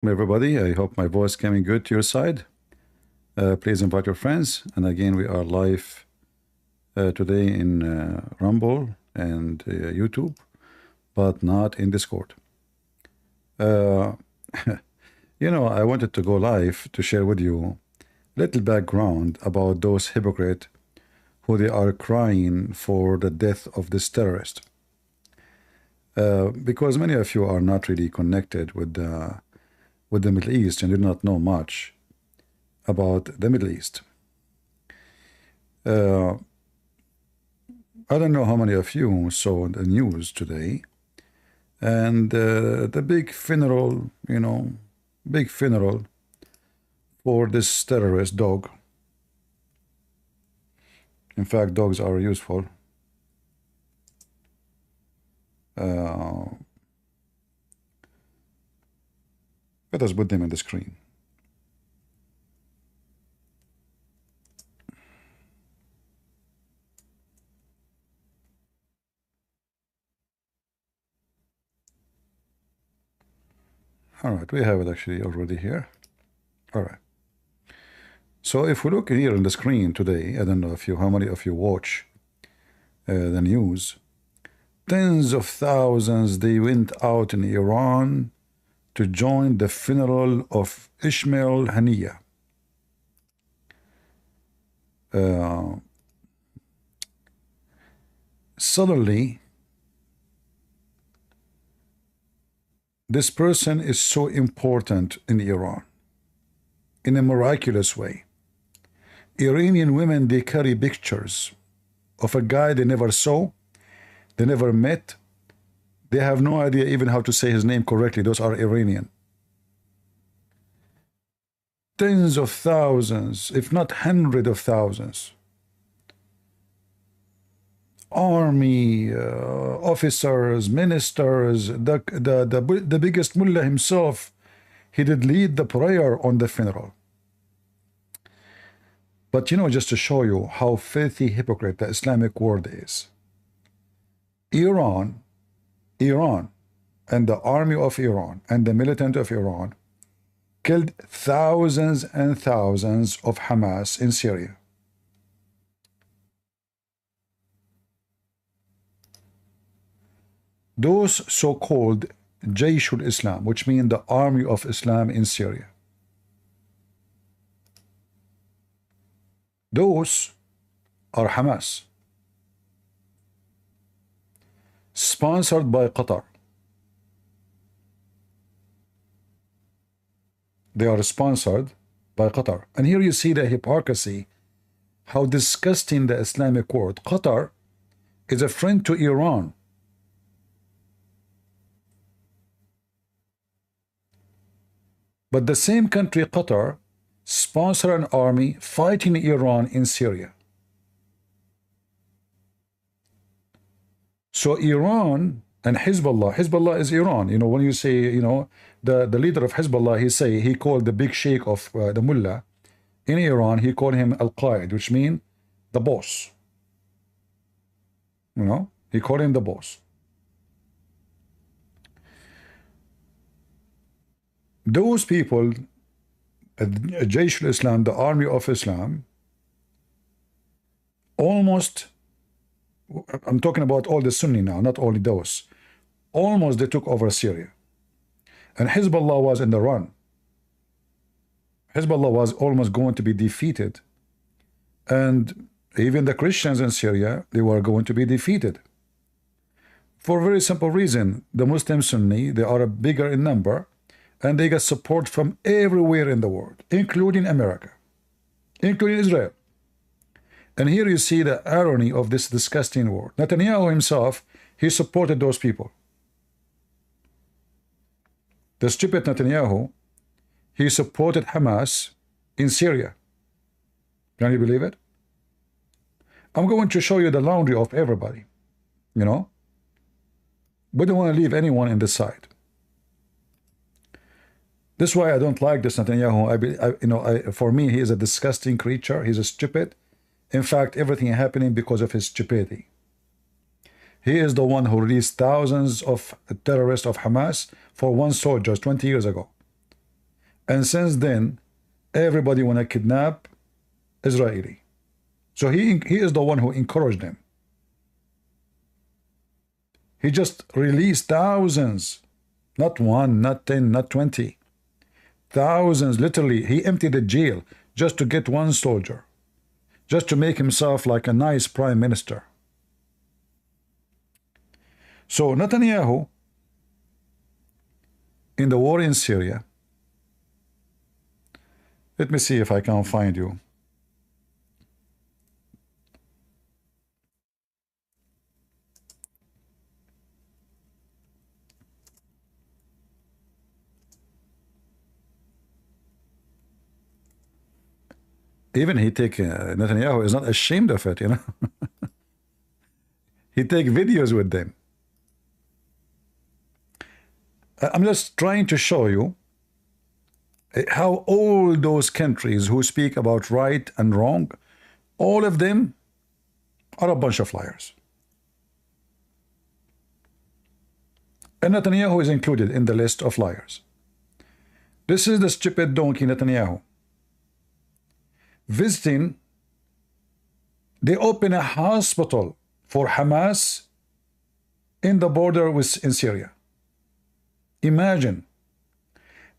Everybody, I hope my voice coming good to your side. Please invite your friends. And again, we are live today in Rumble and YouTube, but not in Discord. I wanted to go live to share with you little background about those hypocrites who they are crying for the death of this terrorist. Because many of you are not really connected with the Middle East and do not know much about the Middle East. I don't know how many of you saw the news today, and the big funeral, big funeral for this terrorist dog. In fact, dogs are useful. Let us put them on the screen. All right, we have it actually already here. All right. So if we look here on the screen today, I don't know how many of you watch the news. Tens of thousands, they went out in Iran to join the funeral of Ismail Haniyeh. Suddenly, this person is so important in Iran in a miraculous way. Iranian women, they carry pictures of a guy they never saw, they never met. They have no idea even how to say his name correctly. Those are Iranian. Tens of thousands, if not hundreds of thousands. Army, officers, ministers, the biggest mullah himself, he did lead the prayer on the funeral. But just to show you how filthy hypocrite the Islamic world is. Iran and the army of Iran and the militant of Iran killed thousands and thousands of Hamas in Syria. Those so-called Jaysh al-Islam, which mean the army of Islam in Syria. Those are Hamas, sponsored by Qatar. They are sponsored by Qatar. And here you see the hypocrisy, how disgusting the Islamic world. Qatar is a friend to Iran. But the same country, Qatar, sponsor an army fighting Iran in Syria. So Iran and Hezbollah is Iran. When you say, the leader of Hezbollah, he called the big sheikh of the mullah in Iran, he called him Al-Qaid, which means the boss. He called him the boss. Those people, Jaysh al-Islam, the army of Islam, almost, I'm talking about all the Sunni now, not only those, almost they took over Syria. And Hezbollah was in the run. Hezbollah was almost going to be defeated. And even the Christians in Syria, they were going to be defeated. For a very simple reason, the Muslim Sunni, they are bigger in number, and they get support from everywhere in the world, including America, including Israel. And here you see the irony of this disgusting war. Netanyahu himself, he supported those people. The stupid Netanyahu, he supported Hamas in Syria. Can you believe it? I'm going to show you the laundry of everybody. We don't want to leave anyone in the side. This is why I don't like this Netanyahu. For me, he is a disgusting creature. He's a stupid. In fact, everything happening because of his stupidity. He is the one who released thousands of terrorists of Hamas for one soldier 20 years ago. And since then, everybody want to kidnap Israeli. So he is the one who encouraged them. He just released thousands, not one, not 10, not 20. Thousands, literally. He emptied the jail just to get one soldier, just to make himself like a nice prime minister. So Netanyahu, in the war in Syria, let me see if I can find you. Even he take Netanyahu is not ashamed of it, you know. He take videos with them. I'm just trying to show you how all those countries who speak about right and wrong, all of them are a bunch of liars. And Netanyahu is included in the list of liars. This is the stupid donkey Netanyahu. Visiting, they open a hospital for Hamas in the border in Syria. Imagine.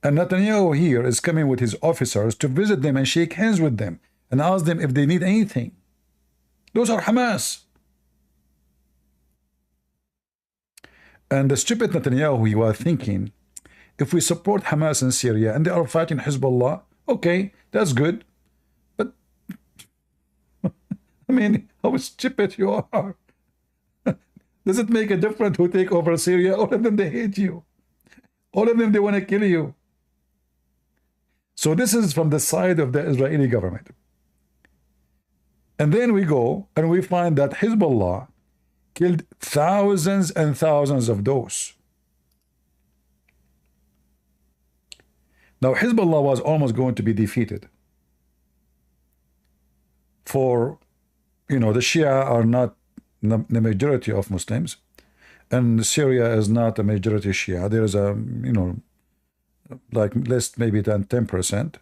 And Netanyahu here is coming with his officers to visit them and shake hands with them and ask them if they need anything. Those are Hamas. And the stupid Netanyahu, he was thinking, if we support Hamas in Syria and they are fighting Hezbollah, okay, that's good. But, I mean, how stupid you are. Does it make a difference who take over Syria? All of them, they hate you. All of them, they want to kill you. So this is from the side of the Israeli government. And then we go and we find that Hezbollah killed thousands and thousands of those. Now Hezbollah was almost going to be defeated. For, you know, the Shia are not the majority of Muslims, and Syria is not a majority Shia. There is a, you know, like less maybe than 10%.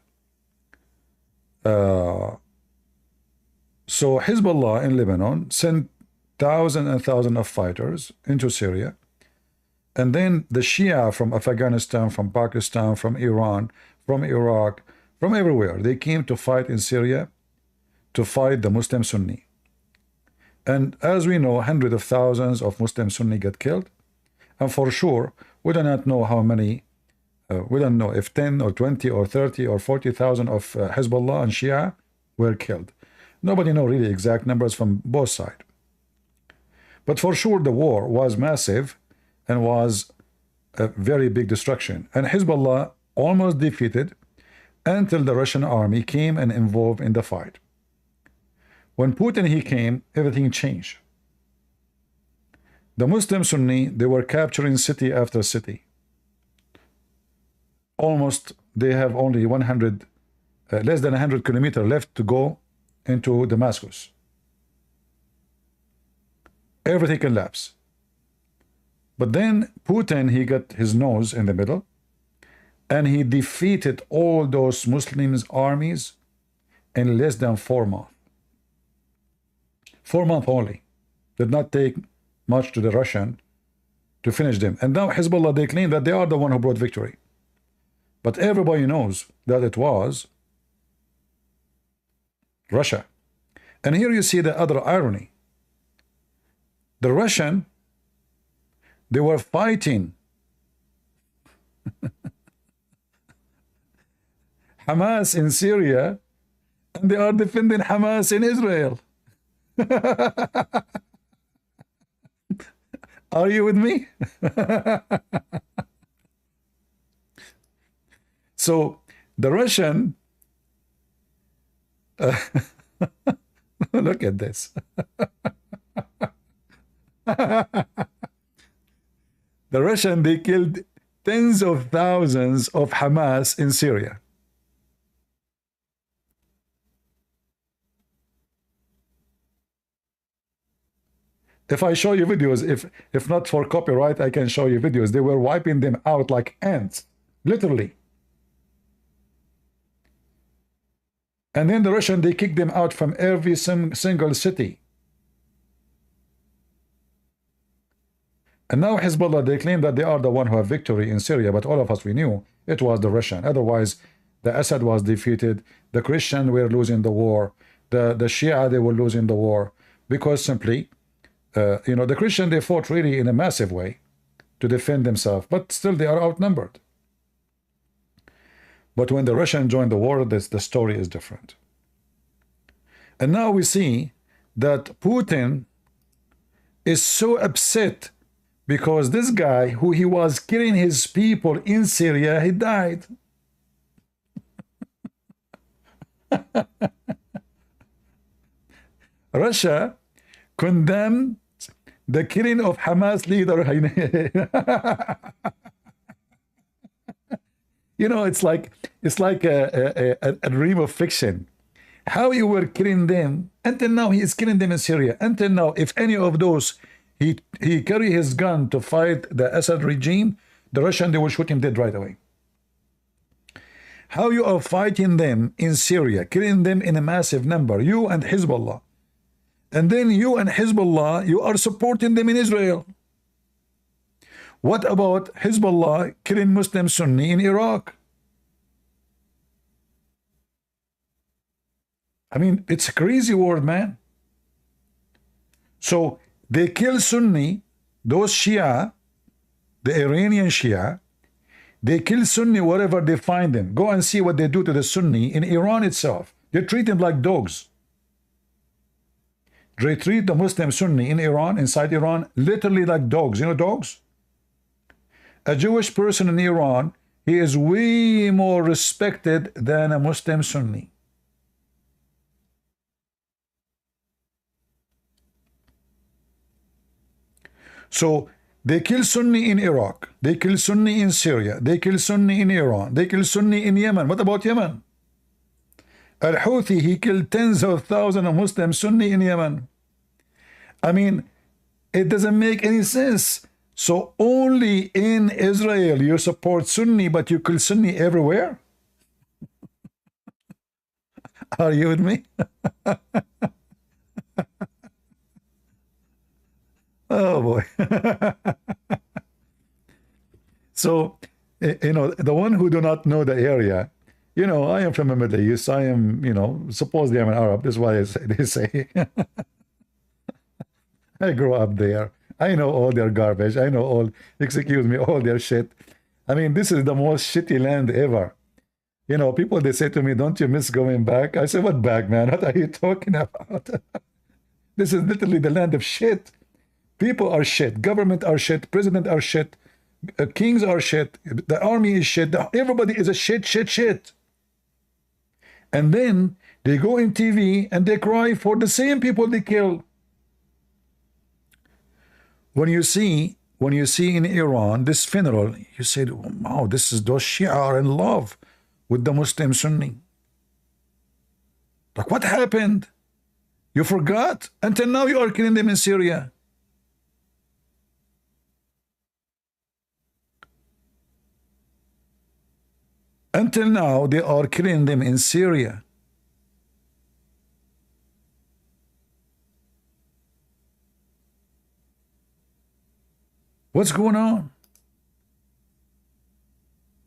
So Hezbollah in Lebanon sent thousands and thousands of fighters into Syria, and then the Shia from Afghanistan, from Pakistan, from Iran, from Iraq, from everywhere, they came to fight in Syria, to fight the Muslim Sunni. And as we know, hundreds of thousands of Muslim Sunni get killed, and for sure we do not know how many. We don't know if 10 or 20 or 30 or 40,000 of Hezbollah and Shia were killed. Nobody knows really exact numbers from both sides. But for sure the war was massive and was a very big destruction. And Hezbollah almost defeated until the Russian army came and involved in the fight. When Putin he came, everything changed. The Muslim Sunni, they were capturing city after city. Almost, they have only 100, less than 100 kilometers left to go into Damascus. Everything collapsed. But then Putin, he got his nose in the middle, and he defeated all those Muslims' armies in less than 4 months. 4 months only. Did not take much to the Russian to finish them. And now Hezbollah, they claim that they are the one who brought victory. But everybody knows that it was Russia. And here you see the other irony. The Russian, they were fighting Hamas in Syria, and they are defending Hamas in Israel. Are you with me? So the Russian, look at this. The Russian, they killed tens of thousands of Hamas in Syria. If I show you videos, if not for copyright, I can show you videos. They were wiping them out like ants, literally. And then the Russian, they kicked them out from every single city. And now Hezbollah, they claim that they are the one who have victory in Syria, but all of us, we knew it was the Russian. Otherwise, the Assad was defeated, the Christian were losing the war, the Shia, they were losing the war, because simply, you know, the Christian, they fought really in a massive way to defend themselves, but still they are outnumbered. But when the Russian joined the war, the story is different. And now we see that Putin is so upset because this guy, who he was killing his people in Syria, he died. Russia condemned the killing of Hamas leader. You know, it's like a dream of fiction. How you were killing them until now, he is killing them in Syria. Until now, if any of those he carry his gun to fight the Assad regime, the Russian, they will shoot him dead right away. How you are fighting them in Syria, killing them in a massive number, you and Hezbollah, and then you and Hezbollah, you are supporting them in Israel. What about Hezbollah killing Muslim Sunni in Iraq? I mean, it's a crazy world, man. So they kill Sunni, those Shia, the Iranian Shia, they kill Sunni wherever they find them. Go and see what they do to the Sunni in Iran itself. They treat them like dogs. They treat the Muslim Sunni in Iran, inside Iran, literally like dogs. You know dogs? A Jewish person in Iran, he is way more respected than a Muslim Sunni. So they kill Sunni in Iraq, they kill Sunni in Syria, they kill Sunni in Iran, they kill Sunni in Yemen. What about Yemen? Al-Houthi, he killed tens of thousands of Muslim Sunni in Yemen. I mean, it doesn't make any sense. So only in Israel you support Sunni, but you kill Sunni everywhere? Are you with me? Oh boy. So, you know, the one who do not know the area, you know, I am from the Middle East. I am, you know, supposedly I'm an Arab. That's why they say. I grew up there. I know all their garbage. I know all, excuse me, all their shit. I mean, this is the most shitty land ever. You know, people, they say to me, don't you miss going back? I say, what back, man? What are you talking about? This is literally the land of shit. People are shit. Government are shit. President are shit. Kings are shit. The army is shit. Everybody is a shit. And then they go in TV and they cry for the same people they kill. When you see in Iran this funeral, you say, wow, this is those Shia are in love with the Muslim Sunni. Like, what happened? You forgot? Until now you are killing them in Syria. Until now they are killing them in Syria. What's going on?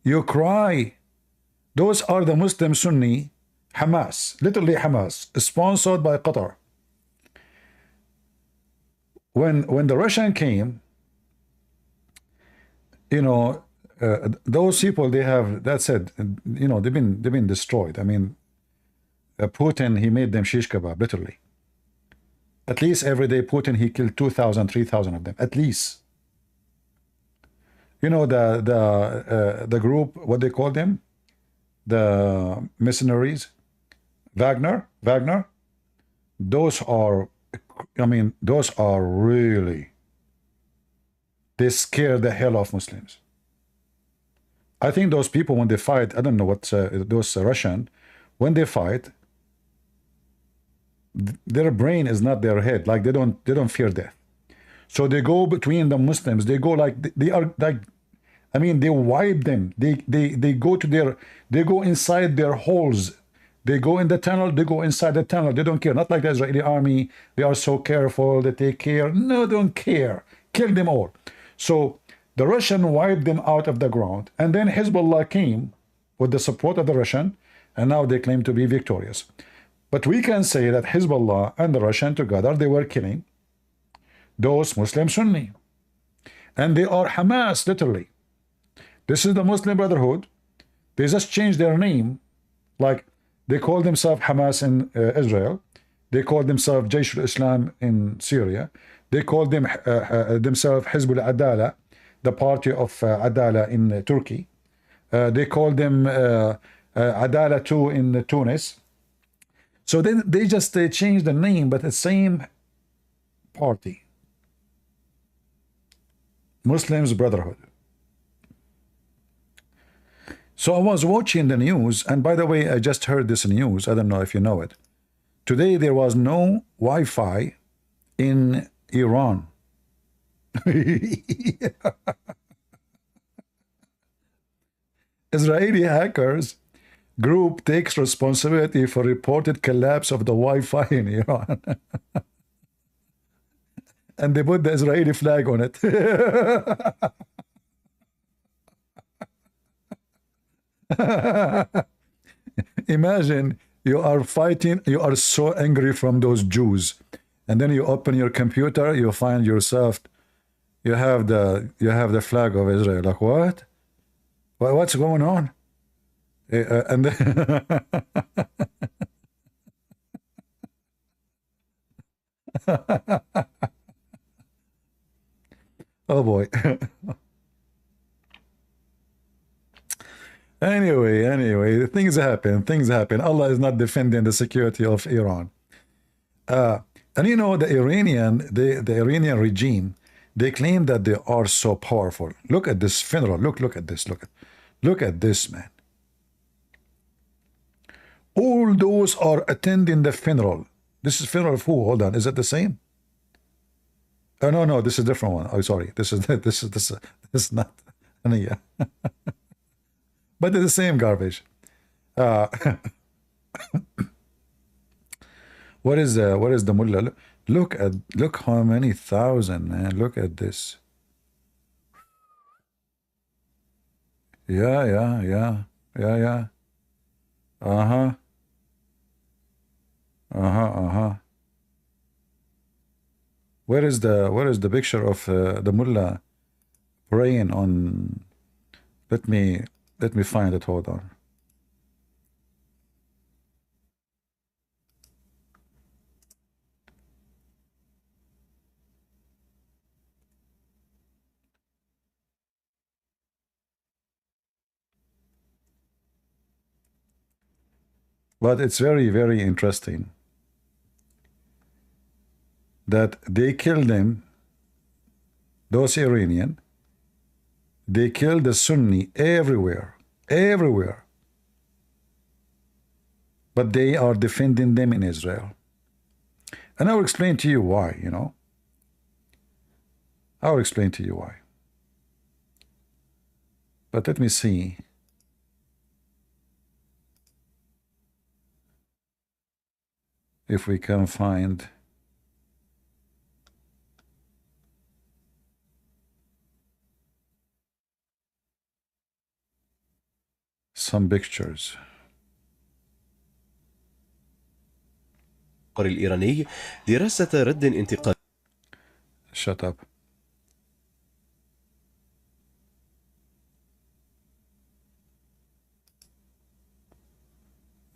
You cry. Those are the Muslim Sunni, Hamas, literally Hamas, sponsored by Qatar. When the Russian came, you know, those people, they have, that's it, you know, they've been destroyed. I mean, Putin, he made them shish kebab, literally. At least every day, Putin, he killed 2,000, 3,000 of them, at least. You know, the group, what they call them? The mercenaries, Wagner, those are, I mean, those are really, they scare the hell of Muslims. I think those people, when they fight, I don't know what, those Russian, when they fight, their brain is not their head. Like they don't fear death. So they go between the Muslims. They go like, they are like, I mean, they wipe them. They go to their, they go inside their holes. They go in the tunnel, they go inside the tunnel. They don't care. Not like the Israeli army. They are so careful, they take care. No, they don't care. Kill them all. So the Russian wiped them out of the ground. And then Hezbollah came with the support of the Russian, and now they claim to be victorious. But we can say that Hezbollah and the Russian together, they were killing those Muslim Sunni. And they are Hamas, literally. This is the Muslim Brotherhood. They just changed their name. Like, they call themselves Hamas in Israel. They call themselves Jaish al-Islam in Syria. They call them themselves Hizb al-Adala, the party of Adala in Turkey. They call them Adala 2 in Tunis. So then they just changed the name, but the same party. Muslims Brotherhood. So I was watching the news, and by the way, I just heard this news. I don't know if you know it. Today there was no Wi-Fi in Iran. Israeli hackers group takes responsibility for reported collapse of the Wi-Fi in Iran. And they put the Israeli flag on it. Imagine you are fighting, you are so angry from those Jews, and then you open your computer, you find yourself, you have the flag of Israel. Like, what? What's going on? And then oh boy. Anyway, things happen. Allah is not defending the security of Iran. And you know, the Iranian regime, they claim that they are so powerful. Look at this funeral. Look at this. Look at this, man. All those are attending the funeral. This is funeral of who? Hold on. Is it the same? Oh, no, this is a different one. Oh, sorry. This is not. Yeah. But they're the same garbage. What is the mullah? Look how many thousand, man. Look at this. Yeah. Uh-huh. Where is the picture of the mullah praying on? Let me find it. Hold on. But it's very, very interesting that they killed them, those Iranian. They killed the Sunni everywhere. But they are defending them in Israel. And I will explain to you why, you know. I will explain to you why. But let me see. If we can find some pictures. الإيراني دراسة رد انتقادي. Shut up.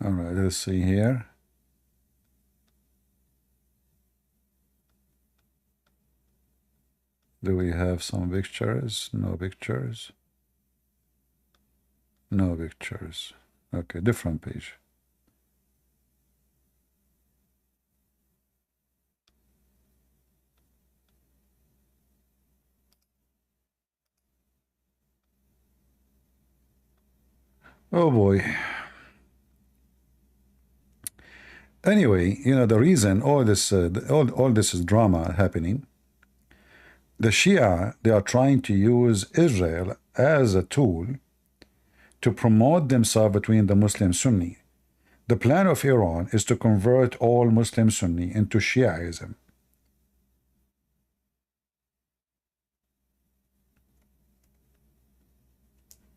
All right, let's see here. Do we have some pictures? No pictures. No pictures. Okay, different page. Oh boy. Anyway, you know, the reason all this is drama happening, the Shia, they are trying to use Israel as a tool to promote themselves between the Muslim Sunni. The plan of Iran is to convert all Muslim Sunni into Shiaism.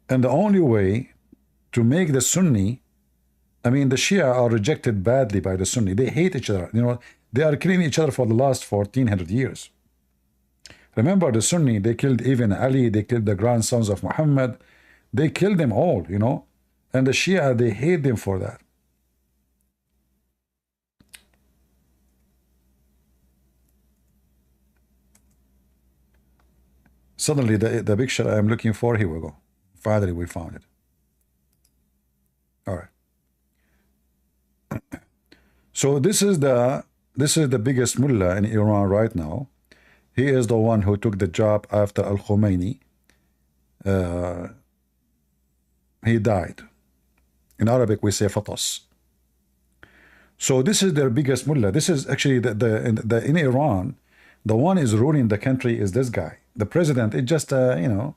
And the only way to make the Sunni, I mean, the Shia are rejected badly by the Sunni. They hate each other. You know, they are killing each other for the last 1400 years. Remember the Sunni, they killed even Ali, they killed the grandsons of Muhammad. They killed them all, you know. And the Shia, they hate them for that. Suddenly, the picture I'm looking for, here we go. Finally, we found it. All right. So this is the biggest mullah in Iran right now. He is the one who took the job after Al-Khomeini. He died. In Arabic, we say fatas. So this is their biggest mullah. This is actually in Iran, the one is ruling the country is this guy. The president is just you know,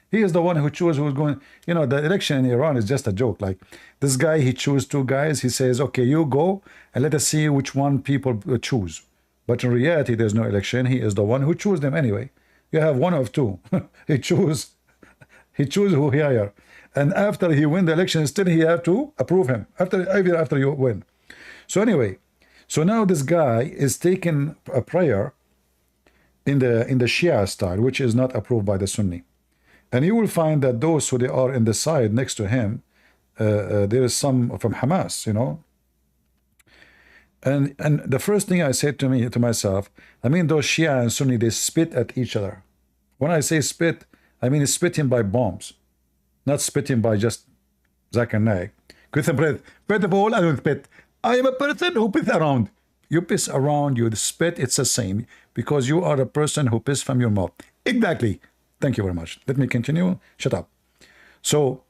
he is the one who chooses who's going. You know, the election in Iran is just a joke. Like this guy, he chooses two guys. He says, okay, you go and let us see which one people choose. But in reality, there's no election. He is the one who chooses them anyway. You have one of two. he choose who he hire. And after he win the election, still he have to approve him after you win. So anyway, so now this guy is taking a prayer in the Shia style, which is not approved by the Sunni. And you will find that those who they are in the side next to him, there is some from Hamas, you know. And the first thing I said to myself, I mean, those Shia and Sunni, they spit at each other. When I say spit, I mean spitting by bombs, not spitting by just Zakir Naik. First of all, I don't spit. I am a person who piss around. You piss around, you spit, it's the same, because you are a person who piss from your mouth. Exactly. Thank you very much. Let me continue. Shut up. So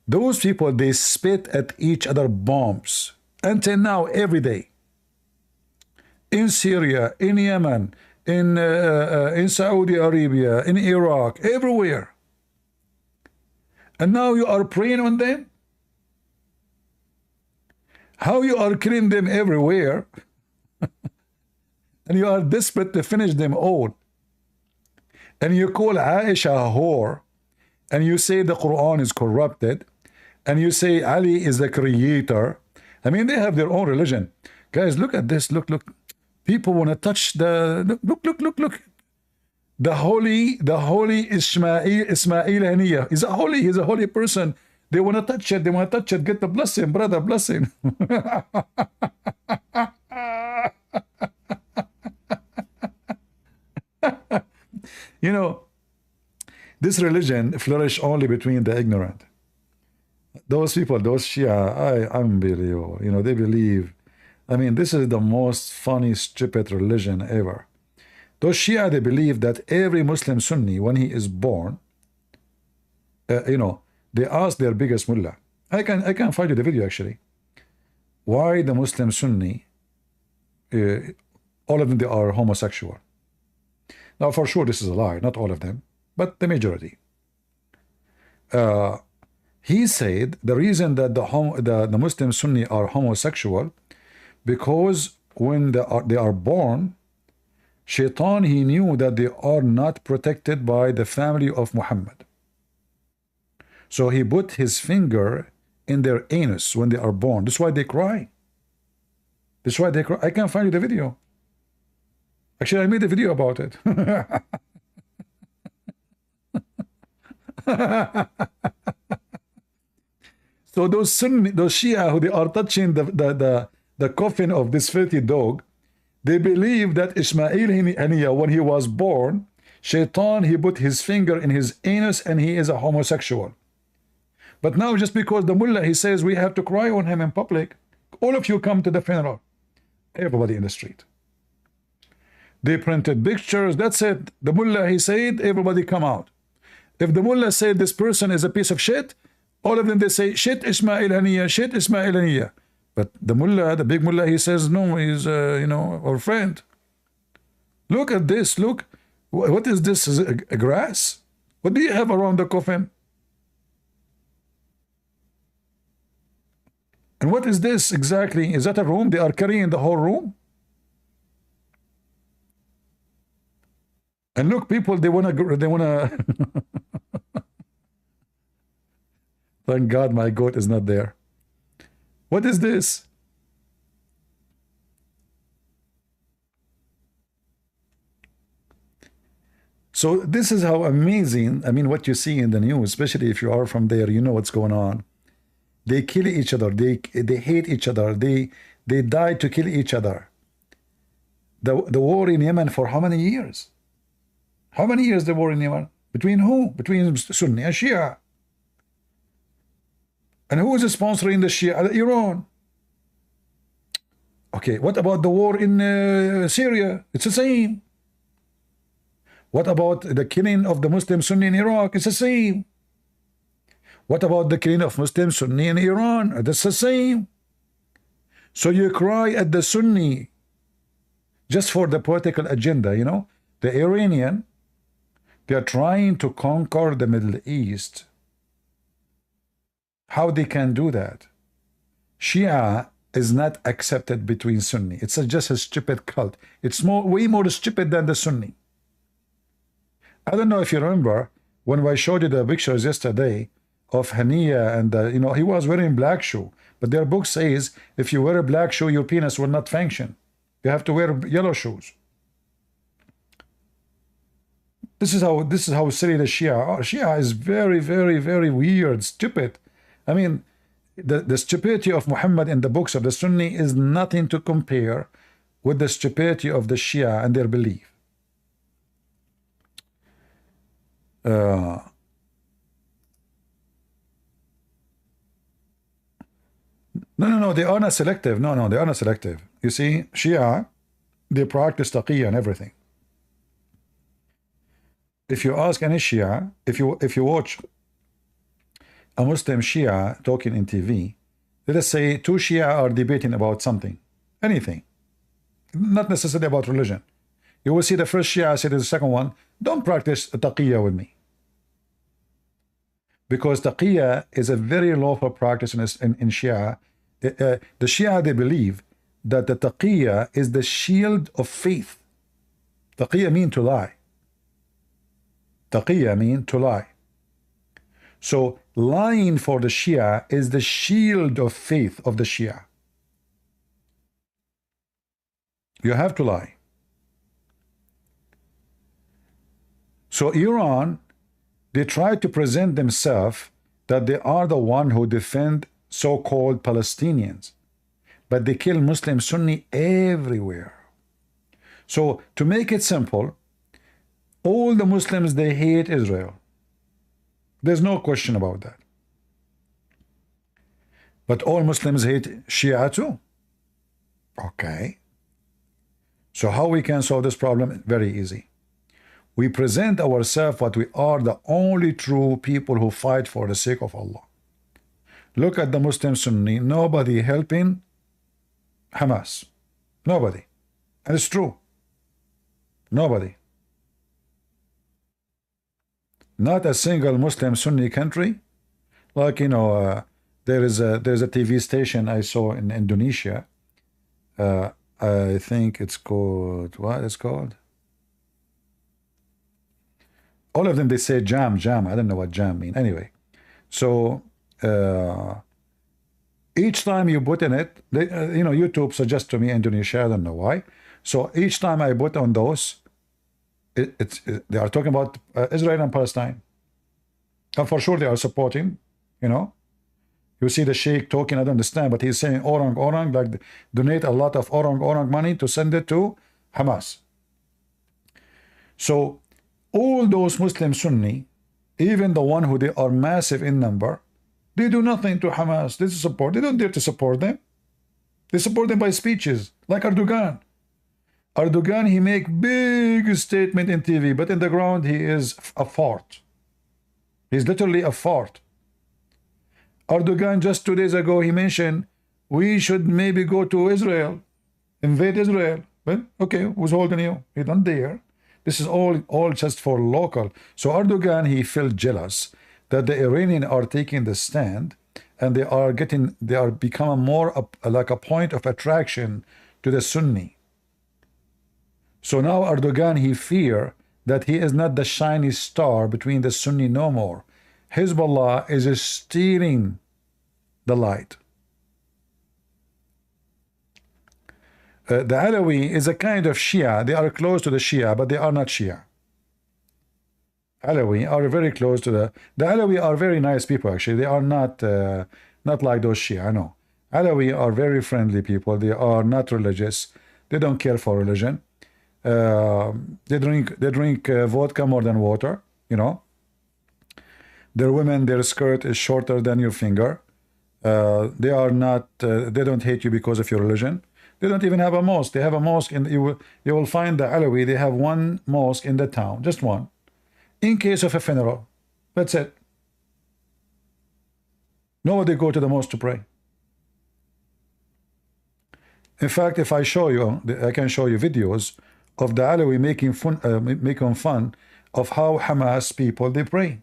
those people, they spit at each other bombs until now, every day. In Syria, in Yemen, in Saudi Arabia, in Iraq, everywhere. And now you are praying on them? How you are killing them everywhere? And you are desperate to finish them all. And you call Aisha a whore, and you say the Quran is corrupted, and you say Ali is the creator. I mean, they have their own religion. Guys, look at this. Look. People want to touch the look. The holy Ismail Haniya. He's a holy person. They want to touch it. Get the blessing, brother, blessing. You know, this religion flourishes only between the ignorant. Those people, those Shia, unbelievable. You know, they believe. I mean, this is the most funny, stupid religion ever. Those Shia, they believe that every Muslim Sunni, when he is born, you know, they ask their biggest mullah. I can find you the video actually. Why the Muslim Sunni, all of them, they are homosexual. Now, for sure, this is a lie. Not all of them, but the majority. He said the reason that the Muslim Sunni are homosexual, because when they are born, Shaitan, he knew that they are not protected by the family of Muhammad. So he put his finger in their anus when they are born. That's why they cry. That's why they cry. I can't find you the video. Actually, I made a video about it. So those Shia who they are touching the coffin of this filthy dog, they believe that Ismail Haniya, when he was born, Shaitan, he put his finger in his anus and he is a homosexual. But now, just because the mullah, he says we have to cry on him in public, all of you come to the funeral. Everybody in the street. They printed pictures, that's it. The mullah, he said, everybody come out. If the mullah said this person is a piece of shit, all of them, they say, shit Ismail Haniya, shit Ismail Haniya. But the mullah, the big mullah, he says, no, he's, you know, our friend. Look at this, look. What is this? Is it a grass? What do you have around the coffin? And what is this exactly? Is that a room? They are carrying the whole room? And look, people, they wanna thank God my goat is not there. What is this? So this is how amazing, I mean, what you see in the news, especially if you are from there, you know what's going on. They kill each other, they hate each other, they die to kill each other. The war in Yemen for how many years? How many years the war in Yemen? Between who? Between Sunni and Shia. And who is sponsoring the Shia? Iran. Okay, what about the war in Syria? It's the same. What about the killing of the Muslim Sunni in Iraq? It's the same. What about the killing of Muslim Sunni in Iran? That's the same. So you cry at the Sunni just for the political agenda, you know? The Iranian, they are trying to conquer the Middle East. How they can do that? Shia is not accepted between Sunni. It's just a stupid cult. It's way more stupid than the Sunni. I don't know if you remember when I showed you the pictures yesterday of Hania and you know, he was wearing black shoe, but their book says if you wear a black shoe, your penis will not function. You have to wear yellow shoes. This is how silly the Shia are. Shia is very, very, very weird, stupid. I mean, the stupidity of Muhammad in the books of the Sunni is nothing to compare with the stupidity of the Shia and their belief. No, they are not selective. No, they are not selective. You see, Shia, they practice taqiyya and everything. If you ask any Shia, if you watch a Muslim Shia talking in TV, let us say two Shia are debating about something, anything, not necessarily about religion. You will see the first Shia say to the second one, don't practice taqiyya with me. Because taqiyya is a very lawful practice in Shia. The Shia, they believe that the taqiyya is the shield of faith. Taqiyya mean to lie. Taqiyya mean to lie. So lying for the Shia is the shield of faith of the Shia. You have to lie. So Iran, they try to present themselves that they are the one who defend so-called Palestinians, but they kill Muslim Sunni everywhere. So to make it simple, all the Muslims, they hate Israel. There's no question about that. But all Muslims hate Shia too. Okay. So how we can solve this problem? Very easy. We present ourselves what we are, the only true people who fight for the sake of Allah. Look at the Muslim Sunni. Nobody helping Hamas. Nobody. And it's true. Nobody. Not a single Muslim Sunni country. Like, you know, there's a TV station I saw in Indonesia. I think it's called, what is it called? All of them, they say jam. I don't know what jam mean. Anyway, so each time you put in it, you know, YouTube suggests to me Indonesia. I don't know why. So each time I put on those, they are talking about Israel and Palestine. And for sure they are supporting, you know. You see the sheikh talking, I don't understand, but he's saying orang, like donate a lot of orang money to send it to Hamas. So all those Muslim Sunni, even the one who they are massive in number, they do nothing to Hamas. They support. They don't dare to support them. They support them by speeches, like Erdogan. Erdogan, he make big statement in TV, but in the ground he is a fart. He's literally a fart. Erdogan just 2 days ago, he mentioned we should maybe go to Israel, invade Israel. Well, okay, who's holding you? He don't dare. This is all just for local. So Erdogan, he felt jealous that the Iranians are taking the stand and they are becoming more like a point of attraction to the Sunni. So now Erdogan, he fear that he is not the shiny star between the Sunni no more. Hezbollah is stealing the light. The Alawi is a kind of Shia. They are close to the Shia, but they are not Shia. Alawi are very close to the Alawi are very nice people, actually. They are not like those Shia, no. Alawi are very friendly people. They are not religious. They don't care for religion. They drink vodka more than water, you know. Their women, their skirt is shorter than your finger. They are not. They don't hate you because of your religion. They don't even have a mosque. They have a mosque, and you will find the Alawi. They have one mosque in the town, just one, in case of a funeral. That's it. Nobody go to the mosque to pray. In fact, if I show you, I can show you videos of the Alawi making fun of how Hamas people they pray.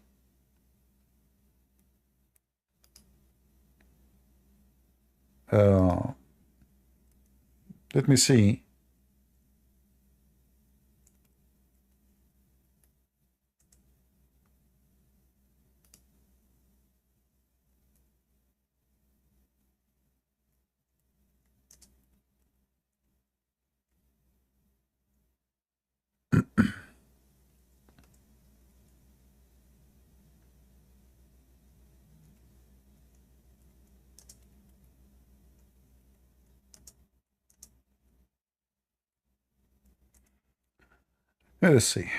Let me see. Let's see.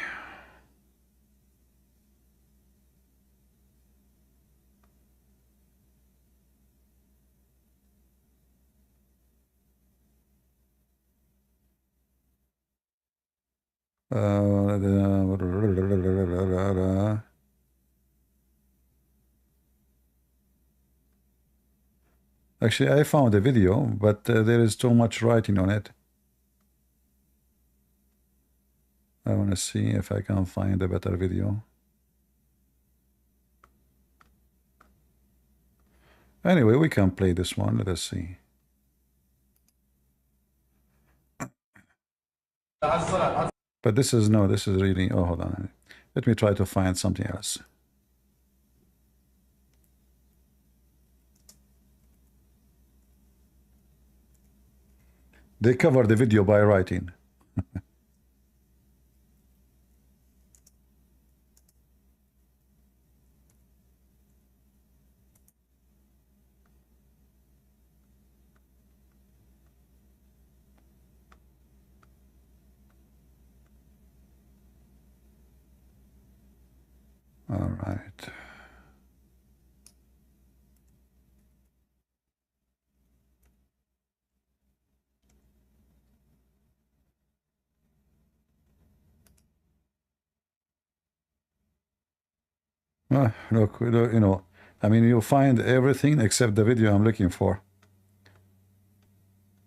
Actually, I found a video, but there is too much writing on it. I want to see if I can find a better video. Anyway, we can play this one. Let us see. But this is really, oh, hold on. Let me try to find something else. They cover the video by writing. All right. Look, you know, I mean, you'll find everything except the video I'm looking for.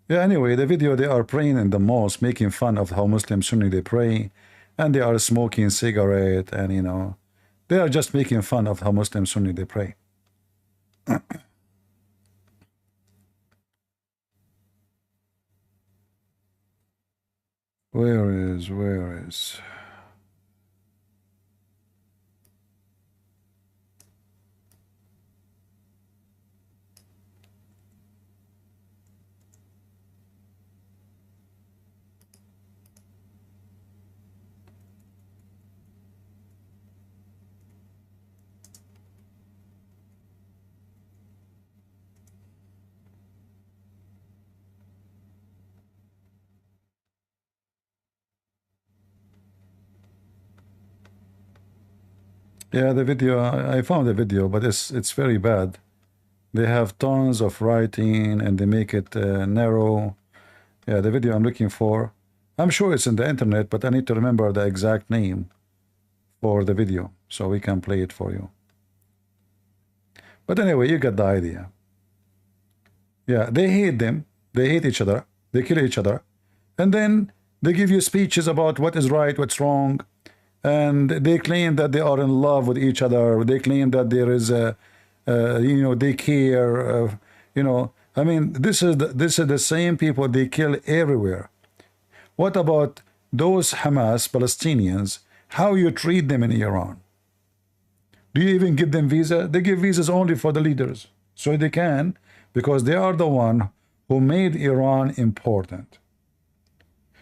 Yeah, anyway, the video, they are praying in the mosque, making fun of how Muslim Sunni they pray, and they are smoking cigarette, and, you know, they are just making fun of how Muslim Sunni they pray. Where is? Yeah, the video, I found the video, but it's very bad. They have tons of writing and they make it narrow. Yeah, the video I'm looking for, I'm sure it's in the internet, but I need to remember the exact name for the video so we can play it for you. But anyway, you get the idea. Yeah, they hate them. They hate each other. They kill each other. And then they give you speeches about what is right, what's wrong. And they claim that they are in love with each other. They claim that there is you know, they care, you know, I mean, this is the same people they kill everywhere. What about those Hamas Palestinians? How you treat them in Iran? Do you even give them visa? They give visas only for the leaders, so they can, because they are the one who made Iran important.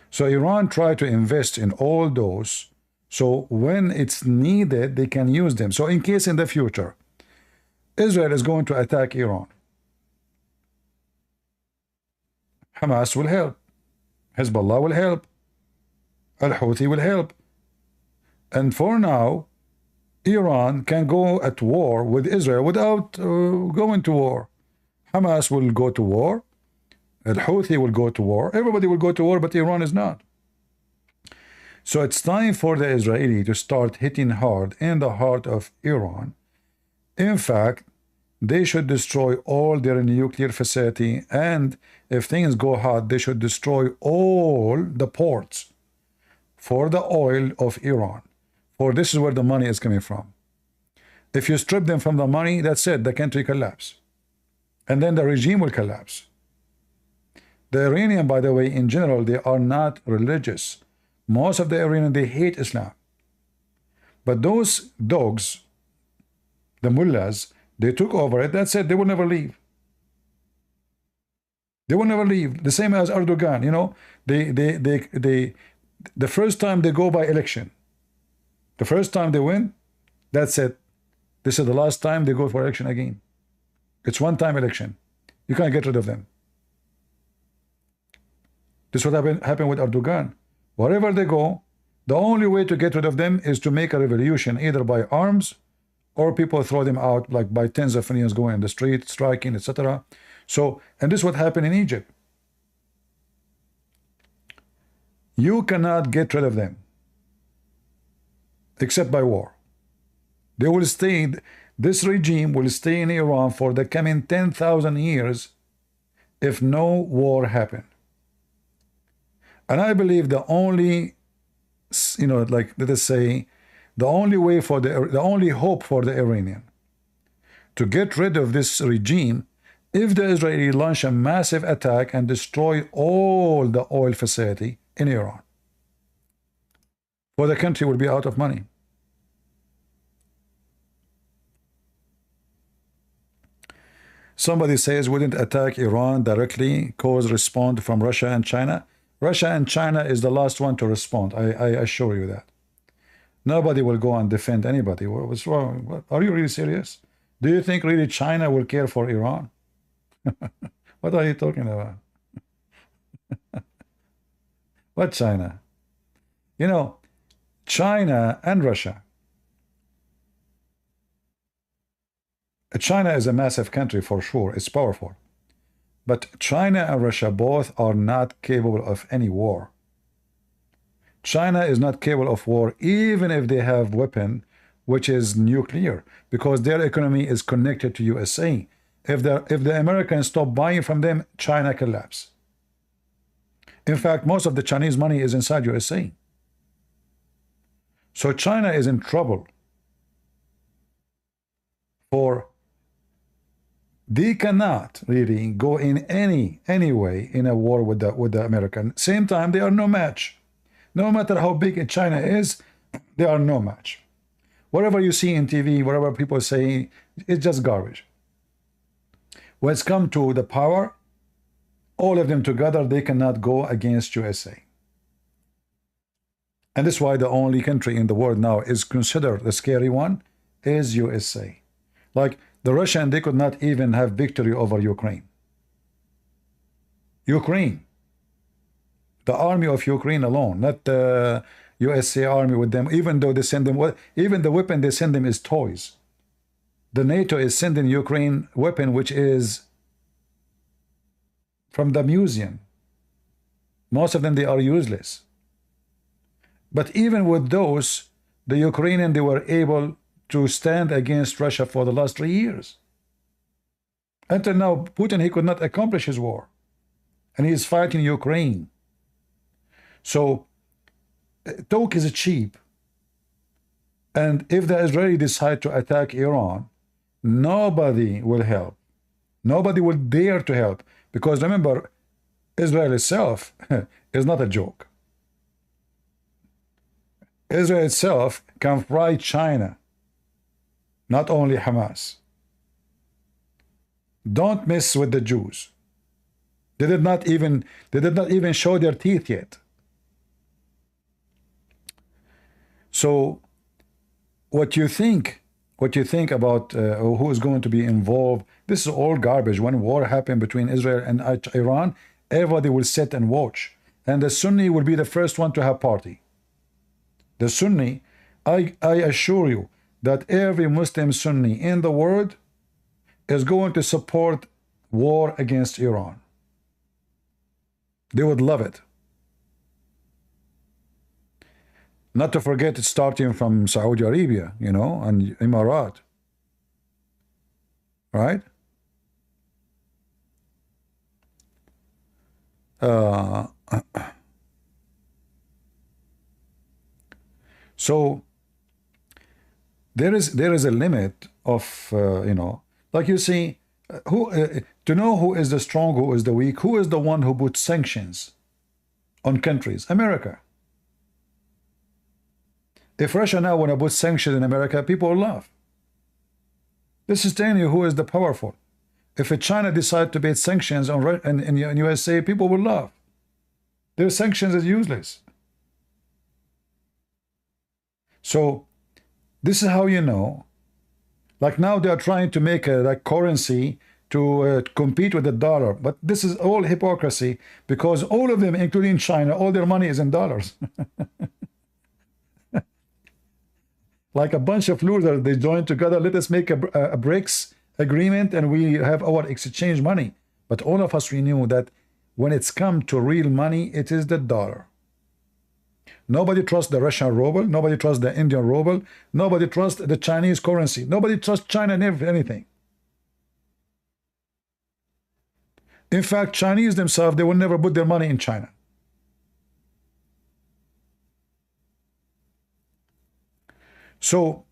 So Iran tried to invest in all those, so when it's needed, they can use them. So in case in the future, Israel is going to attack Iran, Hamas will help, Hezbollah will help, Al-Houthi will help. And for now, Iran can go at war with Israel without going to war. Hamas will go to war, Al-Houthi will go to war, everybody will go to war, but Iran is not. So it's time for the Israeli to start hitting hard in the heart of Iran. In fact, they should destroy all their nuclear facility, and if things go hot, they should destroy all the ports for the oil of Iran. For this is where the money is coming from. If you strip them from the money, that's it, the country collapse. And then the regime will collapse. The Iranian, by the way, in general, they are not religious. Most of the Iranian, they hate Islam. But those dogs, the mullahs, they took over it. That's it. They will never leave. They will never leave. The same as Erdogan. You know, the first time they go by election, the first time they win, that's it. This is the last time they go for election again. It's one-time election. You can't get rid of them. This is what happened with Erdogan. Wherever they go, the only way to get rid of them is to make a revolution, either by arms or people throw them out, like by tens of millions going in the street, striking, etc. So, and this is what happened in Egypt. You cannot get rid of them except by war. They will stay, this regime will stay in Iran for the coming 10,000 years if no war happens. And I believe the only, you know, like let us say, the only way for the only hope for the Iranian to get rid of this regime, if the Israeli launch a massive attack and destroy all the oil facility in Iran, for the country will be out of money. Somebody says, wouldn't attack Iran directly cause response from Russia and China? Russia and China is the last one to respond. I assure you that. Nobody will go and defend anybody. What's wrong? Are you really serious? Do you think really China will care for Iran? What are you talking about? What China? You know, China and Russia. China is a massive country for sure. It's powerful. But China and Russia both are not capable of any war. China is not capable of war even if they have weapon which is nuclear, because their economy is connected to USA. If the Americans stop buying from them, China collapse. In fact, most of the Chinese money is inside USA. So China is in trouble. For they cannot really go in any way in a war with the American. Same time, they are no match. No matter how big China is, they are no match. Whatever you see in TV, whatever people say, it's just garbage. When it's come to the power, all of them together, they cannot go against USA. And that's why the only country in the world now is considered the scary one is USA. Like the Russians, they could not even have victory over Ukraine. Ukraine. The army of Ukraine alone, not the USA army with them, even though they send them, even the weapon they send them is toys. The NATO is sending Ukraine weapon which is from the museum. Most of them, they are useless. But even with those, the Ukrainian, they were able to stand against Russia for the last 3 years. Until now, Putin, he could not accomplish his war. And he is fighting Ukraine. So, talk is cheap. And if the Israelis decide to attack Iran, nobody will help. Nobody will dare to help. Because remember, Israel itself is not a joke. Israel itself can fry China, not only Hamas. Don't mess with the Jews. They did not even show their teeth yet. So what you think about who is going to be involved, this is all garbage. When war happened between Israel and Iran, everybody will sit and watch, and the Sunni will be the first one to have party. The Sunni, I assure you that every Muslim Sunni in the world is going to support war against Iran. They would love it. Not to forget, it's starting from Saudi Arabia, you know, and Emirat. Right? So there is a limit of you know, like you see, to know who is the strong, who is the weak, who is the one who puts sanctions on countries? America. If Russia now want to put sanctions in America, people will laugh. This is telling you who is the powerful. If China decide to put sanctions on in USA, people will laugh. Their sanctions is useless. So this is how you know. Like now they are trying to make a like currency to compete with the dollar, but this is all hypocrisy, because all of them, including China, all their money is in dollars. Like a bunch of losers, they join together. Let us make a BRICS agreement, and we have our exchange money. But all of us, we knew that when it's come to real money, it is the dollar. Nobody trusts the Russian ruble. Nobody trusts the Indian ruble. Nobody trusts the Chinese currency. Nobody trusts China in anything. In fact, Chinese themselves, they will never put their money in China. So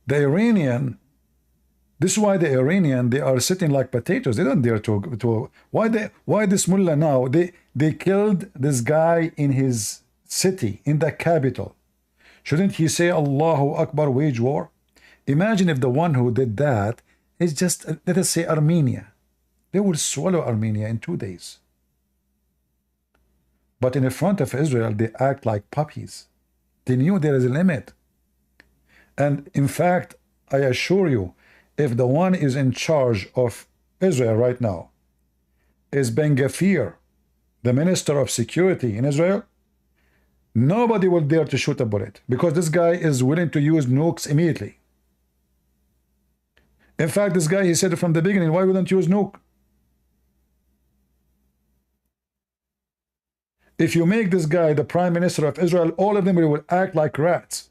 the Iranian, this is why the Iranian, they are sitting like potatoes. They don't dare to why this mullah now, they killed this guy in his city, in the capital. Shouldn't he say Allahu Akbar, wage war? Imagine if the one who did that is just, let us say, Armenia. They will swallow Armenia in 2 days. But in front of Israel, they act like puppies. They knew there is a limit. And in fact, I assure you, if the one is in charge of Israel right now is Ben Gvir, the Minister of Security in Israel, nobody will dare to shoot a bullet, because this guy is willing to use nukes immediately. In fact, this guy, he said from the beginning, why wouldn't you use nuke? If you make this guy the Prime Minister of Israel, all of them will act like rats.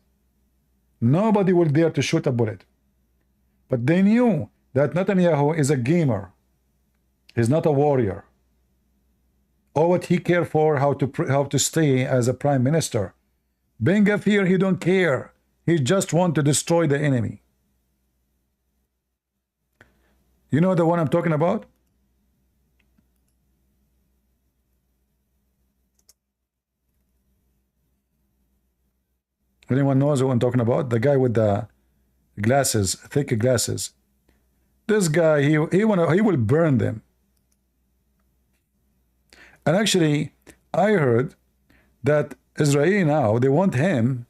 Nobody will dare to shoot a bullet. But they knew that Netanyahu is a gamer. He's not a warrior. All what he cared for, how to stay as a Prime Minister. Ben Gvir, he don't care. He just want to destroy the enemy. You know the one I'm talking about? Anyone knows who I'm talking about? The guy with the glasses, thick glasses. This guy, he will burn them. And actually, I heard that Israeli now, they want him,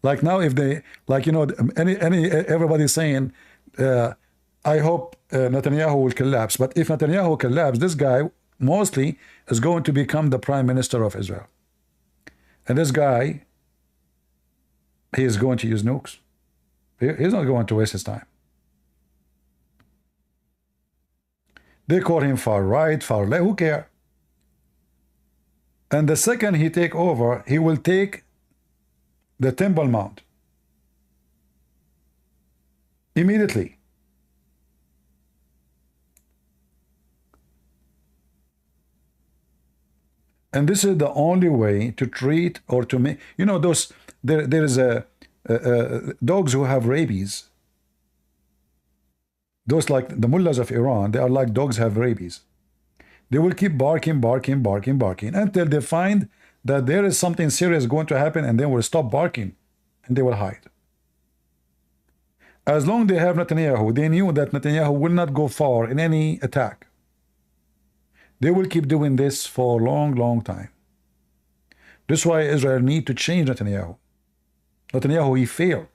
like now if they, like, you know, everybody's saying, I hope Netanyahu will collapse. But if Netanyahu collapses, this guy mostly is going to become the Prime Minister of Israel. And this guy, he is going to use nukes. He's not going to waste his time. They call him far right, far left, who cares? And the second he take over, he will take the Temple Mount. Immediately. And this is the only way to treat or to make, you know, those, there is a dogs who have rabies. Those like the mullahs of Iran, they are like dogs have rabies. They will keep barking, barking, barking, barking until they find that there is something serious going to happen, and then will stop barking and they will hide. As long as they have Netanyahu, they knew that Netanyahu will not go far in any attack. They will keep doing this for a long, long time. That's why Israel need to change Netanyahu. Netanyahu, he failed.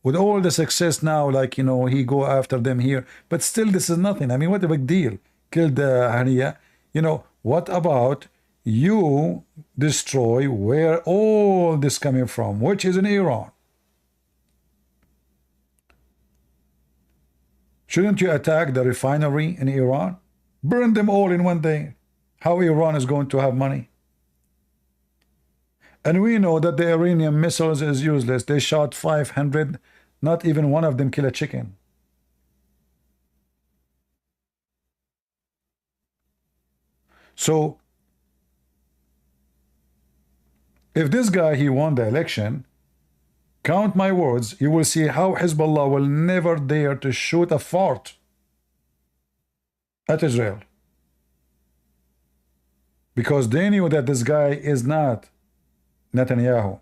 With all the success now, like, you know, he go after them here, but still this is nothing. I mean, what a big deal. Killed Haniya. You know, what about you destroy where all this coming from, which is in Iran? Shouldn't you attack the refinery in Iran? Burn them all in one day. How Iran is going to have money? And we know that the Iranian missiles is useless. They shot 500, not even one of them kill a chicken. So if this guy, he won the election, count my words, you will see how Hezbollah will never dare to shoot a fart at Israel. Because they knew that this guy is not Netanyahu.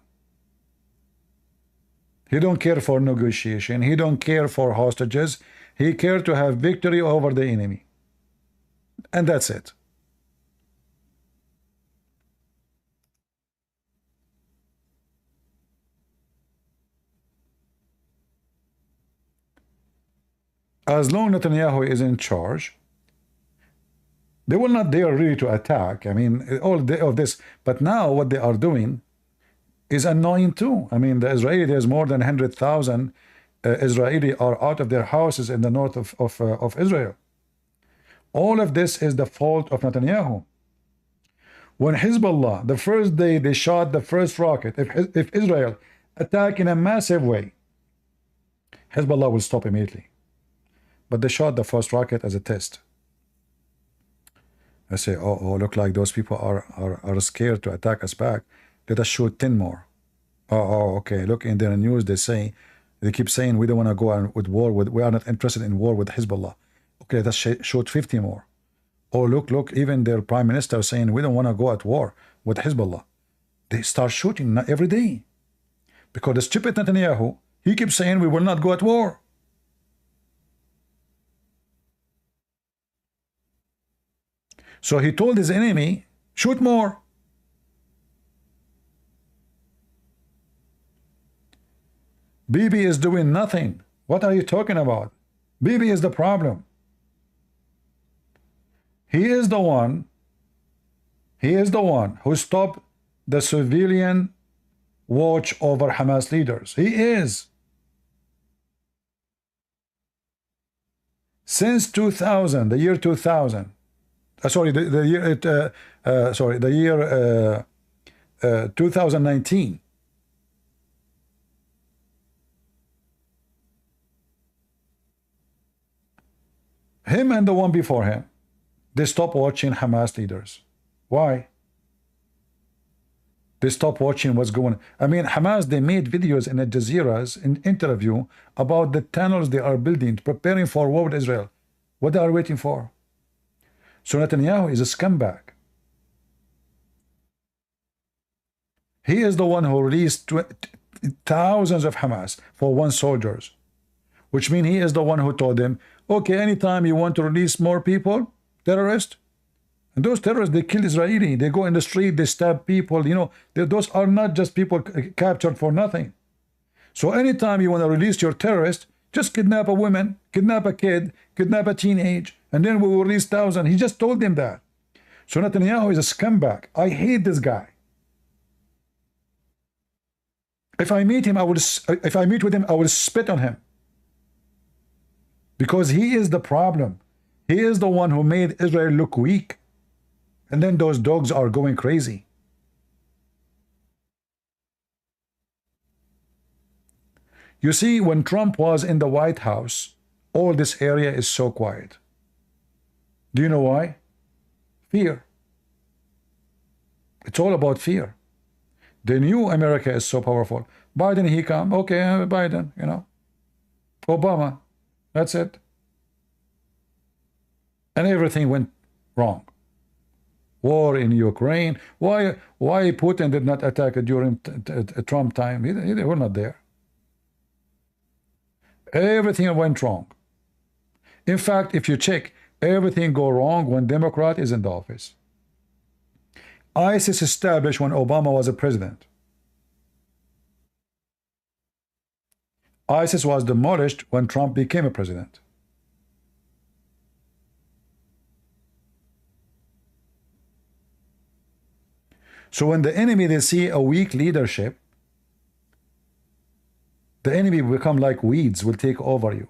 He don't care for negotiation. He don't care for hostages. He cared to have victory over the enemy. And that's it. As long as Netanyahu is in charge, they will not dare really to attack. I mean, all of this. But now what they are doing is annoying too. I mean, the Israeli, there's more than 100,000 Israeli are out of their houses in the north of Israel. All of this is the fault of Netanyahu. When Hezbollah, the first day they shot the first rocket, if Israel attack in a massive way, Hezbollah will stop immediately. But they shot the first rocket as a test. I say, oh, look like those people are scared to attack us back. Let us shoot 10 more. Oh, okay. Look, in their news, they keep saying we don't want to go on with war with. We are not interested in war with Hezbollah. Okay, let us shoot 50 more. Oh, look, even their prime minister saying we don't want to go at war with Hezbollah. They start shooting every day because the stupid Netanyahu, he keeps saying we will not go at war. So he told his enemy, shoot more. Bibi is doing nothing. What are you talking about? Bibi is the problem. He is the one who stopped the civilian watch over Hamas leaders. He is. Since 2000, the year 2000, sorry, the year 2019. Him and the one before him, they stopped watching Hamas leaders. Why? They stopped watching what's going on. I mean, Hamas, they made videos in Al Jazeera's in interview about the tunnels they are building, preparing for war with Israel. What they are waiting for? So Netanyahu is a scumbag. He is the one who released thousands of Hamas for one soldiers, which means he is the one who told them, okay, anytime you want to release more people, terrorists, and those terrorists, they kill Israeli. They go in the street, they stab people. You know, those are not just people captured for nothing. So anytime you want to release your terrorist, just kidnap a woman, kidnap a kid, kidnap a teenage, and then we will release thousands. He just told them that. So Netanyahu is a scumbag. I hate this guy. If I meet him, if I meet with him, I will spit on him. Because he is the problem. He is the one who made Israel look weak. And then those dogs are going crazy. You see, when Trump was in the White House, all this area is so quiet. Do you know why? Fear. It's all about fear. They knew America is so powerful. Biden, he come. Okay, Biden, you know. Obama. That's it. and everything went wrong. War in Ukraine. Why Putin did not attack during Trump time? They were not there. Everything went wrong. In fact, if you check, everything go wrong when Democrat is in the office. ISIS established when Obama was a president. ISIS was demolished when Trump became a president. So when the enemy, they see a weak leadership, the enemy will become like weeds, will take over you.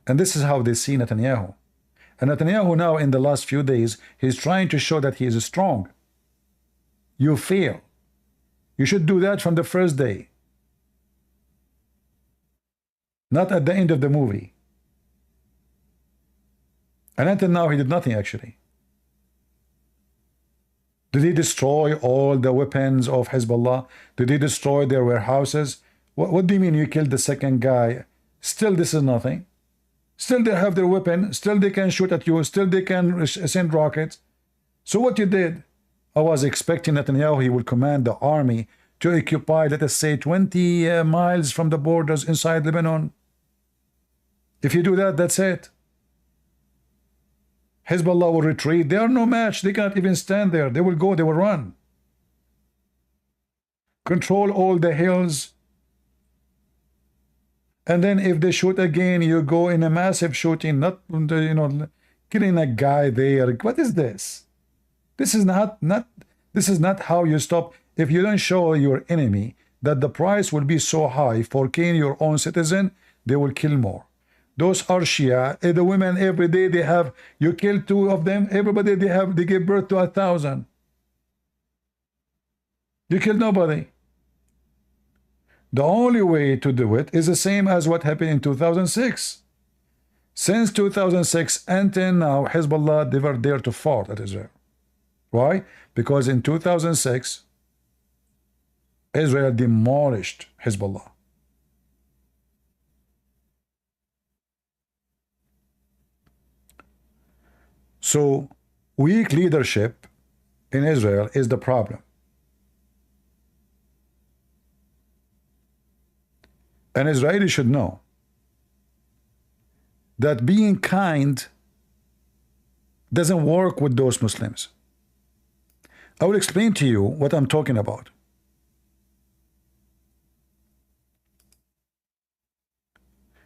And this is how they see Netanyahu. And Netanyahu now, in the last few days, he's trying to show that he is strong. You fail. You should do that from the first day, not at the end of the movie. And until now, he did nothing, actually. Did he destroy all the weapons of Hezbollah? Did he destroy their warehouses? What do you mean you killed the second guy? Still, this is nothing. Still, they have their weapon. Still, they can shoot at you. Still, they can send rockets. So what you did? I was expecting Netanyahu, he will command the army to occupy, let us say, 20 miles from the borders inside Lebanon. If you do that, that's it. Hezbollah will retreat. They are no match. They cannot even stand there. They will go, they will run. Control all the hills. And then if they shoot again, you go in a massive shooting, not, killing a guy there. What is this? This is not how you stop. If you don't show your enemy that the price will be so high for killing your own citizen, they will kill more. Those are Shia. The women every day they have, you kill 2 of them, everybody they give birth to 1,000. You kill nobody. The only way to do it is the same as what happened in 2006. Since 2006 until now, Hezbollah never dared to fight at Israel. Why? Because in 2006, Israel demolished Hezbollah. So, weak leadership in Israel is the problem. And Israelis should know that being kind doesn't work with those Muslims. I will explain to you what I'm talking about.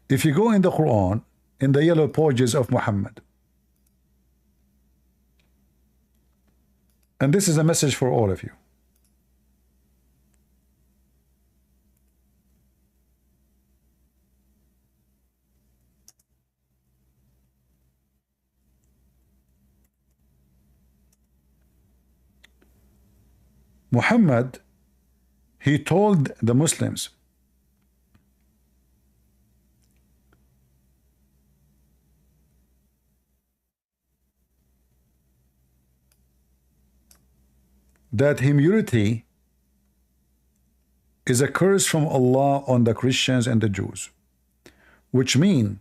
If you go in the Quran, in the yellow pages of Muhammad, and this is a message for all of you. Muhammad, he told the Muslims that humility is a curse from Allah on the Christians and the Jews, which mean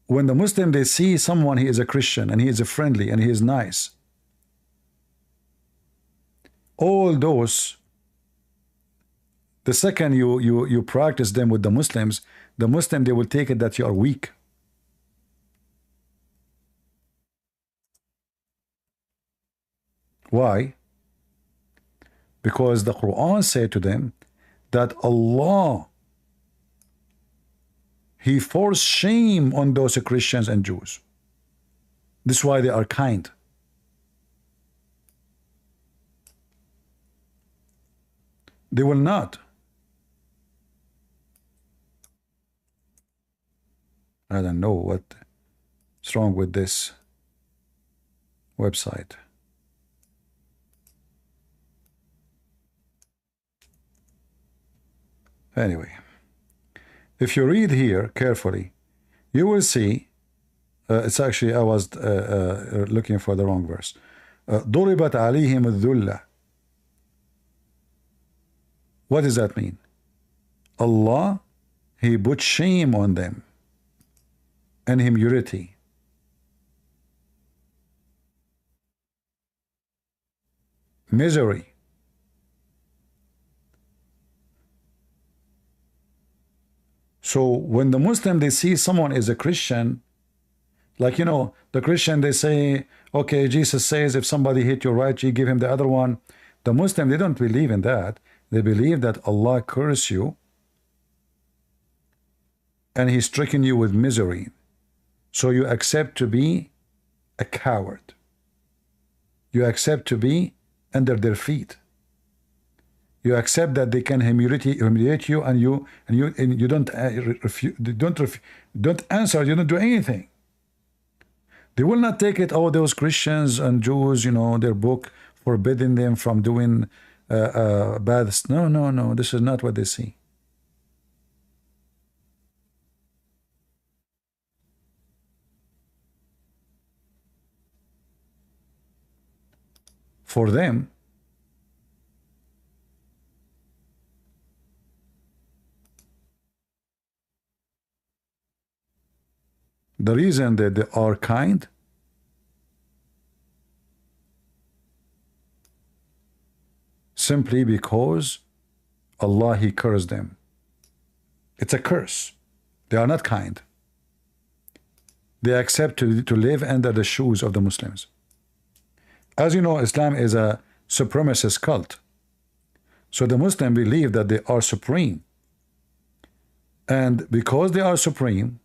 when the Muslim, they see someone, he is a Christian and he is a friendly and he is nice, all those, the second you practice them with the Muslims, the Muslim, they will take it that you are weak. Why? Because the Quran said to them that Allah, he forced shame on those Christians and Jews. This is why they are kind. They will not. I don't know what's wrong with this website. Anyway, if you read here carefully, you will see, it's actually, I was looking for the wrong verse. ضربت عليهم الذلة. What does that mean? Allah, he put shame on them and humility. Misery. So when the Muslim, they see someone is a Christian, like, you know, the Christian, they say, okay, Jesus says if somebody hit you right, you give him the other one. The Muslim, they don't believe in that. They believe that Allah curse you and he's stricken you with misery. So you accept to be a coward. You accept to be under their feet. You accept that they can humiliate you, and you don't don't answer. You don't do anything. They will not take it. Oh, those Christians and Jews, you know, their book forbidding them from doing bad. No, no, no. This is not what they see. For them, the reason that they are kind, simply because Allah, He cursed them. It's a curse. They are not kind. They accept to live under the shoes of the Muslims. As you know, Islam is a supremacist cult. So the Muslims believe that they are supreme. And because they are supreme,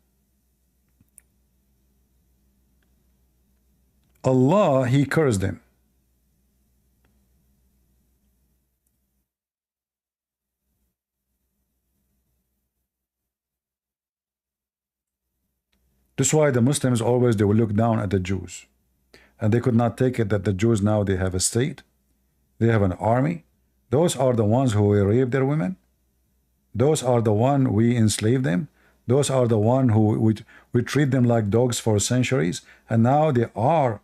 Allah, He cursed them. That's why the Muslims always, they will look down at the Jews. And they could not take it that the Jews now, they have a state. They have an army. Those are the ones who rape their women. Those are the one we enslave them. Those are the one who we treat them like dogs for centuries. And now they are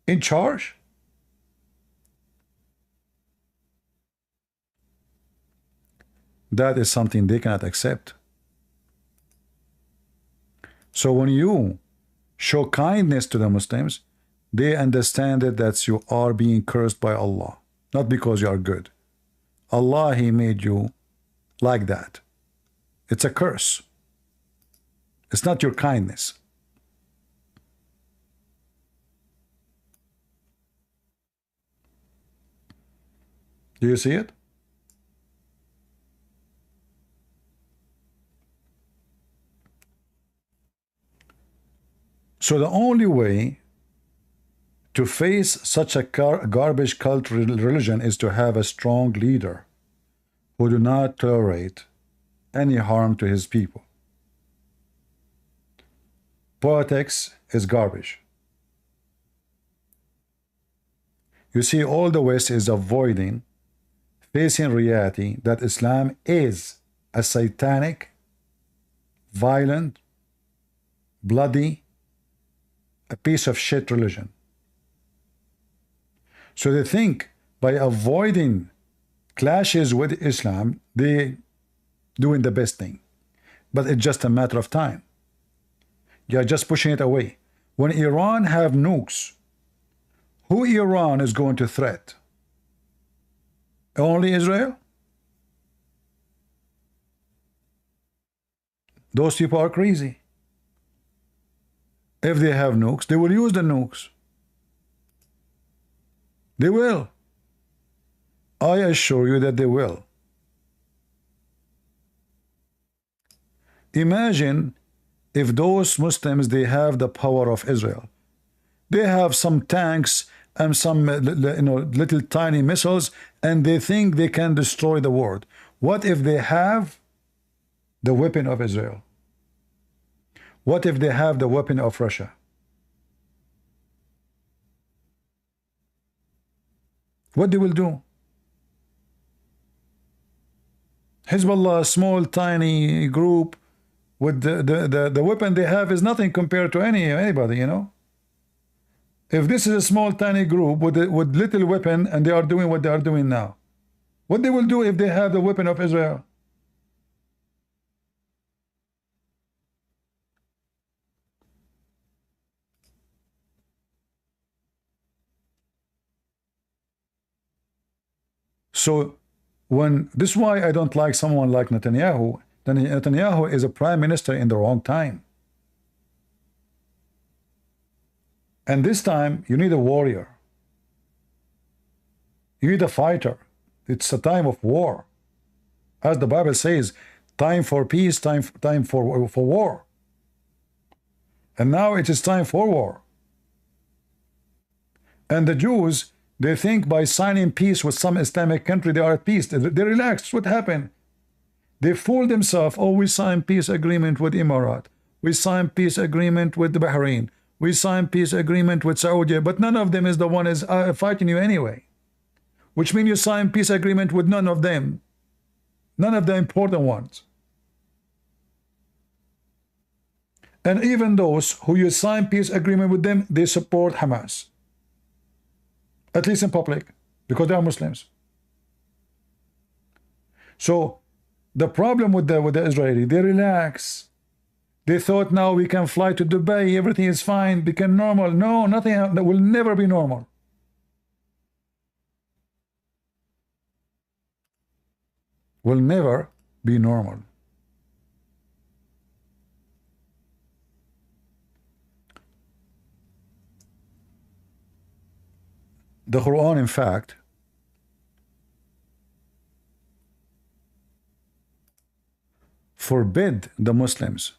in charge. That is something they cannot accept. So when you show kindness to the Muslims, they understand that you are being cursed by Allah, not because you are good. Allah, He made you like that. It's a curse. It's not your kindness. Do you see it? So the only way to face such a garbage cult religion is to have a strong leader who do not tolerate any harm to his people. Politics is garbage. You see, all the West is avoiding facing reality that Islam is a satanic, violent, bloody, a piece of shit religion. So they think by avoiding clashes with Islam, they doing the best thing. But it's just a matter of time. You're just pushing it away. When Iran have nukes, who Iran is going to threat? Only Israel? Those people are crazy. If they have nukes, they will use the nukes. They will. I assure you that they will. Imagine if those Muslims, they have the power of Israel. They have some tanks and some little tiny missiles, and they think they can destroy the world. What if they have the weapon of Israel? What if they have the weapon of Russia? What they will do? Hezbollah, a small tiny group, with the weapon they have is nothing compared to anybody, you know. If this is a small tiny group with little weapon and they are doing what they are doing now, what they will do if they have the weapon of Israel? So when this is why I don't like someone like Netanyahu. Netanyahu is a prime minister in the wrong time. And this time you need a warrior. You need a fighter. It's a time of war. As the Bible says, time for peace, time for war. And now it is time for war. And the Jews, they think by signing peace with some Islamic country, they are at peace. They relaxed. What happened? They fooled themselves. Oh, we signed peace agreement with Emirat. We signed peace agreement with Bahrain. We signed peace agreement with Saudi. But none of them is the one is fighting you anyway. Which means you signed peace agreement with none of them. None of the important ones. And even those who you sign peace agreement with them, they support Hamas. At least in public, because they are Muslims. So the problem with the Israeli, they relax. They thought now we can fly to Dubai, everything is fine, become normal. No, nothing that will never be normal. Will never be normal. The Quran, in fact, forbid the Muslims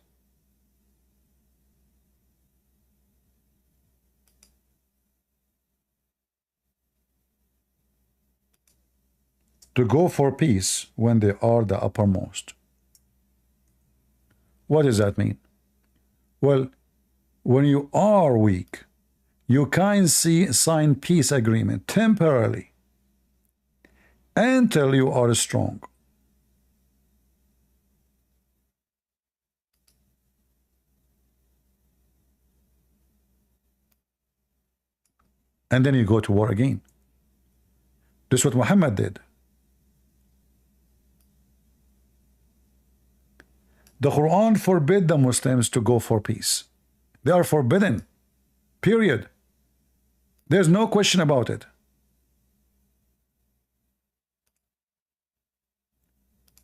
to go for peace when they are the uppermost. What does that mean? Well, when you are weak, you can sign peace agreement temporarily until you are strong. And then you go to war again. This is what Muhammad did. The Quran forbid the Muslims to go for peace. They are forbidden. Period. There's no question about it.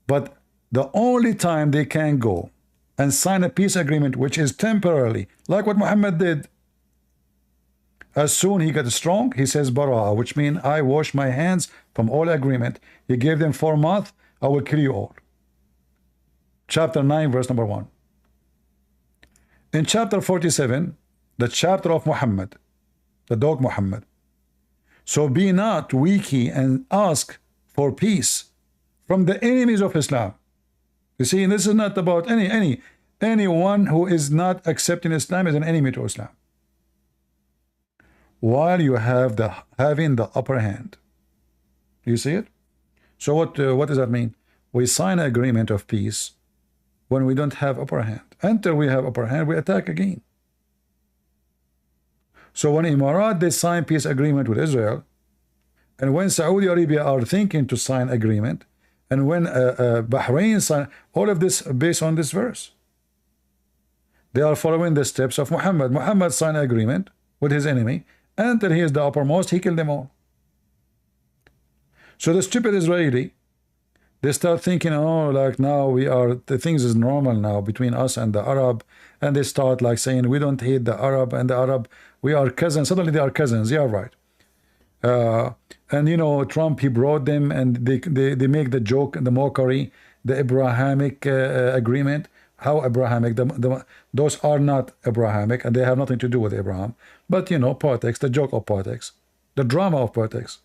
But the only time they can go and sign a peace agreement, which is temporarily, like what Muhammad did, as soon he got strong, he says Bara'ah, which means I wash my hands from all agreement. He gave them 4 months, I will kill you all. Chapter 9, verse number 1. In chapter 47, the chapter of Muhammad, the dog Muhammad. So be not weaky and ask for peace from the enemies of Islam. You see, this is not about anyone who is not accepting Islam as an enemy to Islam. While you have having the upper hand. You see it? So what does that mean? We sign an agreement of peace when we don't have upper hand. Until we have upper hand, we attack again. So when Emirat, they sign peace agreement with Israel, and when Saudi Arabia are thinking to sign agreement, and when Bahrain sign, all of this based on this verse. They are following the steps of Muhammad. Muhammad signed agreement with his enemy, until he is the uppermost, he killed them all. So the stupid Israeli, they start thinking, oh, like now the things is normal now between us and the Arab, and they start like saying we don't hate the Arab and the Arab, we are cousins. Suddenly they are cousins. Yeah, right. And you know, Trump, he brought them, and they make the joke, the mockery, the Abrahamic agreement. How Abrahamic? Those are not Abrahamic, and they have nothing to do with Abraham. But you know, politics, the joke of politics, the drama of politics.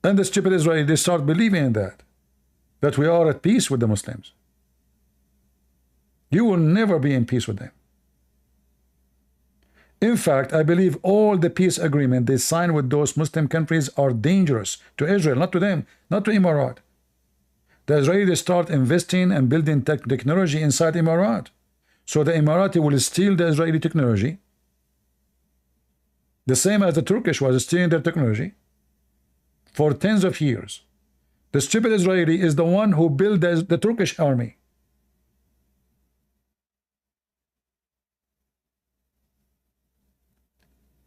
And the stupid Israeli, they start believing in that we are at peace with the Muslims. You will never be in peace with them. In fact, I believe all the peace agreement they sign with those Muslim countries are dangerous to Israel, not to them, not to Emirat. The Israelis start investing and building technology inside Emirat. So the Emirati will steal the Israeli technology, the same as the Turkish was stealing their technology for tens of years. The stupid Israeli is the one who built the Turkish army.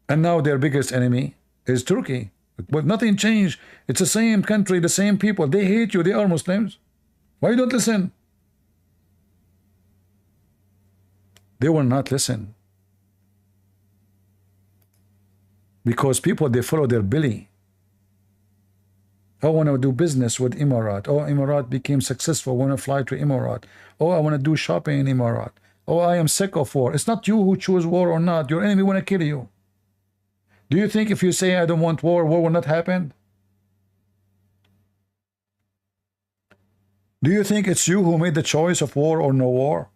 And now their biggest enemy is Turkey. But nothing changed. It's the same country, the same people. They hate you. They are Muslims. Why you don't listen? They will not listen. Because people, they follow their belly. I want to do business with Emirat. Oh, Emirat became successful. I want to fly to Emirat. Oh, I want to do shopping in Emirat. Oh, I am sick of war. It's not you who choose war or not. Your enemy want to kill you. Do you think if you say I don't want war, war will not happen? Do you think it's you who made the choice of war or no war?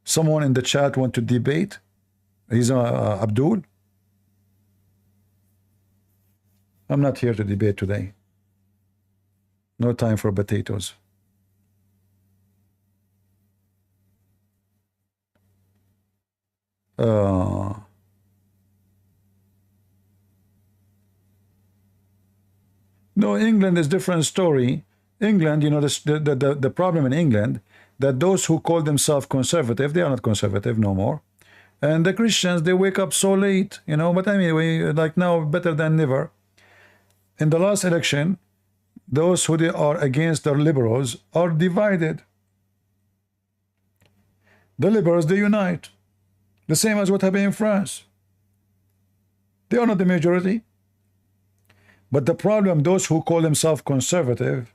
Someone in the chat want to debate. He's Abdul. I'm not here to debate today. No time for potatoes. No, England is different story. England, you know, the problem in England, that those who call themselves conservative, they are not conservative no more. And the Christians, they wake up so late, you know, but anyway, like now, better than never. In the last election, those who they are against the liberals are divided. The liberals, they unite. The same as what happened in France. They are not the majority. But the problem, those who call themselves conservative,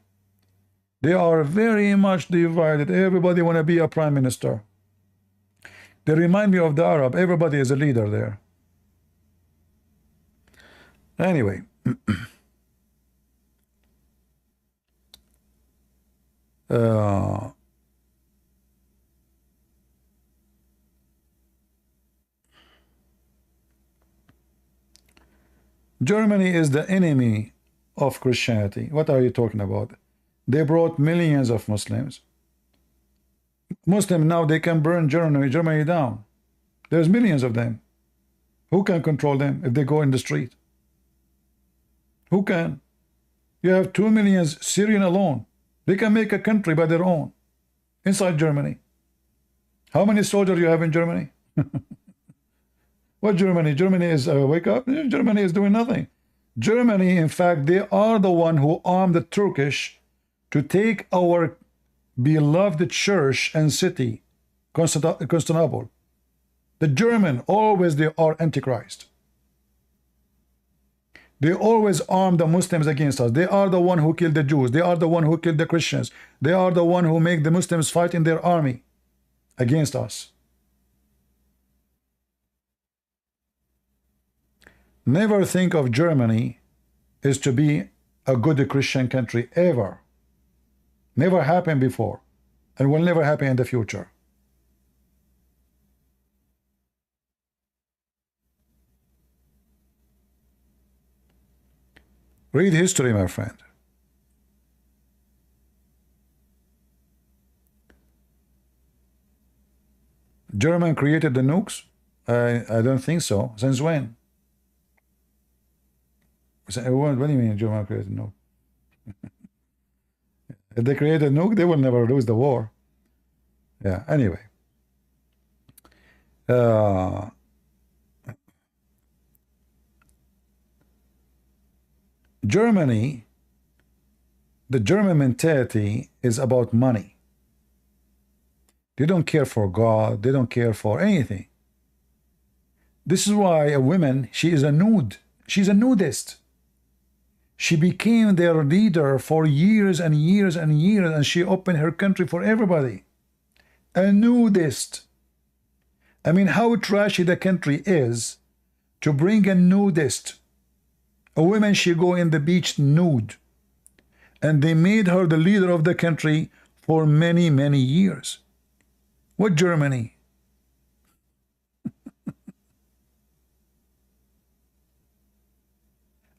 they are very much divided. Everybody want to be a prime minister. They remind me of the Arab. Everybody is a leader there. Anyway. Germany is the enemy of Christianity. What are you talking about? They brought millions of Muslims. Muslims now, they can burn Germany down. There's millions of them. Who can control them if they go in the street? Who can? You have 2 million Syrian alone. They can make a country by their own inside Germany. How many soldiers you have in Germany? What Germany? Germany is wake up. Germany is doing nothing. Germany, in fact, they are the one who armed the Turkish to take our beloved church and city, Constantinople. The German, always they are Antichrist. They always arm the Muslims against us. They are the one who killed the Jews. They are the one who killed the Christians. They are the one who make the Muslims fight in their army against us. Never think of Germany as to be a good Christian country, ever. Never happened before, and will never happen in the future. Read history, my friend. German created the nukes? I don't think so. Since when? What do you mean German created a nuke? If they create a nuke, they will never lose the war. Yeah, anyway. Germany, the German mentality is about money. They don't care for God. They don't care for anything. This is why a woman, she is a nude. She's a nudist. She became their leader for years and years and years, and she opened her country for everybody. A nudist. I mean, how trashy the country is to bring a nudist. A woman, she go in the beach nude. And they made her the leader of the country for many, many years. What Germany?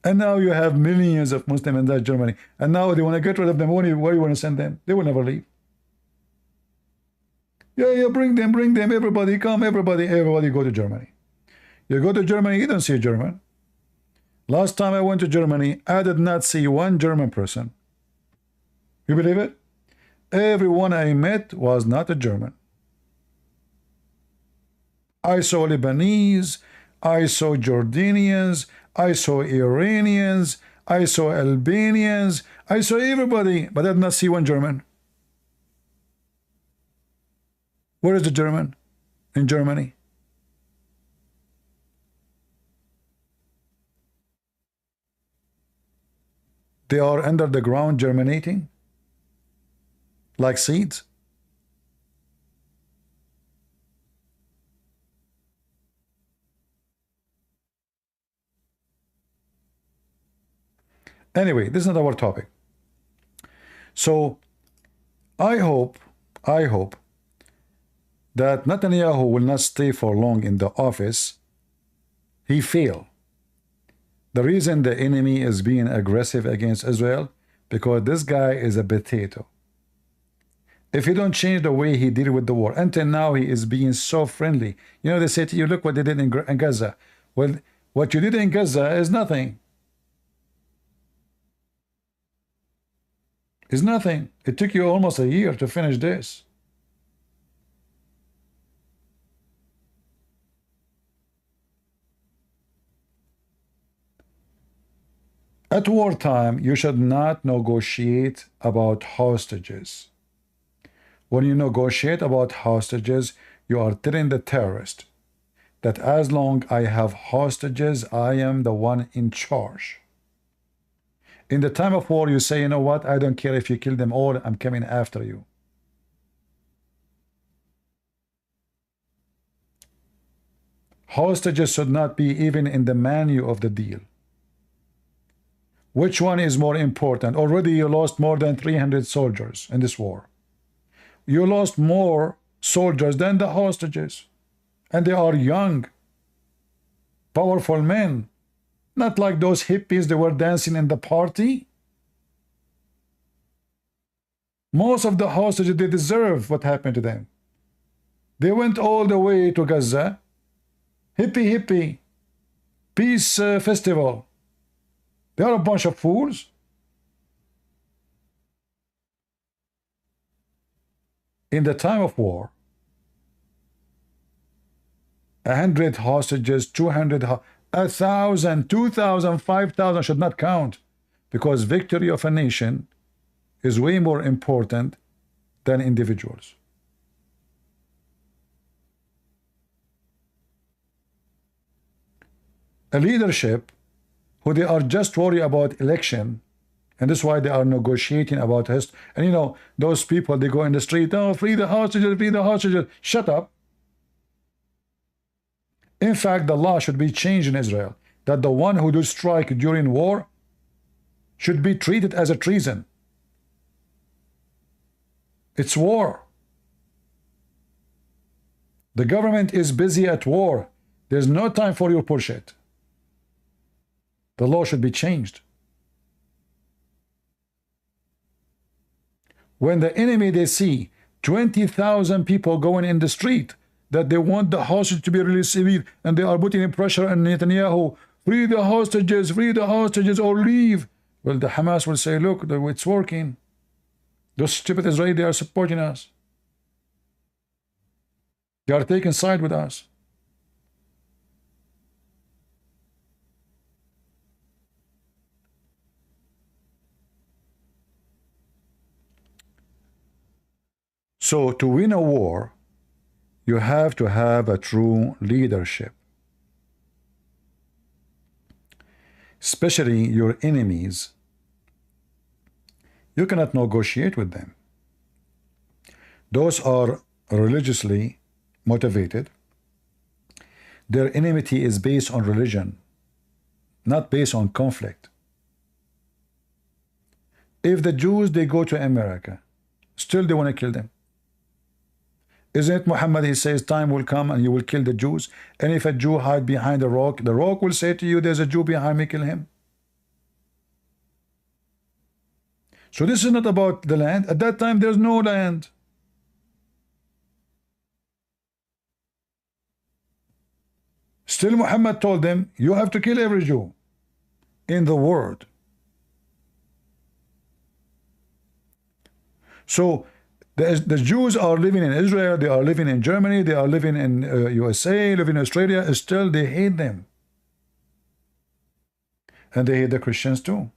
And now you have millions of Muslims in that Germany. And now they want to get rid of them. Where do you want to send them? They will never leave. Yeah, bring them, everybody come, everybody go to Germany. You go to Germany, you don't see a German. Last time I went to Germany, I did not see one German person. You believe it? Everyone I met was not a German. I saw Lebanese, I saw Jordanians, I saw Iranians, I saw Albanians, I saw everybody, but I did not see one German. Where is the German? In Germany. They are under the ground germinating like seeds. Anyway, this is not our topic. So I hope that Netanyahu will not stay for long in the office. He failed. The reason the enemy is being aggressive against Israel, because this guy is a potato. If you don't change the way he deal with the war, until now he is being so friendly. You know, they say to you, look what they did in Gaza. Well, what you did in Gaza is nothing. It's nothing. It took you almost a year to finish this. At wartime, you should not negotiate about hostages. When you negotiate about hostages, you are telling the terrorist that as long I have hostages, I am the one in charge. In the time of war, you say, you know what, I don't care if you kill them all, I'm coming after you. Hostages should not be even in the menu of the deal. Which one is more important? Already you lost more than 300 soldiers in this war. You lost more soldiers than the hostages. And they are young, powerful men. Not like those hippies that were dancing in the party. Most of the hostages, they deserve what happened to them. They went all the way to Gaza. Hippie, peace festival. They are a bunch of fools. In the time of war, 100 hostages, 200, 1,000, 2,000, 5,000 should not count, because victory of a nation is way more important than individuals. A leadership who they are just worried about election, and that's why they are negotiating about us. And you know, those people, they go in the street, oh, free the hostages, free the hostages. Shut up. In fact, the law should be changed in Israel, that the one who does strike during war should be treated as a treason. It's war. The government is busy at war. There's no time for your bullshit. The law should be changed. When the enemy, they see 20,000 people going in the street, that they want the hostage to be released, and they are putting in pressure on Netanyahu, free the hostages, or leave. Well, the Hamas will say, look, it's working. Those stupid Israelis, they are supporting us. They are taking side with us. So to win a war, you have to have a true leadership. Especially your enemies. You cannot negotiate with them. Those are religiously motivated. Their enmity is based on religion, not based on conflict. If the Jews, they go to America, still they want to kill them. Isn't it Mohammed, he says, time will come and you will kill the Jews. And if a Jew hide behind the rock will say to you, there's a Jew behind me, kill him. So this is not about the land. At that time, there's no land. Still Muhammad told them, you have to kill every Jew in the world. So The Jews are living in Israel, they are living in Germany, they are living in USA, living in Australia, still they hate them. And they hate the Christians too.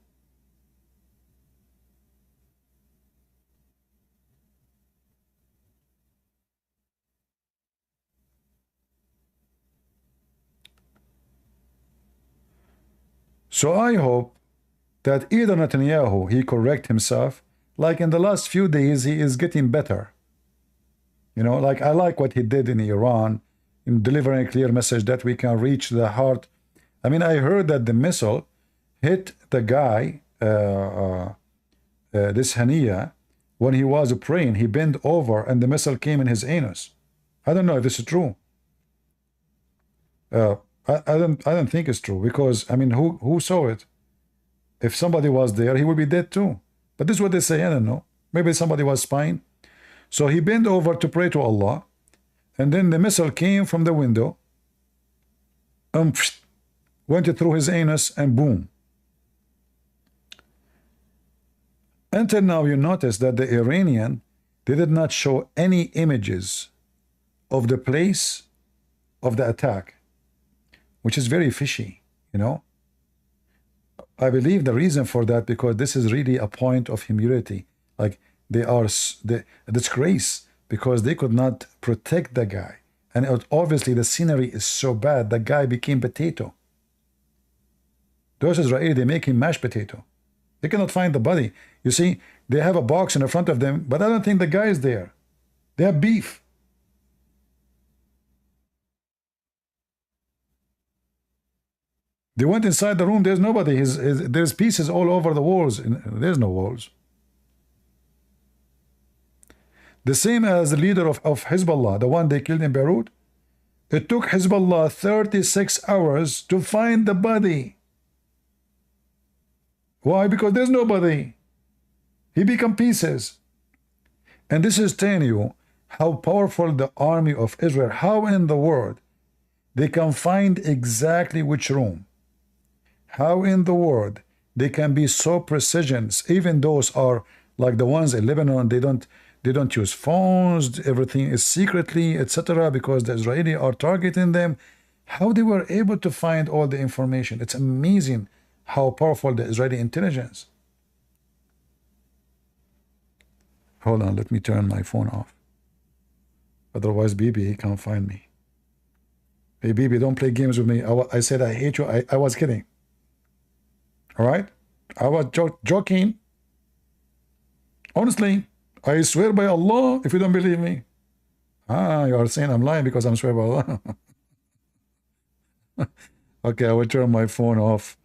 So I hope that either Netanyahu, he correct himself, like in the last few days, he is getting better. You know, like I like what he did in Iran, in delivering a clear message that we can reach the heart. I mean, I heard that the missile hit the guy, this Hania, when he was praying. He bent over and the missile came in his anus. I don't know if this is true. I don't think it's true, because I mean, who saw it? If somebody was there, he would be dead too. But this is what they say. I don't know. Maybe somebody was spying. So he bent over to pray to Allah, and then the missile came from the window, went through his anus, and boom. Until now, you notice that the Iranian, they did not show any images of the place of the attack, which is very fishy, you know. I believe the reason for that, because this is really a point of humility. Like they are a disgrace, because they could not protect the guy. And obviously the scenery is so bad, the guy became potato. Those Israelis, they make him mashed potato. They cannot find the body. You see, they have a box in the front of them, but I don't think the guy is there. They have beef. They went inside the room, there's nobody. There's pieces all over the walls. There's no walls. The same as the leader of Hezbollah, the one they killed in Beirut. It took Hezbollah 36 hours to find the body. Why? Because there's nobody. He become pieces. And this is telling you how powerful the army of Israel, how in the world they can find exactly which room. How in the world they can be so precision. Even those are like the ones in Lebanon, they don't use phones, everything is secretly, etc., because the Israeli are targeting them. How they were able to find all the information. It's amazing how powerful the Israeli intelligence. Hold on, let me turn my phone off. Otherwise, Bibi, he can't find me. Hey, Bibi, don't play games with me. I said I hate you. I was kidding. All right? I was joking. Honestly, I swear by Allah, if you don't believe me. You are saying I'm lying because I'm swear by Allah. Okay, I will turn my phone off,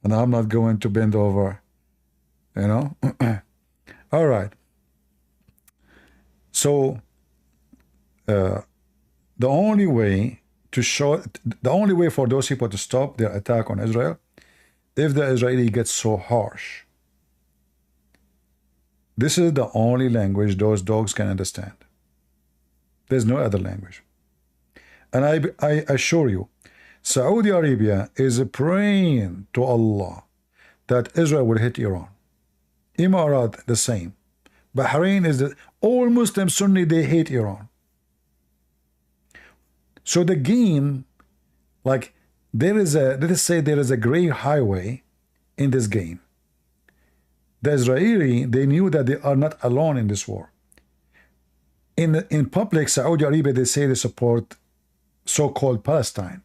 and I'm not going to bend over. You know? All right. So, the only way for those people to stop their attack on Israel, if the Israeli gets so harsh. This is the only language those dogs can understand. There's no other language. And I assure you, Saudi Arabia is praying to Allah that Israel will hit Iran. Emirat, the same. Bahrain is all Muslim Sunni, they hate Iran. So the game, like let us say there is a gray highway in this game. The Israeli, they knew that they are not alone in this war. In public, Saudi Arabia, they say they support so-called Palestine.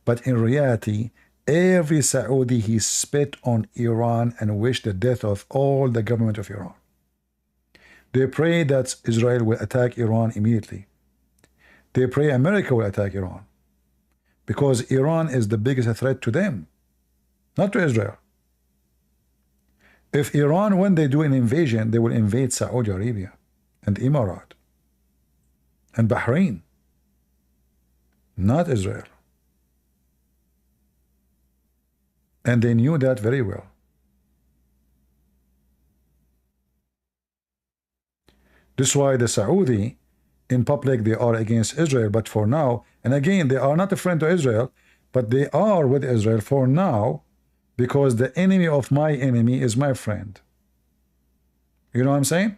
But in reality, every Saudi, he spit on Iran and wished the death of all the government of Iran. They pray that Israel will attack Iran immediately. They pray America will attack Iran, because Iran is the biggest threat to them, not to Israel. If Iran, when they do an invasion, they will invade Saudi Arabia and Emirat and Bahrain, not Israel. And they knew that very well. This is why the Saudi, in public, they are against Israel, but for now, and again, they are not a friend to Israel, but they are with Israel for now, because the enemy of my enemy is my friend. You know what I'm saying?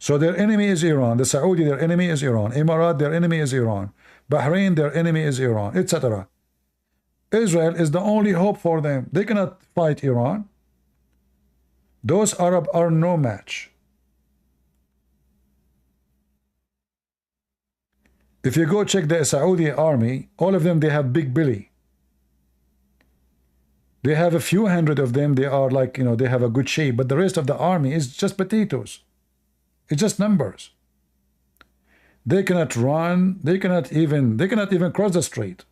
So their enemy is Iran. The Saudi, their enemy is Iran. Emirat, their enemy is Iran. Bahrain, their enemy is Iran, etc. Israel is the only hope for them. They cannot fight Iran. Those Arab are no match. If you go check the Saudi army, all of them, they have big belly. They have a few hundred of them. They are like, you know, they have a good shape, but the rest of the army is just potatoes. It's just numbers. They cannot run. They cannot even cross the street.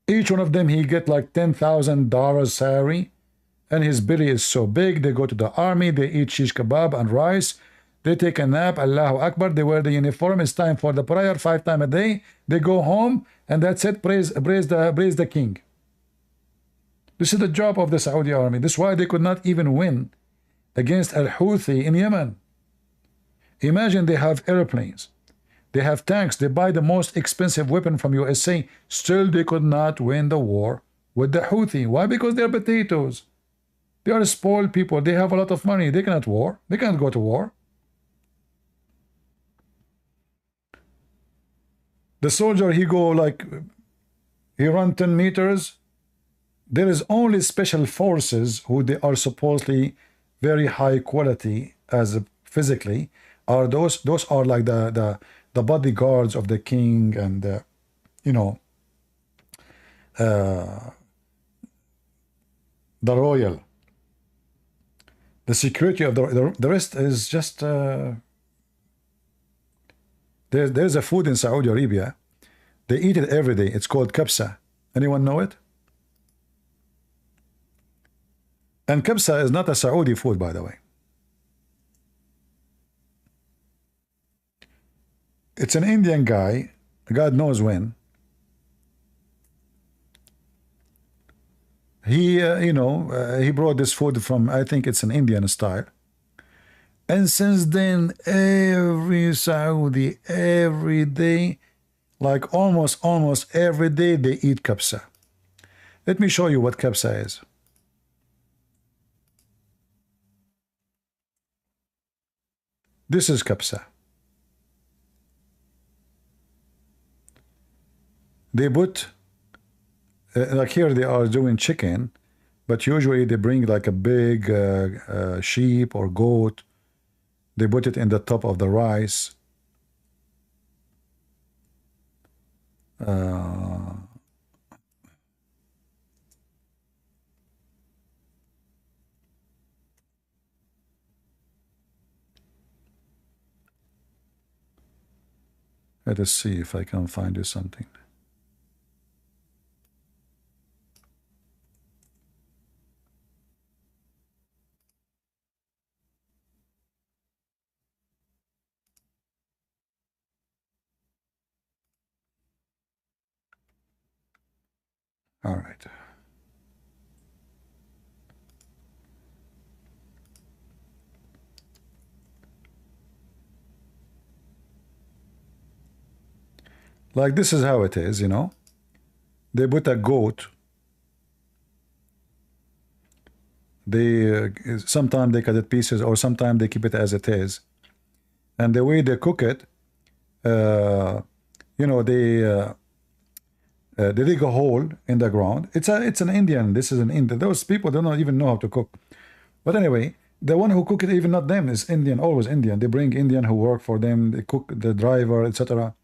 Each one of them, he get like $10,000 salary, and his belly is so big. They go to the army. They eat shish kebab and rice. They take a nap. Allahu Akbar. They wear the uniform. It's time for the prayer 5 times a day. They go home, and that's it. Praise the king. This is the job of the Saudi army. This is why they could not even win against Al-Houthi in Yemen. Imagine they have airplanes. They have tanks. They buy the most expensive weapon from USA. Still, they could not win the war with the Houthi. Why? Because they're potatoes. They are spoiled people. They have a lot of money. They cannot war. They cannot go to war. The soldier, he go like, he run 10 meters. There is only special forces who they are supposedly very high quality as physically. Are those are like the bodyguards of the king and the, you know, the royal. The security of the rest is just there's a food in Saudi Arabia. They eat it every day. It's called kabsa. Anyone know it? And kabsa is not a Saudi food, by the way. It's an Indian guy, God knows when. He, you know, he brought this food from, I think it's an Indian style. And since then, every Saudi, every day, like almost every day, they eat kabsa. Let me show you what kabsa is. This is kabsa. They put, like here they are doing chicken, but usually they bring like a big sheep or goat. They put it in the top of the rice. Let us see if I can find you something. All right. Like this is how it is, you know. They put a goat. They sometimes they cut it pieces, or sometimes they keep it as it is. And the way they cook it, you know, they dig a hole in the ground. It's an Indian. This is an Indian. Those people don't even know how to cook. But anyway, the one who cook it, even not them, is Indian. Always Indian. They bring Indian who work for them. They cook the driver, etc.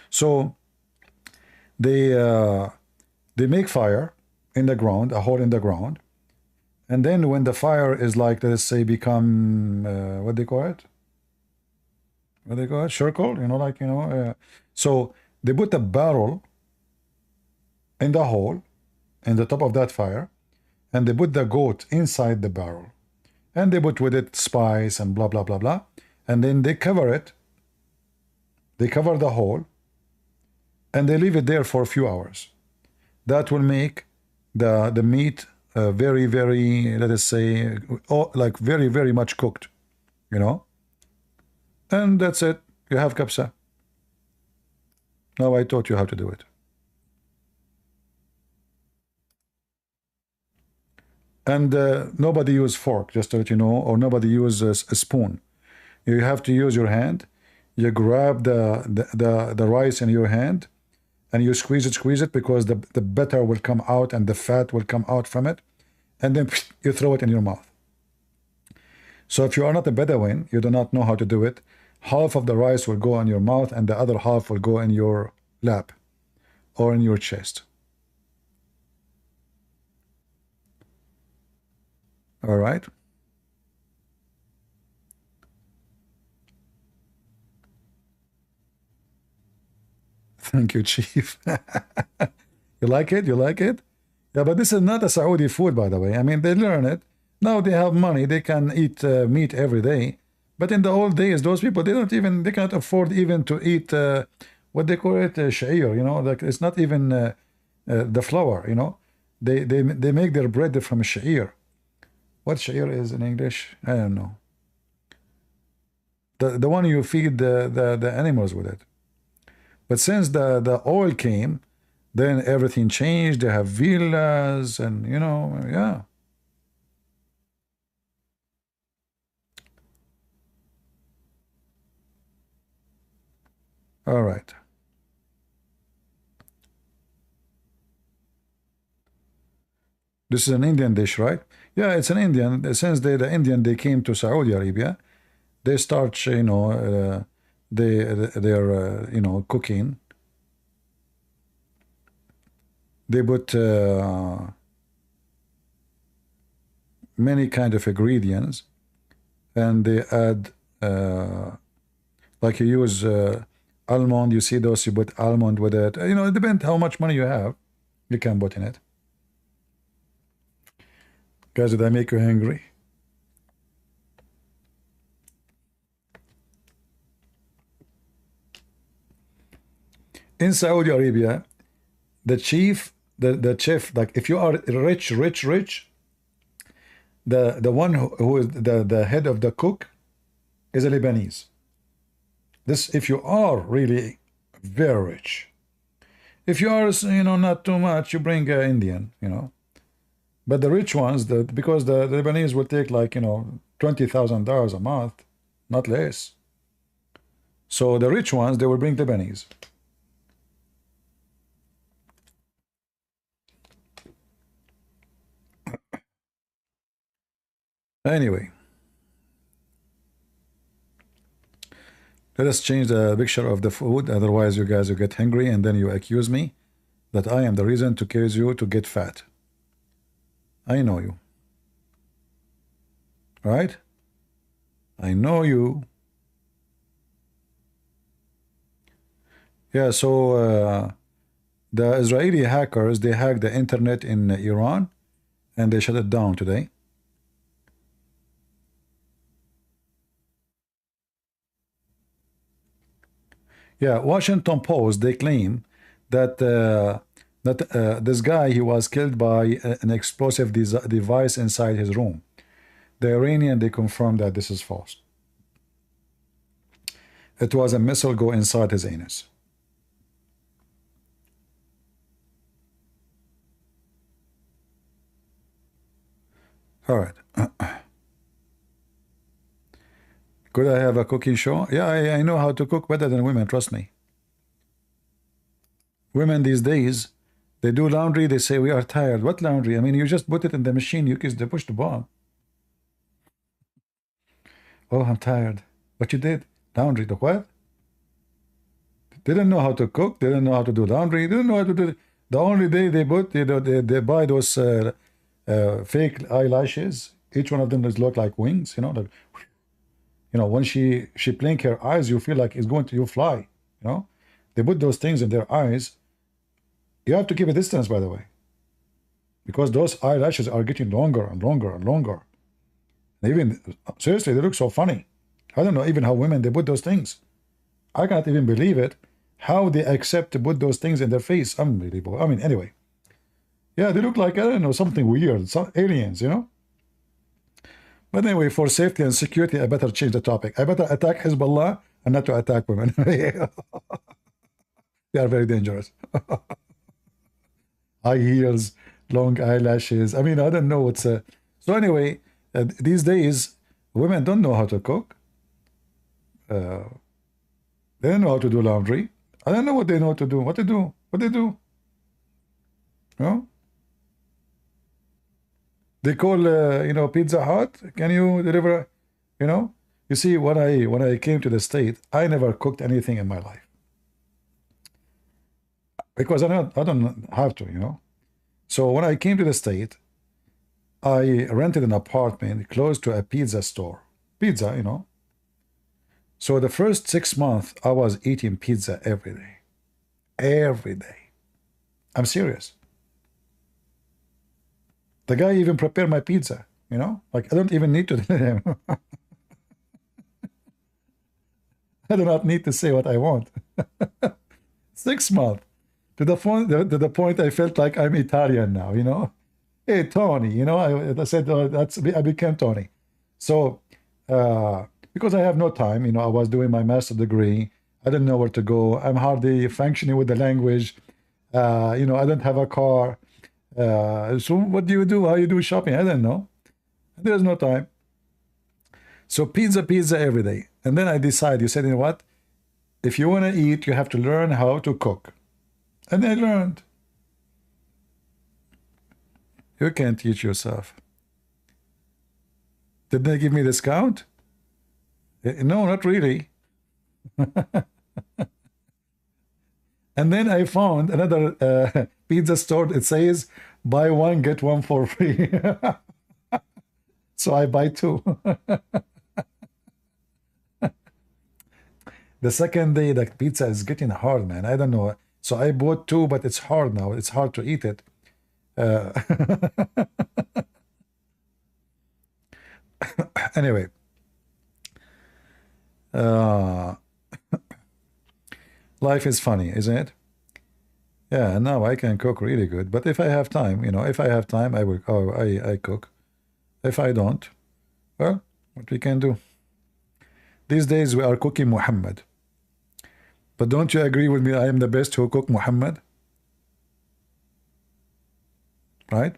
So they make fire in the ground, a hole in the ground, and then when the fire is like, let's say, become what they call it? What they call it? Circle, you know, like, you know. So they put a barrel in the hole, in the top of that fire, and they put the goat inside the barrel, and they put with it spice and blah blah blah blah, and then they cover it. They cover the hole, and they leave it there for a few hours. That will make the meat very, very, let us say, like very, very much cooked, you know. And that's it. You have kabsa. Now I taught you how to do it. And nobody use fork, just to let you know, or nobody use a spoon. You have to use your hand. You grab the rice in your hand, and you squeeze it, because the butter will come out and the fat will come out from it, and then you throw it in your mouth. So if you are not a Bedouin, you do not know how to do it, half of the rice will go in your mouth and the other half will go in your lap or in your chest. All right. Thank you, Chief. You like it? You like it? Yeah, but this is not a Saudi food, by the way. I mean, they learn it. Now they have money. They can eat meat every day. But in the old days, those people, they cannot afford even to eat what they call it, sha'ir, you know, like it's not even the flour, you know. They make their bread from sha'ir. What sha'ir is in English? I don't know. The one you feed the animals with it. But since the oil came, then everything changed. They have villas and, you know, yeah. All right. This is an Indian dish, right? Yeah, it's an Indian. Since the Indian, they came to Saudi Arabia, they start, you know, they're you know, cooking. They put many kind of ingredients, and they add like you use almond. You see those, you put almond with it. You know, it depends how much money you have, you can put in it. Guys, did I make you hungry? In Saudi Arabia, the chef, like if you are rich, the one who is the head of the cook is a Lebanese. This, if you are really very rich. If you are, you know, not too much, you bring an Indian, you know. But the rich ones, because the Lebanese will take like, you know, $20,000 a month, not less. So the rich ones, they will bring Lebanese. Anyway, let us change the picture of the food. Otherwise, you guys will get hungry, and then you accuse me that I am the reason to cause you to get fat. I know you. Right? I know you. Yeah, so the Israeli hackers, they hacked the internet in Iran, and they shut it down today. Yeah, Washington Post, they claim that this guy, he was killed by an explosive device inside his room. The Iranian, they confirmed that this is false. It was a missile go inside his anus. All right. Could I have a cooking show? Yeah, I know how to cook better than women, trust me. Women these days, they do laundry, they say, we are tired. What laundry? I mean, you just put it in the machine, you push the button. Oh, I'm tired. What you did? Laundry. The what? They didn't know how to cook, they didn't know how to do laundry, they didn't know how to do it. The only day they put, they buy those fake eyelashes. Each one of them does look like wings, you know, like, you know, when she blink her eyes, you feel like it's going to, you fly, you know. They put those things in their eyes. You have to keep a distance, by the way, because those eyelashes are getting longer and longer and longer. And even, seriously, they look so funny. I don't know even how women, they put those things. I can't even believe it, how they accept to put those things in their face. Unbelievable. I mean, anyway. Yeah, they look like, I don't know, something weird, some aliens, you know. But anyway, for safety and security, I better change the topic. I better attack Hezbollah and not to attack women. They are very dangerous. High heels, long eyelashes. I mean, I don't know what's a. So anyway, these days, women don't know how to cook. They don't know how to do laundry. I don't know what they know to do. What they do? What they do? No? They call, Pizza Hut. Can you deliver? You know? You see, when I came to the state, I never cooked anything in my life because I don't have to. So when I came to the state, I rented an apartment close to a pizza store. Pizza. So the first 6 months, I was eating pizza every day. Every day. I'm serious. The guy even prepared my pizza, Like, I don't even need to tell him. I do not need to say what I want. 6 months. To the point I felt like I'm Italian now. Hey, Tony, I said, I became Tony. So, because I have no time, I was doing my master's degree. I didn't know where to go. I'm hardly functioning with the language. I don't have a car. So what do you do? How you do shopping? I don't know. There's no time. So pizza every day. And then I decided, you said, you know what? If you want to eat, you have to learn how to cook. And I learned. You can't teach yourself. Did they give me a discount? No, not really. And then I found another pizza store. It says, buy one, get one for free. So I buy two. The second day, the pizza is getting hard, man. I don't know. So I bought two, but it's hard now. It's hard to eat it. Anyway. Life is funny, isn't it? Yeah, now I can cook really good. But if I have time, if I have time, I will. Oh, I cook. If I don't, well, what we can do? These days we are cooking Mohammed. But don't you agree with me? I am the best who cook Mohammed, right?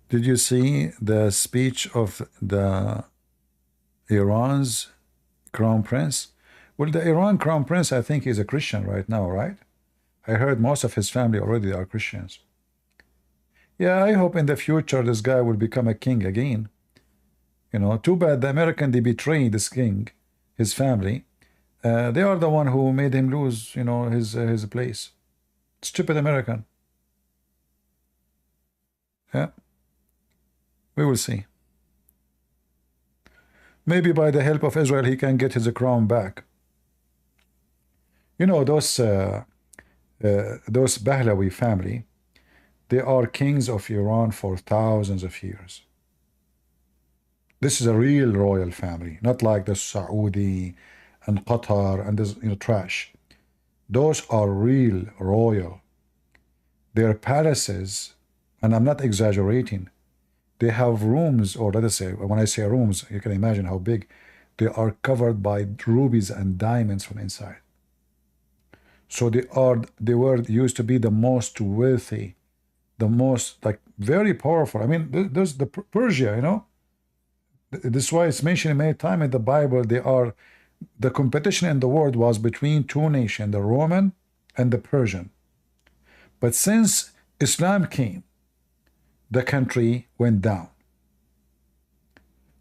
Did you see the speech of the Iran's crown prince? Well, the Iran crown prince, I think he's a Christian right now, right? I heard most of his family already are Christians. Yeah, I hope in the future this guy will become a king again. Too bad the American, they betrayed this king, his family. They are the one who made him lose, his place. Stupid American. Yeah. We will see. Maybe by the help of Israel, he can get his crown back. Those Pahlavi family, they are kings of Iran for thousands of years. This is a real royal family, not like the Saudi and Qatar and this, trash. Those are real royal. Their palaces, and I'm not exaggerating, they have rooms, or let us say, when I say rooms, you can imagine how big. They are covered by rubies and diamonds from inside. So they were used to be the most wealthy, the most, like, very powerful. I mean, there's the Persia, This is why it's mentioned many times in the Bible. The competition in the world was between two nations, the Roman and the Persian. But since Islam came, the country went down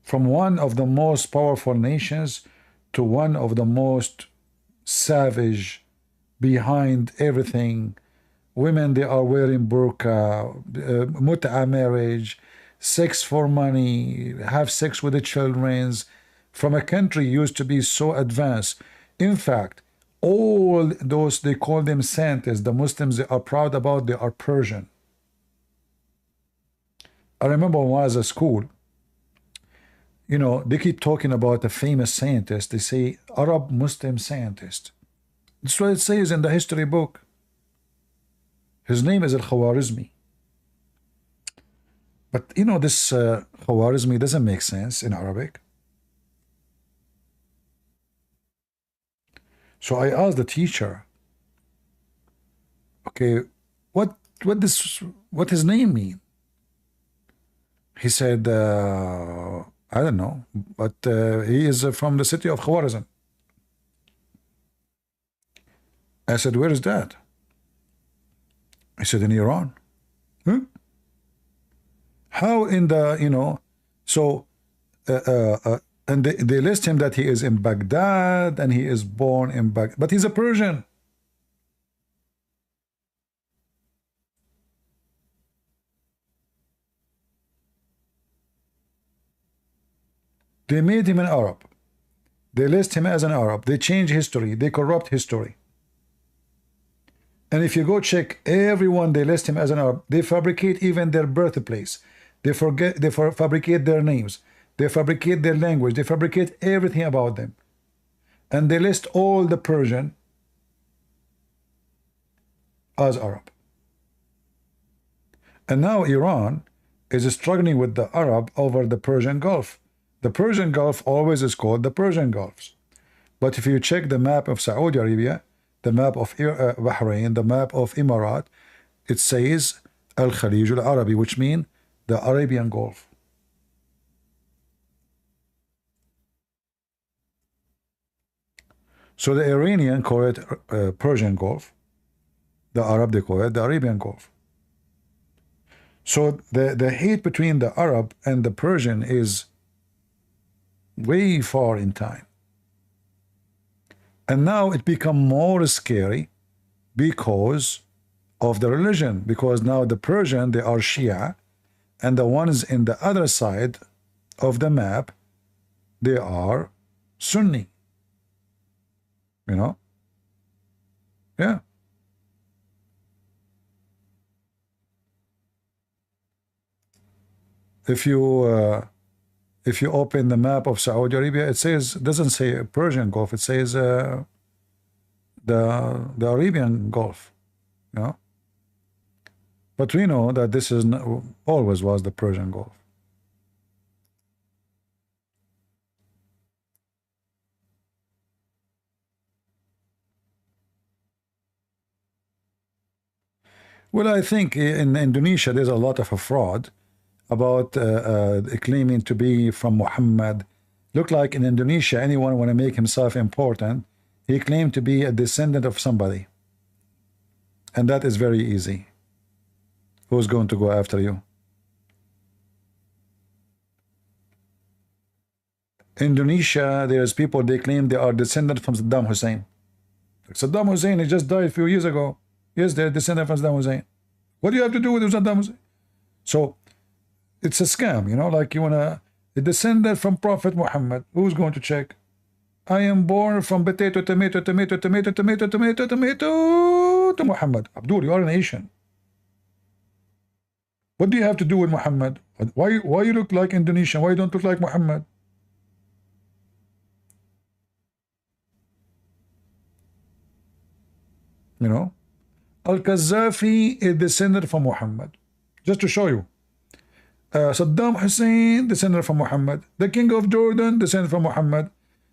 from one of the most powerful nations to one of the most savage, behind everything. Women, they are wearing burqa, mut'a marriage, sex for money, have sex with the children, from a country used to be so advanced. In fact, all those, they call them scientists, the Muslims, they are proud about, they are Persian. I remember when I was at school, they keep talking about a famous scientist. They say Arab Muslim scientist. That's what it says in the history book. His name is Al-Khwarizmi. But you know, this Khwarizmi doesn't make sense in Arabic. So I asked the teacher, okay, what his name mean? He said, I don't know, but he is from the city of Khwarizm. I said, where is that? He said, in Iran. Huh? How in the, you know, so, and they list him that he is in Baghdad and he is born in Baghdad, but he's a Persian. They made him an Arab. They list him as an Arab. They change history. They corrupt history. And if you go check everyone, they list him as an Arab. They fabricate even their birthplace. They fabricate their names. They fabricate their language. They fabricate everything about them. And they list all the Persian as Arab. And now Iran is struggling with the Arab over the Persian Gulf. The Persian Gulf always is called the Persian Gulf. But if you check the map of Saudi Arabia, the map of Bahrain, the map of Emirat, it says Al-Khalij al-Arabi, which means the Arabian Gulf. So the Iranian call it Persian Gulf. The Arab, they call it the Arabian Gulf. So the hate between the Arab and the Persian is way far in time. And now it become more scary because of the religion, because now the Persian, they are Shia, and the ones in the other side of the map, they are Sunni. You know? Yeah. If you open the map of Saudi Arabia, it says, doesn't say Persian Gulf, it says the Arabian Gulf, you know. But we know that this is always was the Persian Gulf. Well, I think in Indonesia there's a lot of a fraud about claiming to be from Mohammed. Look like in Indonesia, anyone want to make himself important, he claimed to be a descendant of somebody. And that is very easy. Who's going to go after you? Indonesia, there's people, they claim they are descendant from Saddam Hussein. Saddam Hussein, he just died a few years ago. Yes, they're descendant from Saddam Hussein. What do you have to do with Saddam Hussein? So, it's a scam, you know, like you want to, a descendant from Prophet Muhammad. Who's going to check? I am born from potato, tomato, tomato, tomato, tomato, tomato, tomato to Muhammad. Abdul, you are an Asian. What do you have to do with Muhammad? Why you look like Indonesian? Why you don't look like Muhammad? You know? Al-Qadhafi is descended from Muhammad. Just to show you. Saddam Hussein, descended from Muhammad. The king of Jordan, descended from Muhammad.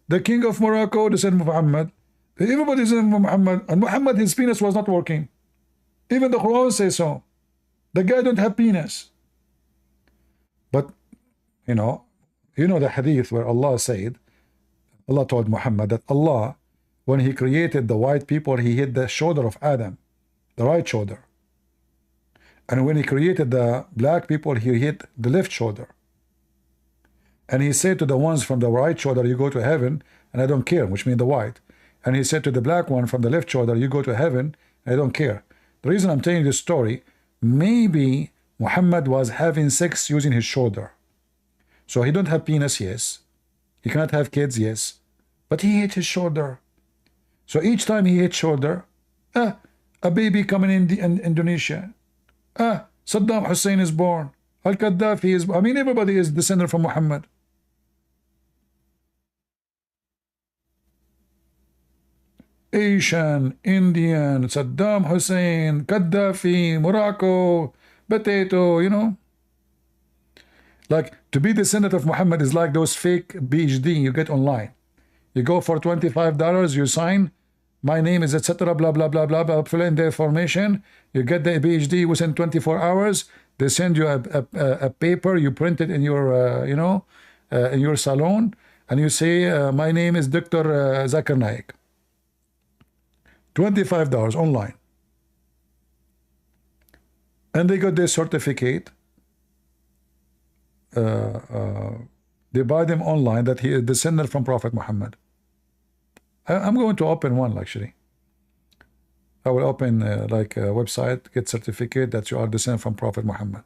The king of Morocco, descended from Muhammad. Everybody descended from Muhammad. And Muhammad, his penis was not working. Even the Quran says so. The guy don't have penis. But, you know the hadith where Allah said, Allah told Muhammad that Allah, when he created the white people, he hit the shoulder of Adam, the right shoulder. And when he created the black people, he hit the left shoulder. And he said to the ones from the right shoulder, you go to heaven, and I don't care, which means the white. And he said to the black one from the left shoulder, you go to heaven, and I don't care. The reason I'm telling this story, maybe Muhammad was having sex using his shoulder. So he don't have penis, yes. He cannot have kids, yes. But he hit his shoulder. So each time he hit shoulder, a baby coming in Indonesia. Saddam Hussein is born. Al-Qadhafi is, I mean, everybody is descendant from Muhammad. Asian, Indian, Saddam Hussein, Qadhafi, Morocco, potato, you know. Like, to be descendant of Muhammad is like those fake PhD you get online. You go for $25, you sign, my name is etc. blah blah blah blah blah. Fill in the information. You get the PhD within 24 hours. They send you a paper. You print it in your in your salon, and you say, my name is Dr. Zakir Naik. $25 online, and they got their certificate. They buy them online that he is descendant from Prophet Muhammad. I'm going to open one actually. I will open like a website, get certificate that you are descendant from Prophet Muhammad.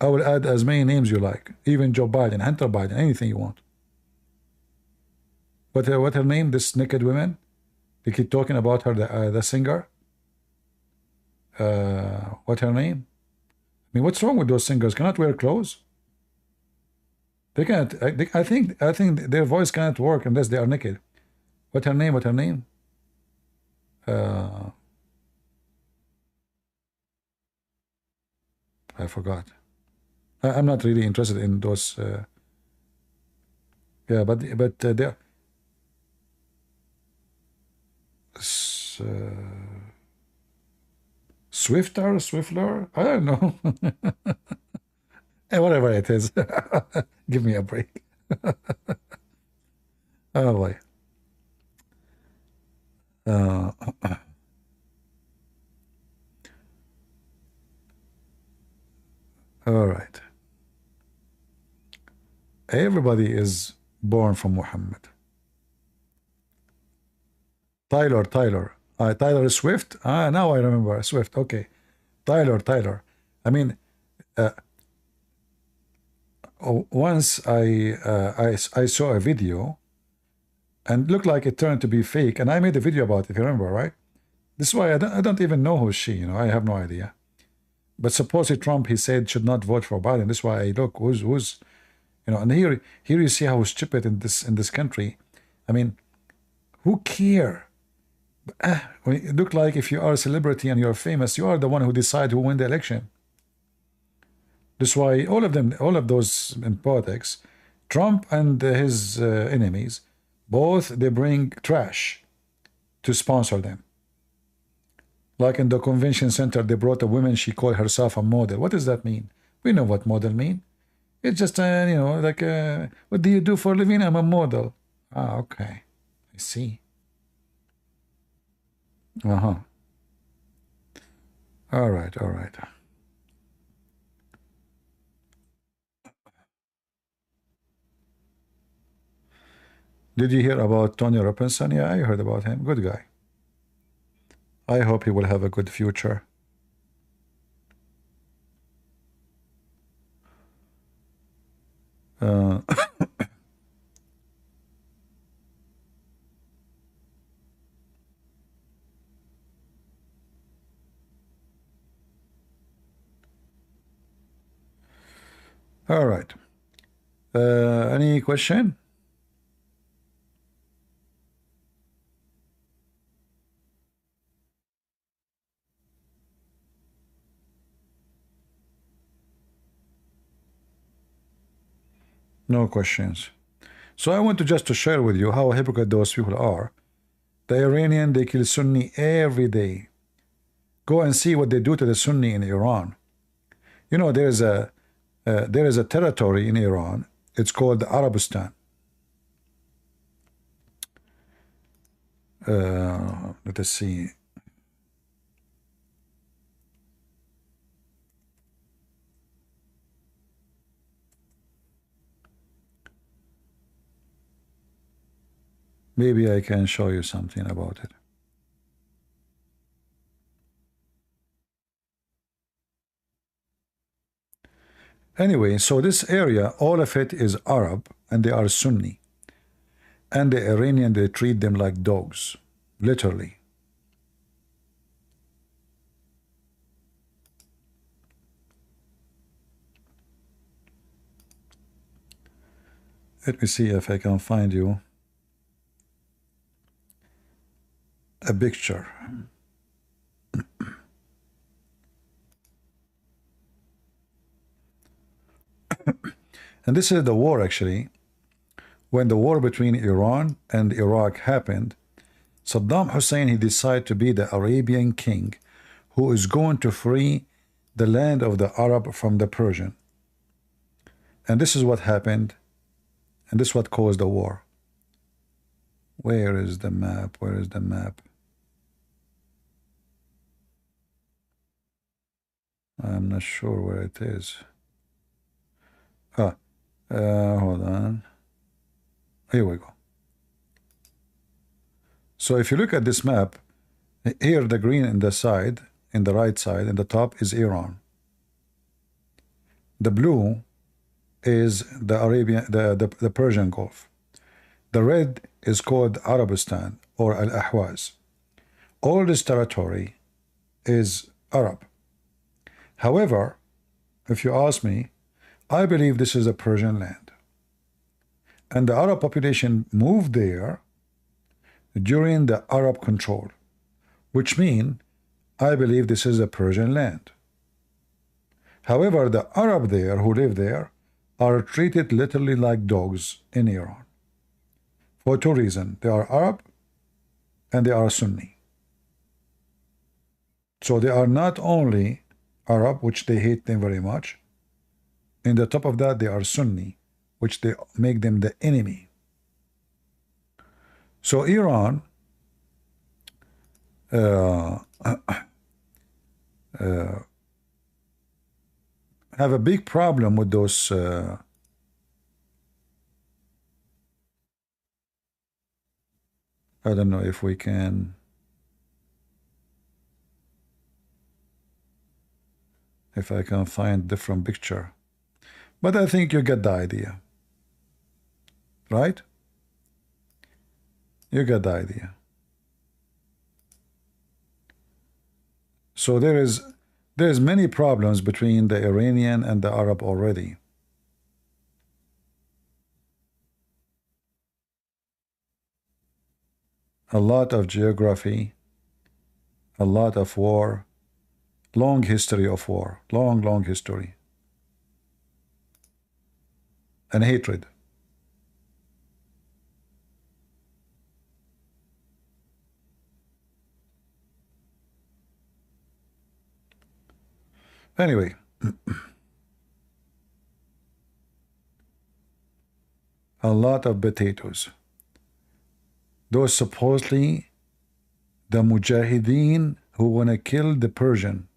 I will add as many names you like, even Joe Biden, Hunter Biden, anything you want. What her name? This naked woman? They keep talking about her, the singer. What her name? I mean, what's wrong with those singers? Cannot wear clothes? They can't. I think their voice cannot work unless they are naked. What her name? What her name? I forgot. I'm not really interested in those. Yeah, but they're Swiftler. I don't know. Whatever it is. Give me a break. Oh boy. All right. Everybody is born from Muhammad. Tyler. Tyler Swift. Now I remember Swift. Okay. Tyler. I mean, once I saw a video and looked like it turned to be fake, and I made a video about it, if you remember, right? This is why I don't even know who's she, I have no idea. But supposedly Trump, he said, should not vote for Biden. This is why I look, who's and here you see how stupid in this country. I mean, who care? It look like if you are a celebrity and you're famous, you are the one who decide who win the election. That's why all of those in politics, Trump and his enemies, both they bring trash to sponsor them. Like in the convention center, they brought a woman, she called herself a model. What does that mean? We know what model mean. It's just, like, what do you do for a living? I'm a model. Okay. I see. All right. Did you hear about Tony Robinson? Yeah, I heard about him. Good guy. I hope he will have a good future. All right. Any question? No questions. So I want to share with you how hypocrite those people are. The Iranian, they kill Sunni every day. Go and see what they do to the Sunni in Iran. There is a territory in Iran. It's called Arabistan. Let us see. Maybe I can show you something about it. Anyway, so this area, all of it is Arab, and they are Sunni. And the Iranian, they treat them like dogs, literally. Let me see if I can find you a picture. And this is the war actually. When the war between Iran and Iraq happened, Saddam Hussein, he decided to be the Arabian king who is going to free the land of the Arab from the Persian. And this is what happened, and this is what caused the war. Where is the map? Where is the map? I'm not sure where it is. Hold on. Here we go. So if you look at this map, here the green in the side, in the right side, in the top is Iran. The blue is the Arabian, the Persian Gulf. The red is called Arabistan or Al-Ahwaz. All this territory is Arab. However, if you ask me, I believe this is a Persian land. And the Arab population moved there during the Arab control, which means I believe this is a Persian land. However, the Arab there who live there are treated literally like dogs in Iran. For two reasons. They are Arab and they are Sunni. So they are not only Arab, which they hate them very much. In the top of that, they are Sunni, which they make them the enemy. So Iran have a big problem with those I don't know if we can if I can find different picture, but I think you get the idea, right? You get the idea. So there's many problems between the Iranian and the Arab already. A lot of geography, a lot of war, long history of war, long history, and hatred. Anyway, a lot of potatoes. Those supposedly the Mujahideen who want to kill the Persian.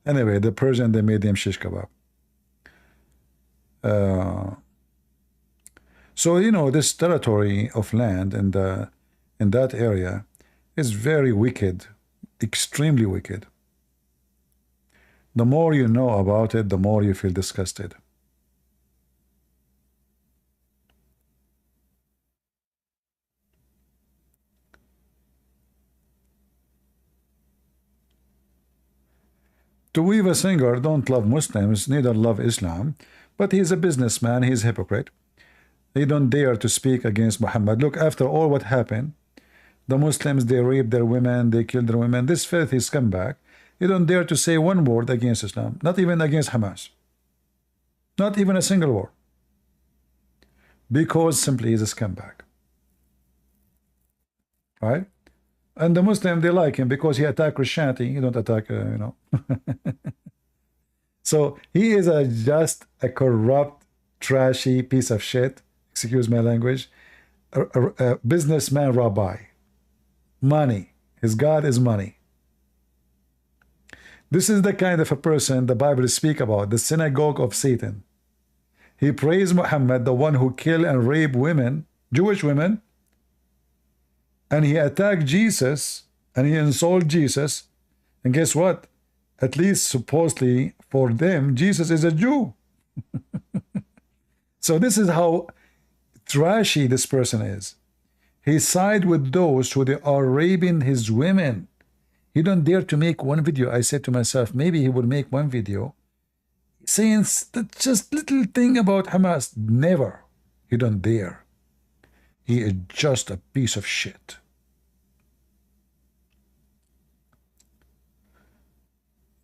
Anyway, the Persian, they made them shish kebab. So you know, this territory of land in that area is very wicked, extremely wicked. The more you know about it, the more you feel disgusted. Tuwiva Singer don't love Muslims, neither love Islam, but he's a businessman, he's a hypocrite. They don't dare to speak against Muhammad. Look, after all what happened, the Muslims, they raped their women, they killed their women. This filthy scumbag, he don't dare to say one word against Islam, not even against Hamas. Not even a single word. Because simply he's a scumbag. Right? And the Muslim, they like him because he attacked Christianity. He don't attack, you know. So he is just a corrupt, trashy piece of shit. Excuse my language. A businessman rabbi. Money. His God is money. This is the kind of a person the Bible speaks about, the synagogue of Satan. He praised Muhammad, the one who killed and raped women, Jewish women, and he attacked Jesus, and he insulted Jesus. And guess what? At least supposedly for them, Jesus is a Jew. So this is how trashy this person is. He sided with those who they are raping his women. He don't dare to make one video. I said to myself, maybe he would make one video saying just little thing about Hamas. Never. He don't dare. He is just a piece of shit.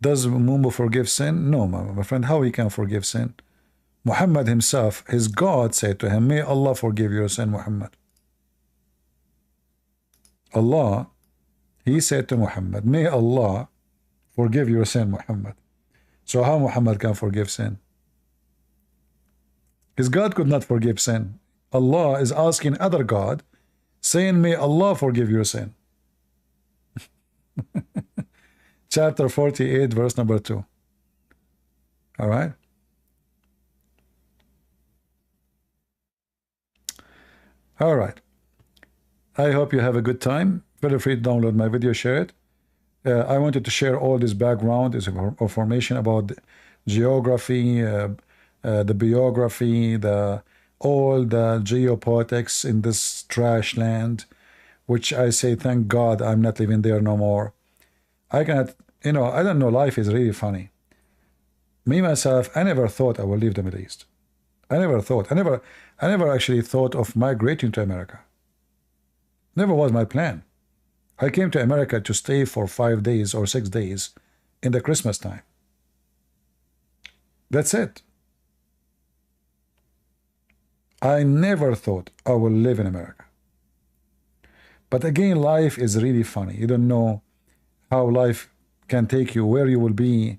Does Mumu forgive sin? No, my friend. How he can forgive sin? Muhammad himself, his God said to him, may Allah forgive your sin, Muhammad. Allah, he said to Muhammad, may Allah forgive your sin, Muhammad. So how Muhammad can forgive sin? His God could not forgive sin. Allah is asking other God, saying, may Allah forgive your sin. Chapter 48, verse number 2. All right? All right. I hope you have a good time. Feel free to download my video, share it. I wanted to share all this background, this information about geography, the biography, all the geopolitics in this trash land, which I say, thank God I'm not living there no more. I cannot, I don't know, life is really funny. Me, myself, I never thought I would leave the Middle East. I never thought. I never actually thought of migrating to America. Never was my plan. I came to America to stay for 5 days or 6 days in the Christmas time. That's it. I never thought I will live in America. But again, life is really funny. You don't know how life can take you, where you will be,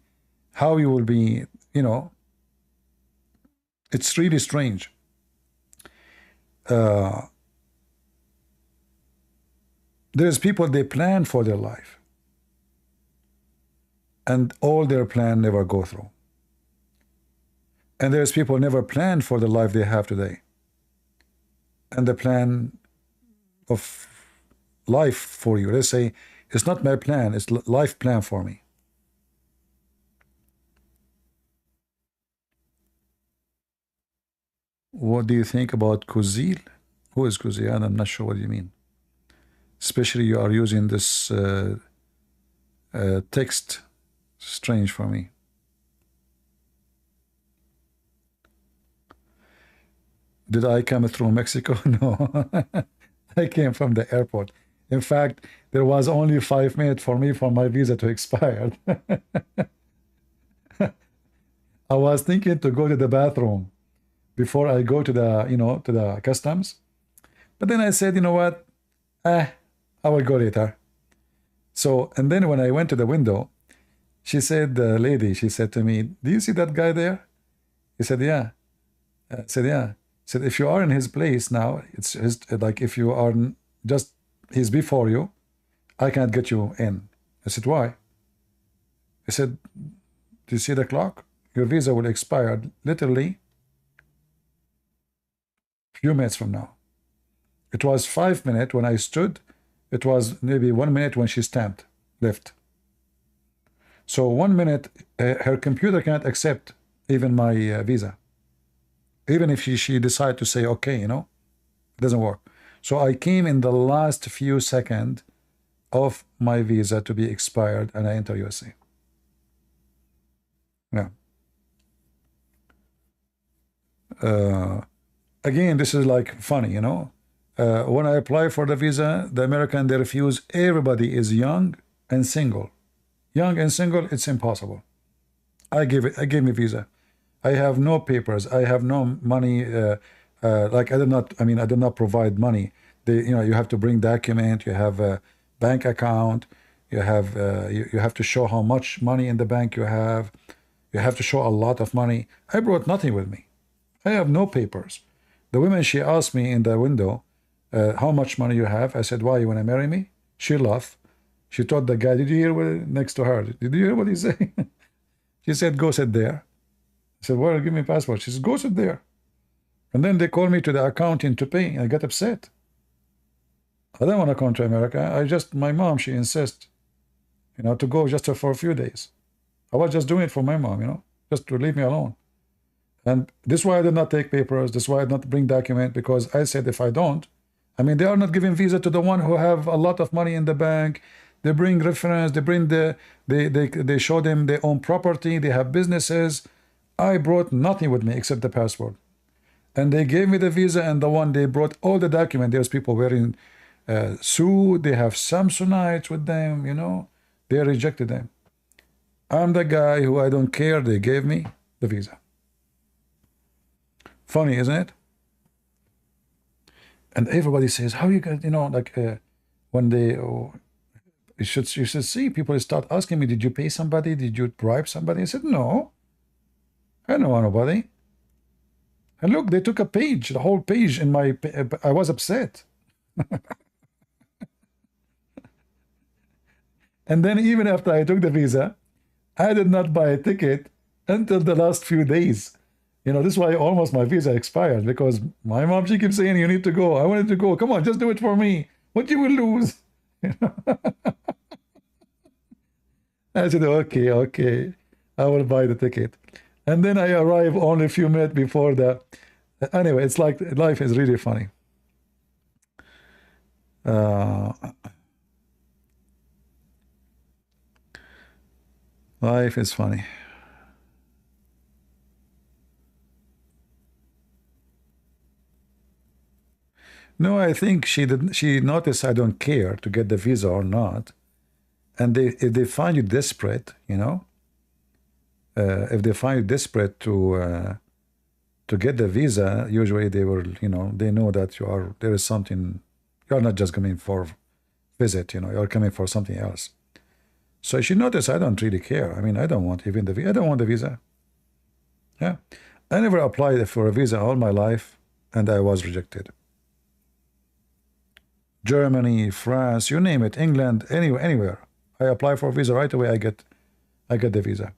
how you will be, It's really strange. There's people, they plan for their life, and all their plan never go through. And there's people never plan for the life they have today, and the plan of life for you, they say, it's not my plan, it's life plan for me. What do you think about Kuzil? Who is Kuzil? I'm not sure what you mean. Especially you are using this text. Strange for me. Did I come through Mexico? No. I came from the airport. In fact, there was only 5 minutes for me for my visa to expire. I was thinking to go to the bathroom before I go to the, to the customs. But then I said, you know what? I will go later. So, and then when I went to the window, she said, the lady, she said to me, do you see that guy there? He said, yeah. I said, yeah. He said, if you are in his place now, it's like if you are just, he's before you, I can't get you in. I said, why? He said, do you see the clock? Your visa will expire literally few minutes from now. It was 5 minutes when I stood. It was maybe 1 minute when she stamped left. So 1 minute, her computer can't accept even my visa. Even if she decide to say okay, it doesn't work. So I came in the last few seconds of my visa to be expired, and I enter USA. Yeah. Again, this is like funny, when I apply for the visa, the American, they refuse. Everybody is young and single. Young and single, it's impossible. I gave me visa. I have no papers. I have no money. Like I did not provide money. You have to bring document. You have a bank account. You have you have to show how much money in the bank you have. You have to show a lot of money. I brought nothing with me. I have no papers. The woman, she asked me in the window, how much money you have? I said, why, you want to marry me? She laughed. She told the guy, did you hear what next to her? Did you hear what he said? She said, go sit there. I said, well, give me a passport. She said, go sit there. And then they called me to the accountant to pay. I got upset. I don't want to come to America. My mom, she insists, to go just for a few days. I was just doing it for my mom, just to leave me alone. And this is why I did not take papers. This is why I did not bring document, because I said if I don't, they are not giving visa to the one who have a lot of money in the bank. They bring reference. They bring they show them their own property. They have businesses. I brought nothing with me except the passport. And they gave me the visa, and the one they brought all the document. There's people wearing suit. They have Samsonites with them, They rejected them. I'm the guy who I don't care. They gave me the visa. Funny, isn't it? And everybody says, how you got, like when they, you should see people start asking me, did you pay somebody? Did you bribe somebody? I said, no, I don't know nobody. And look, they took a page, the whole page in my, I was upset. And then even after I took the visa, I did not buy a ticket until the last few days. This is why almost my visa expired, because my mom, she keeps saying, you need to go. I wanted to go. Come on, just do it for me. What you will lose? I said, okay, I will buy the ticket. And then I arrive only a few minutes before the... Anyway, it's like life is really funny. Life is funny. No, I think she didn't. She noticed I don't care to get the visa or not, and if they find you desperate, if they find you desperate to get the visa, usually they will, they know that there is something. You are not just coming for visit, you're coming for something else. So she noticed I don't really care. I mean, I don't want even the visa. I don't want the visa. Yeah, I never applied for a visa all my life, and I was rejected. Germany, France, you name it, England, anywhere. I apply for a visa right away. I get the visa.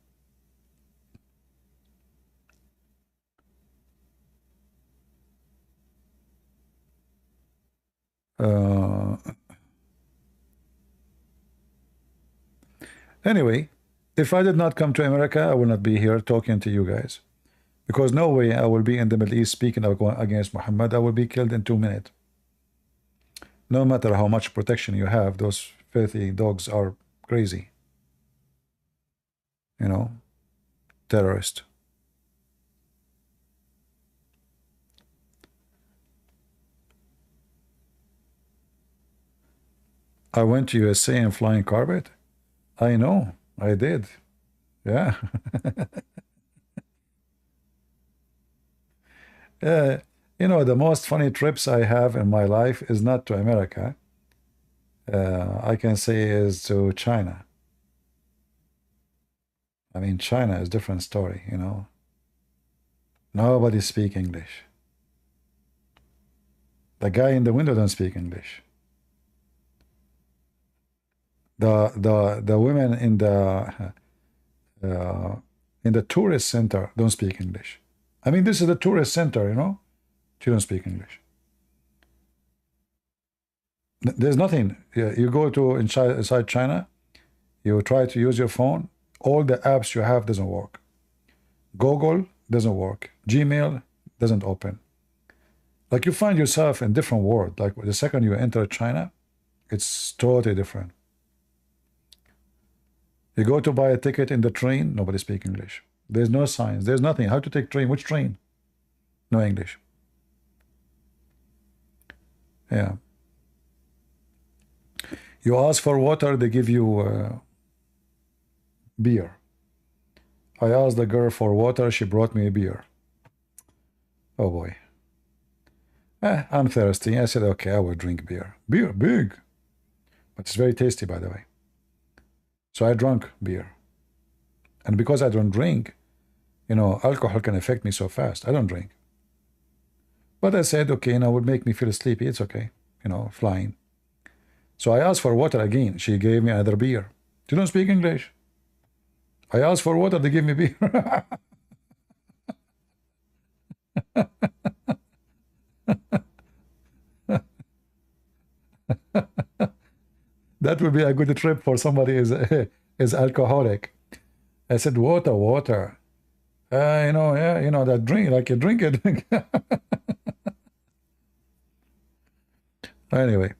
Anyway, if I did not come to America, I will not be here talking to you guys, because no way I will be in the Middle East speaking against Mohammed. I will be killed in 2 minutes. No matter how much protection you have, those filthy dogs are crazy. Terrorist. I went to USA in flying carpet. I know, I did. Yeah. The most funny trips I have in my life is not to America. I can say is to China. I mean, China is a different story, Nobody speak English. The guy in the window don't speak English. The women in the tourist center don't speak English. I mean, this is the tourist center, She don't speak English. There's nothing. You go to inside China, you try to use your phone, all the apps you have doesn't work. Google doesn't work. Gmail doesn't open. Like, you find yourself in a different world. Like, the second you enter China, it's totally different. You go to buy a ticket in the train, nobody speaks English. There's no signs. There's nothing. How to take train? Which train? No English. Yeah. You ask for water, they give you beer. I asked the girl for water, she brought me a beer. Oh boy. I'm thirsty. I said, okay, I will drink beer. Beer, big. But it's very tasty, by the way. So I drank beer. And because I don't drink, alcohol can affect me so fast. I don't drink. But I said, okay, it would make me feel sleepy. It's okay, flying. So I asked for water again. She gave me another beer. You don't speak English. I asked for water, they give me beer. That would be a good trip for somebody is alcoholic. I said, water. That drink, like you drink it. Anyway.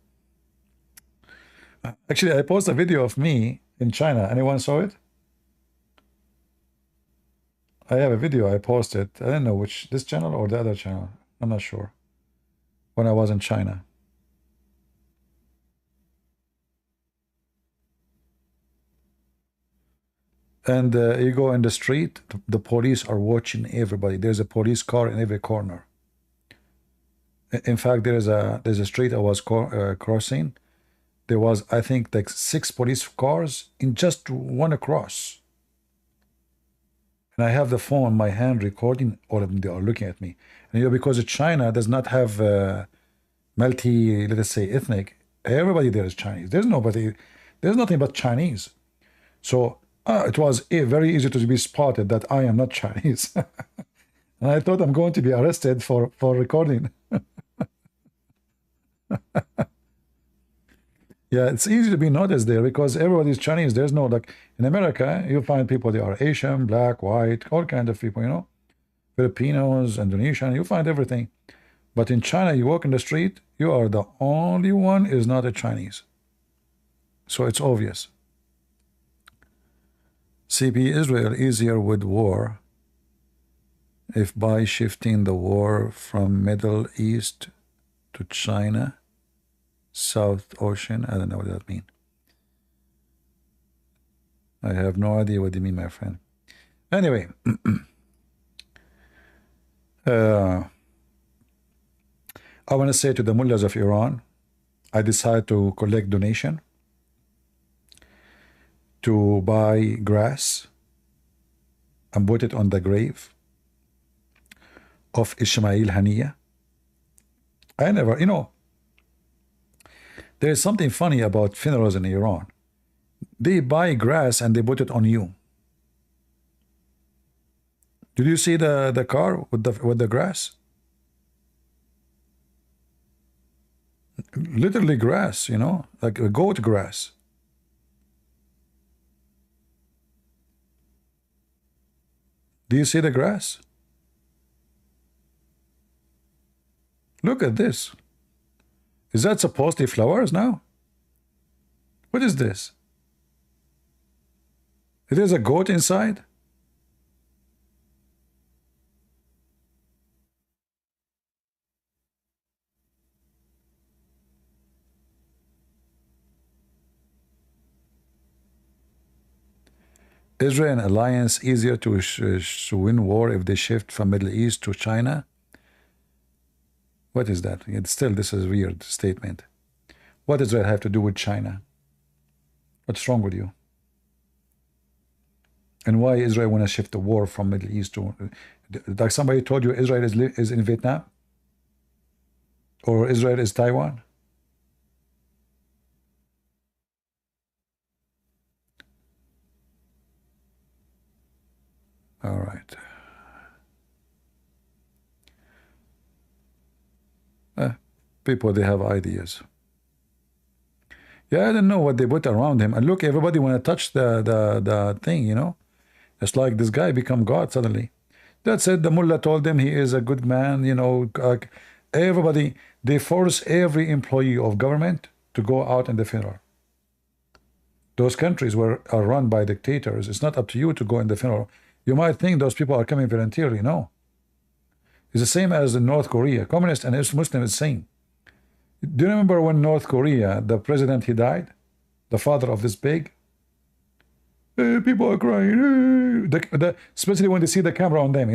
Actually, I posted a video of me in China. Anyone saw it? I have a video I posted. I don't know which, this channel or the other channel. I'm not sure. When I was in China. And you go in the street, the police are watching everybody. There's a police car in every corner. In fact, there's a street I was crossing. There was, I think, like 6 police cars in just one across. And I have the phone in my hand recording all of them. They are looking at me. And because China does not have multi, let us say, ethnic, everybody there is Chinese. There's nothing but Chinese. So it was very easy to be spotted that I am not Chinese. And I thought I'm going to be arrested for recording. Yeah, it's easy to be noticed there because everybody's Chinese. There's no, like, in America, you find people, they are Asian, black, white, all kinds of people, Filipinos, Indonesian, you find everything. But in China, you walk in the street, you are the only one is not a Chinese. So it's obvious. CP Israel easier with war if by shifting the war from Middle East to China, South Ocean. I don't know what that means. I have no idea what you mean, my friend. Anyway, I want to say to the mullahs of Iran, I decided to collect donation to buy grass and put it on the grave of Ismail Haniya. I never, there is something funny about funerals in Iran. They buy grass and they put it on you. Did you see the car with the grass? Literally grass, like a goat grass. Do you see the grass? Look at this. Is that supposed to be flowers now? What is this? It is a goat inside? Israel alliance easier to win war if they shift from Middle East to China? What is that? This is a weird statement. What does Israel have to do with China? What's wrong with you? And why Israel want to shift the war from Middle East to, like somebody told you Israel is in Vietnam? Or Israel is Taiwan? All right. People, they have ideas. Yeah, I don't know what they put around him. And look, everybody want to touch the thing, It's like this guy become God suddenly. That's it. The mullah told them he is a good man, everybody, they force every employee of government to go out in the funeral. Those countries are run by dictators. It's not up to you to go in the funeral. You might think those people are coming voluntarily. No. It's the same as in North Korea. Communist and Muslim is the same. Do you remember when North Korea, the president, he died? The father of this pig? People are crying. Especially when they see the camera on them,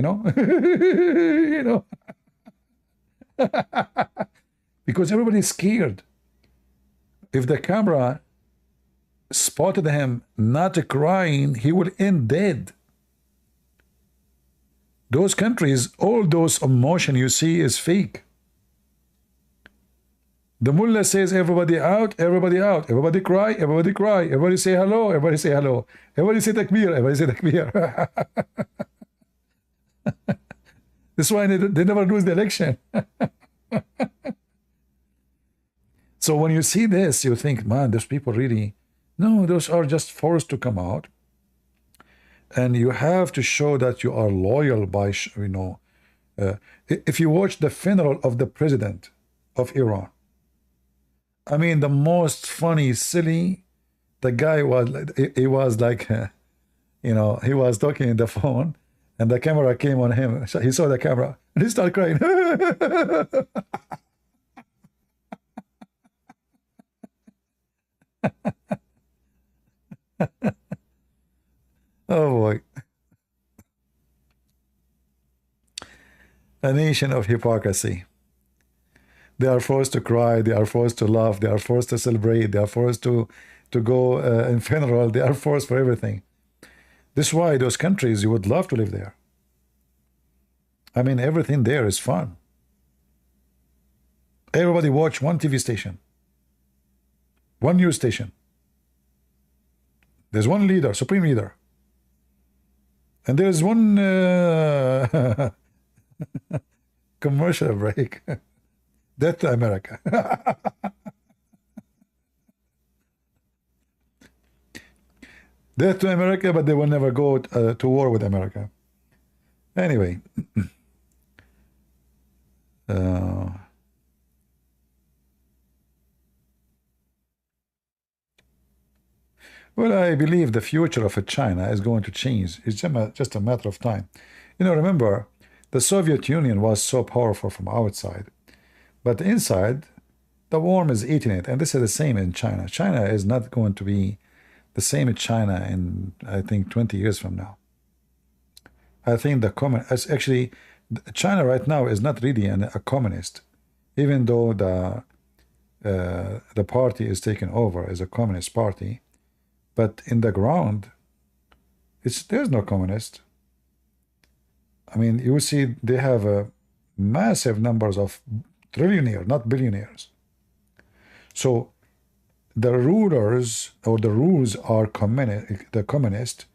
Because everybody's scared. If the camera spotted him not crying, he will end dead. Those countries, all those emotion you see is fake. The mullah says everybody out, everybody out, everybody cry, everybody say hello, everybody say hello, everybody say takbir, everybody say takbir. That's why they never lose the election. So when you see this, you think, man, those people really, no, those are just forced to come out. And you have to show that you are loyal by, if you watch the funeral of the president of Iran, I mean, the most funny, silly, the guy was, he was like, he was talking in the phone and the camera came on him. He saw the camera and he started crying. Oh A nation of hypocrisy. They are forced to cry, they are forced to laugh, they are forced to celebrate, they are forced to go in funeral, they are forced for everything. This is why those countries, you would love to live there. I mean, everything there is fun. Everybody watch one TV station, one news station. There's one leader, supreme leader. And there's one commercial break. Death to America. Death to America, but they will never go to war with America. Anyway. Well, I believe the future of China is going to change. It's just a matter of time. You know, remember, the Soviet Union was so powerful from outside, but inside, the worm is eating it. And this is the same in China. China is not going to be the same in China in, I think, 20 years from now. I think actually, China right now is not really a communist, even though the party is taken over as a communist party. But in the ground, there's no communist. I mean, you see, they have massive numbers of trillionaires, not billionaires. So the rulers or the rules are the communist,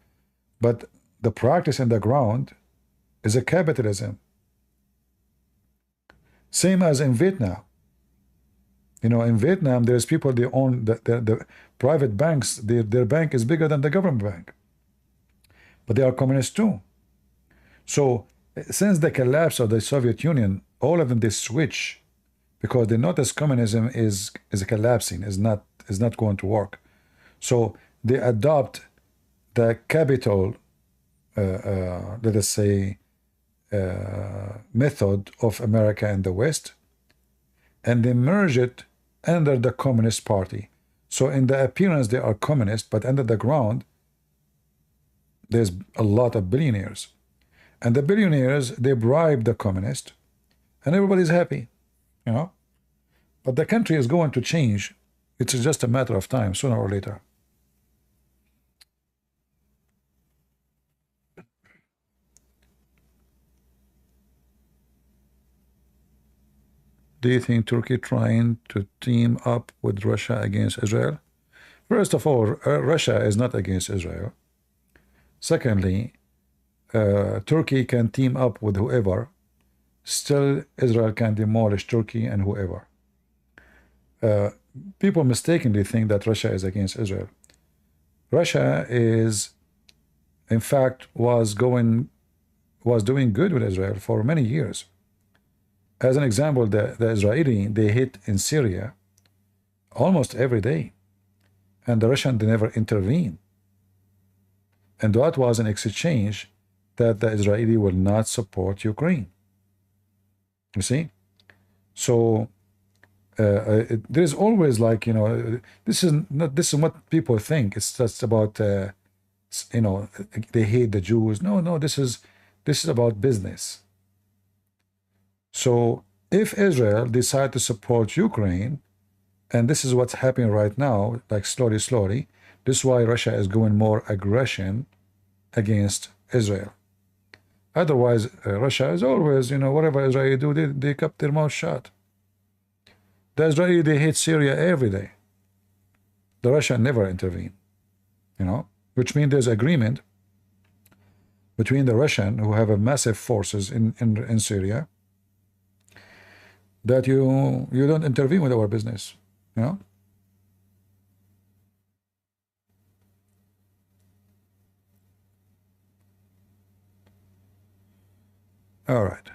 but the practice in the ground is a capitalism. Same as in Vietnam. You know, in Vietnam, there's people, they own the private banks. Their bank is bigger than the government bank. But they are communist too. So since the collapse of the Soviet Union, all of them, they switch because they notice communism is collapsing, is not going to work. So they adopt the capital, let us say, method of America and the West, and they merge it under the Communist Party. So in the appearance, they are communist, but under the ground, there's a lot of billionaires. And the billionaires, they bribe the communist, and everybody's happy, you know. But the country is going to change. It's just a matter of time, sooner or later. Do you think Turkey trying to team up with Russia against Israel? First of all, Russia is not against Israel. Secondly, Turkey can team up with whoever. Still, Israel can demolish Turkey and whoever. People mistakenly think that Russia is against Israel. Russia is, in fact, was doing good with Israel for many years. As an example, the Israeli, they hit in Syria almost every day. And the Russians, they never intervened. And that was an exchange that the Israeli will not support Ukraine. You see? So there is always, like, you know, this is what people think. It's just about, you know, they hate the Jews. No, this is about business. So if Israel decide to support Ukraine, and this is what's happening right now, like slowly, this is why Russia is going more aggression against Israel. Otherwise, Russia is always, you know, whatever Israel do, they kept their mouth shut. The Israeli, they hate Syria every day. The Russia never intervene, you know, which means there's agreement between the Russian, who have a massive forces in Syria, that you don't intervene with our business, you know. All right.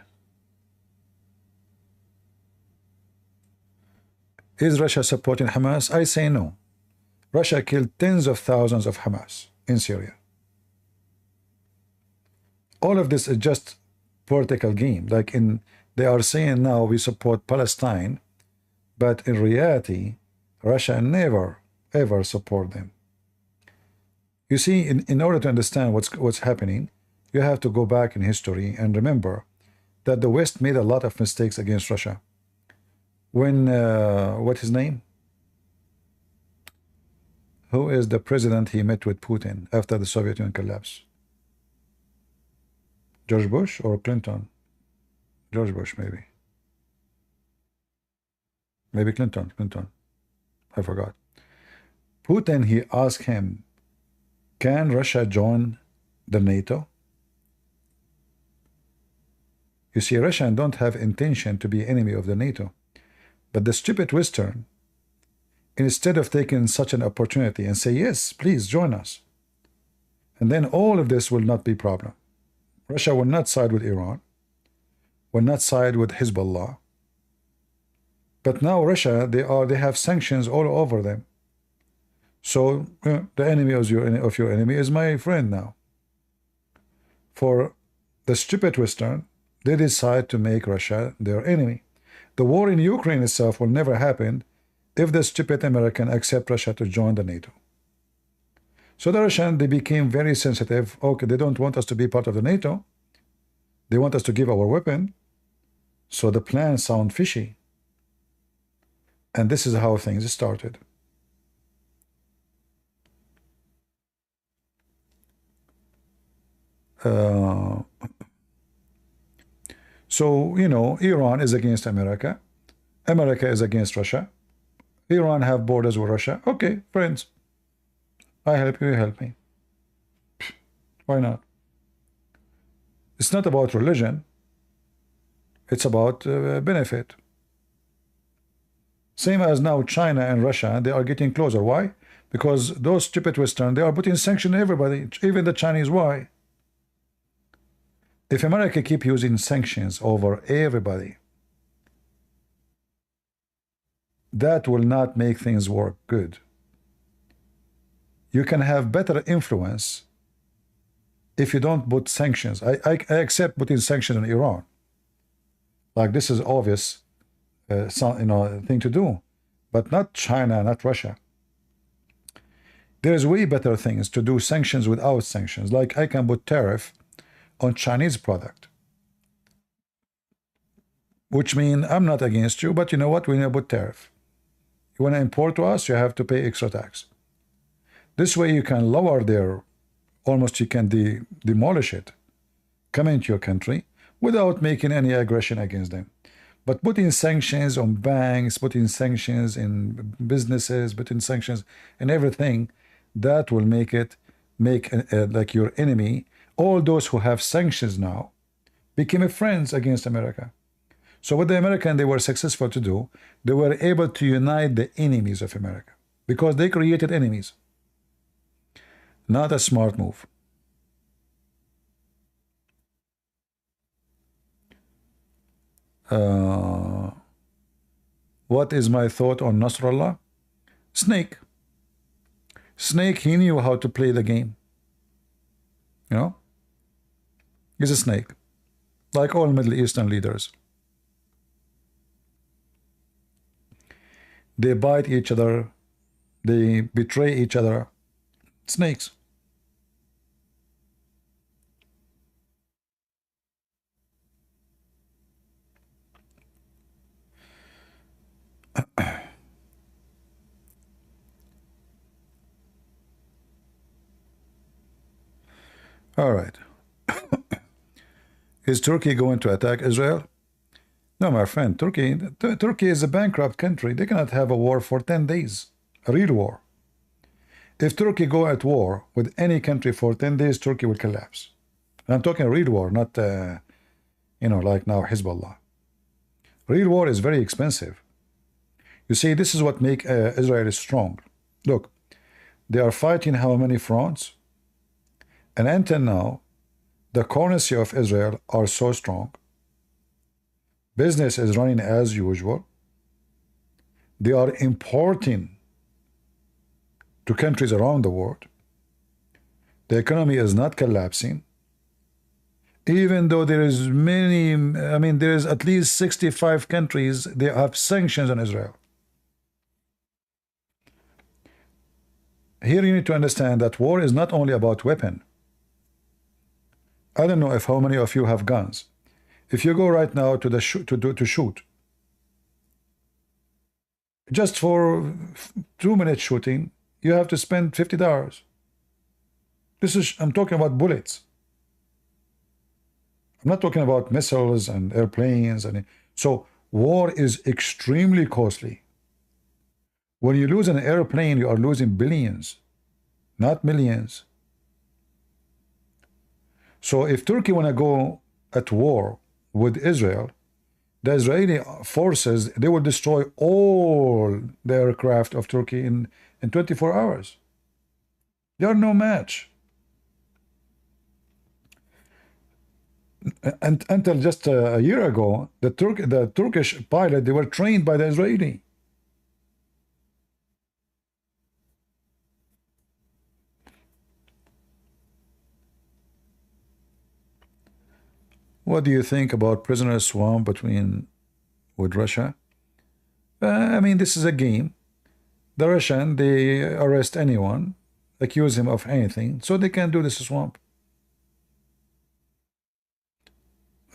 Is Russia supporting Hamas? I say no. Russia killed tens of thousands of Hamas in Syria. All of this is just political game. Like they are saying now we support Palestine, but in reality, Russia never ever support them. You see, in order to understand what's happening, you have to go back in history and remember that the West made a lot of mistakes against Russia. When, what's his name? Who is the president he met with Putin after the Soviet Union collapse? George Bush or Clinton? George Bush, maybe. Maybe Clinton. I forgot. Putin, he asked him, can Russia join the NATO? You see, Russia don't have intention to be enemy of the NATO. But the stupid Western, instead of taking such an opportunity and say, yes, please join us, and then all of this will not be problem. Russia will not side with Iran, will not side with Hezbollah. But now Russia, they have sanctions all over them. So the enemy of your enemy is my friend now. For the stupid Western, they decide to make Russia their enemy. The war in Ukraine itself will never happen if the stupid American accept Russia to join the NATO. So the Russians, they became very sensitive. Okay, they don't want us to be part of the NATO. They want us to give our weapon. So the plan sound fishy. And this is how things started. So, you know, Iran is against America. America is against Russia. Iran have borders with Russia. Okay, friends. I help you, you help me. Why not? It's not about religion. It's about benefit. Same as now China and Russia, they are getting closer. Why? Because those stupid Western, they are putting sanctions on everybody, even the Chinese. Why? If America keep using sanctions over everybody, that will not make things work good. You can have better influence if you don't put sanctions. I accept putting sanctions on Iran. Like this is obvious, thing to do, but not China, not Russia. There's way better things to do sanctions without sanctions. Like I can put tariff on Chinese product, which means I'm not against you, but you know what? We need to put tariff. You want to import to us, you have to pay extra tax. This way you can lower their, almost you can demolish it, come into your country without making any aggression against them. But putting sanctions on banks, putting sanctions in businesses, putting sanctions in everything, that will make like your enemy. All those who have sanctions now became friends against America. So what the Americans, they were successful to do, they were able to unite the enemies of America because they created enemies. Not a smart move. What is my thought on Nasrallah? Snake. Snake, he knew how to play the game. You know? He's a snake. Like all Middle Eastern leaders. They bite each other. They betray each other. Snakes. All right. Is Turkey going to attack Israel? No, my friend. Turkey is a bankrupt country. They cannot have a war for 10 days. A real war. If Turkey go at war with any country for 10 days, Turkey will collapse. And I'm talking real war, not, like now Hezbollah. Real war is very expensive. You see, this is what makes Israel strong. Look, they are fighting how many fronts? And until now, the currency of Israel are so strong. Business is running as usual. They are importing to countries around the world. The economy is not collapsing. Even though there is there is at least 65 countries, they have sanctions on Israel. Here you need to understand that war is not only about weapon. I don't know if how many of you have guns. If you go right now to the to shoot, just for 2 minute shooting, you have to spend $50. This is, I'm talking about bullets. I'm not talking about missiles and airplanes. And so war is extremely costly. When you lose an airplane, you are losing billions, not millions. So if Turkey want to go at war with Israel, the Israeli forces, they will destroy all the aircraft of Turkey in 24 hours. They are no match. And until just a year ago, the Turkish pilot, they were trained by the Israeli. What do you think about prisoner swamp with Russia? I mean, this is a game. The Russian, they arrest anyone, accuse him of anything, so they can do this swamp.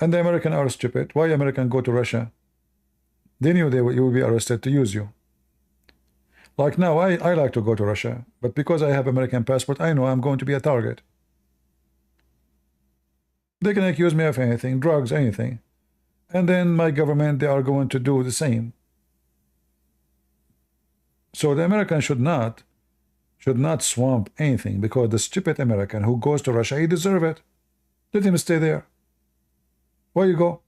And the American are stupid. Why American go to Russia? They knew you will be arrested to use you. Like now, I like to go to Russia, but because I have American passport, I know I'm going to be a target. They can accuse me of anything, drugs, anything. And then my government, they are going to do the same. So the American should not swamp anything, because the stupid American who goes to Russia, he deserves it. Let him stay there. Where you go?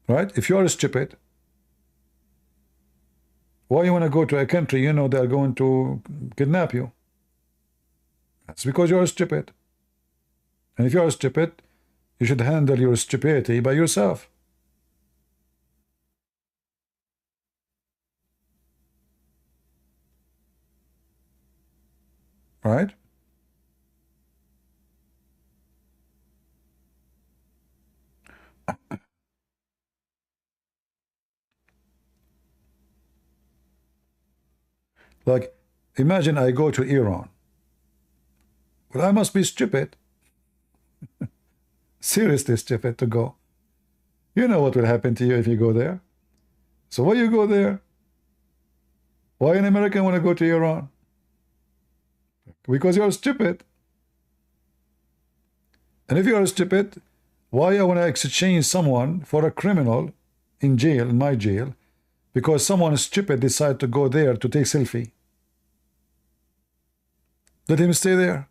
Right? If you are stupid, why you want to go to a country you know they are going to kidnap you? That's because you are stupid. And if you are stupid, you should handle your stupidity by yourself. Right? Like, imagine I go to Iran. Well, I must be stupid. Seriously stupid to go. You know what will happen to you if you go there. So why you go there? Why an American want to go to Iran? Because you are stupid. And if you are stupid, why I want to exchange someone for a criminal in jail, in my jail, because someone stupid decided to go there to take selfie? Let him stay there.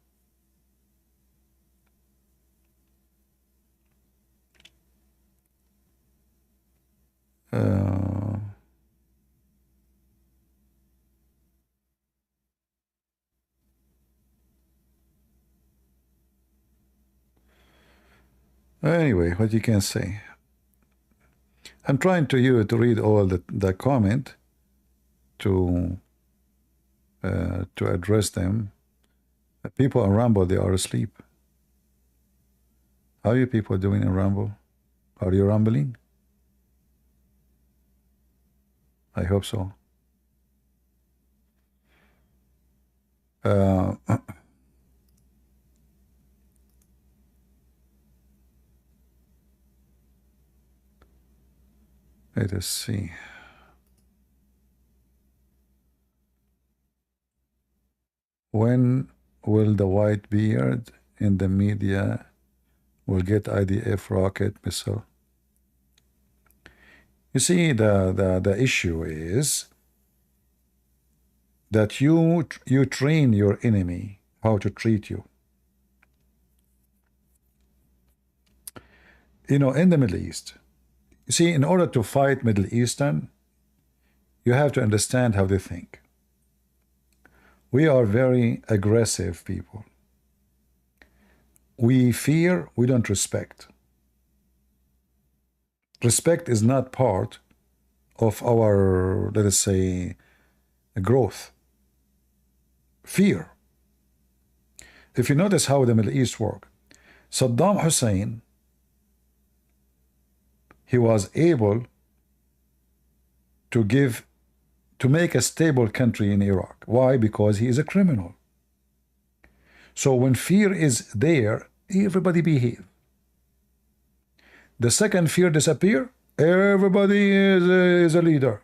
Anyway, what you can say. I'm trying to read all the comment to address them. People on Rumble, they are asleep. How are you people doing in Rumble? Are you rumbling? I hope so. Let us see. When will the white beard in the media will get IDF rocket missile? You see, the issue is that you train your enemy how to treat you. You know, in the Middle East, you see, in order to fight Middle Eastern, you have to understand how they think. We are very aggressive people. We fear, we don't respect. Respect is not part of our, let us say, growth. Fear. If you notice how the Middle East work, Saddam Hussein, he was able to make a stable country in Iraq. Why? Because he is a criminal. So when fear is there, everybody behave. The second fear disappear, everybody is a leader.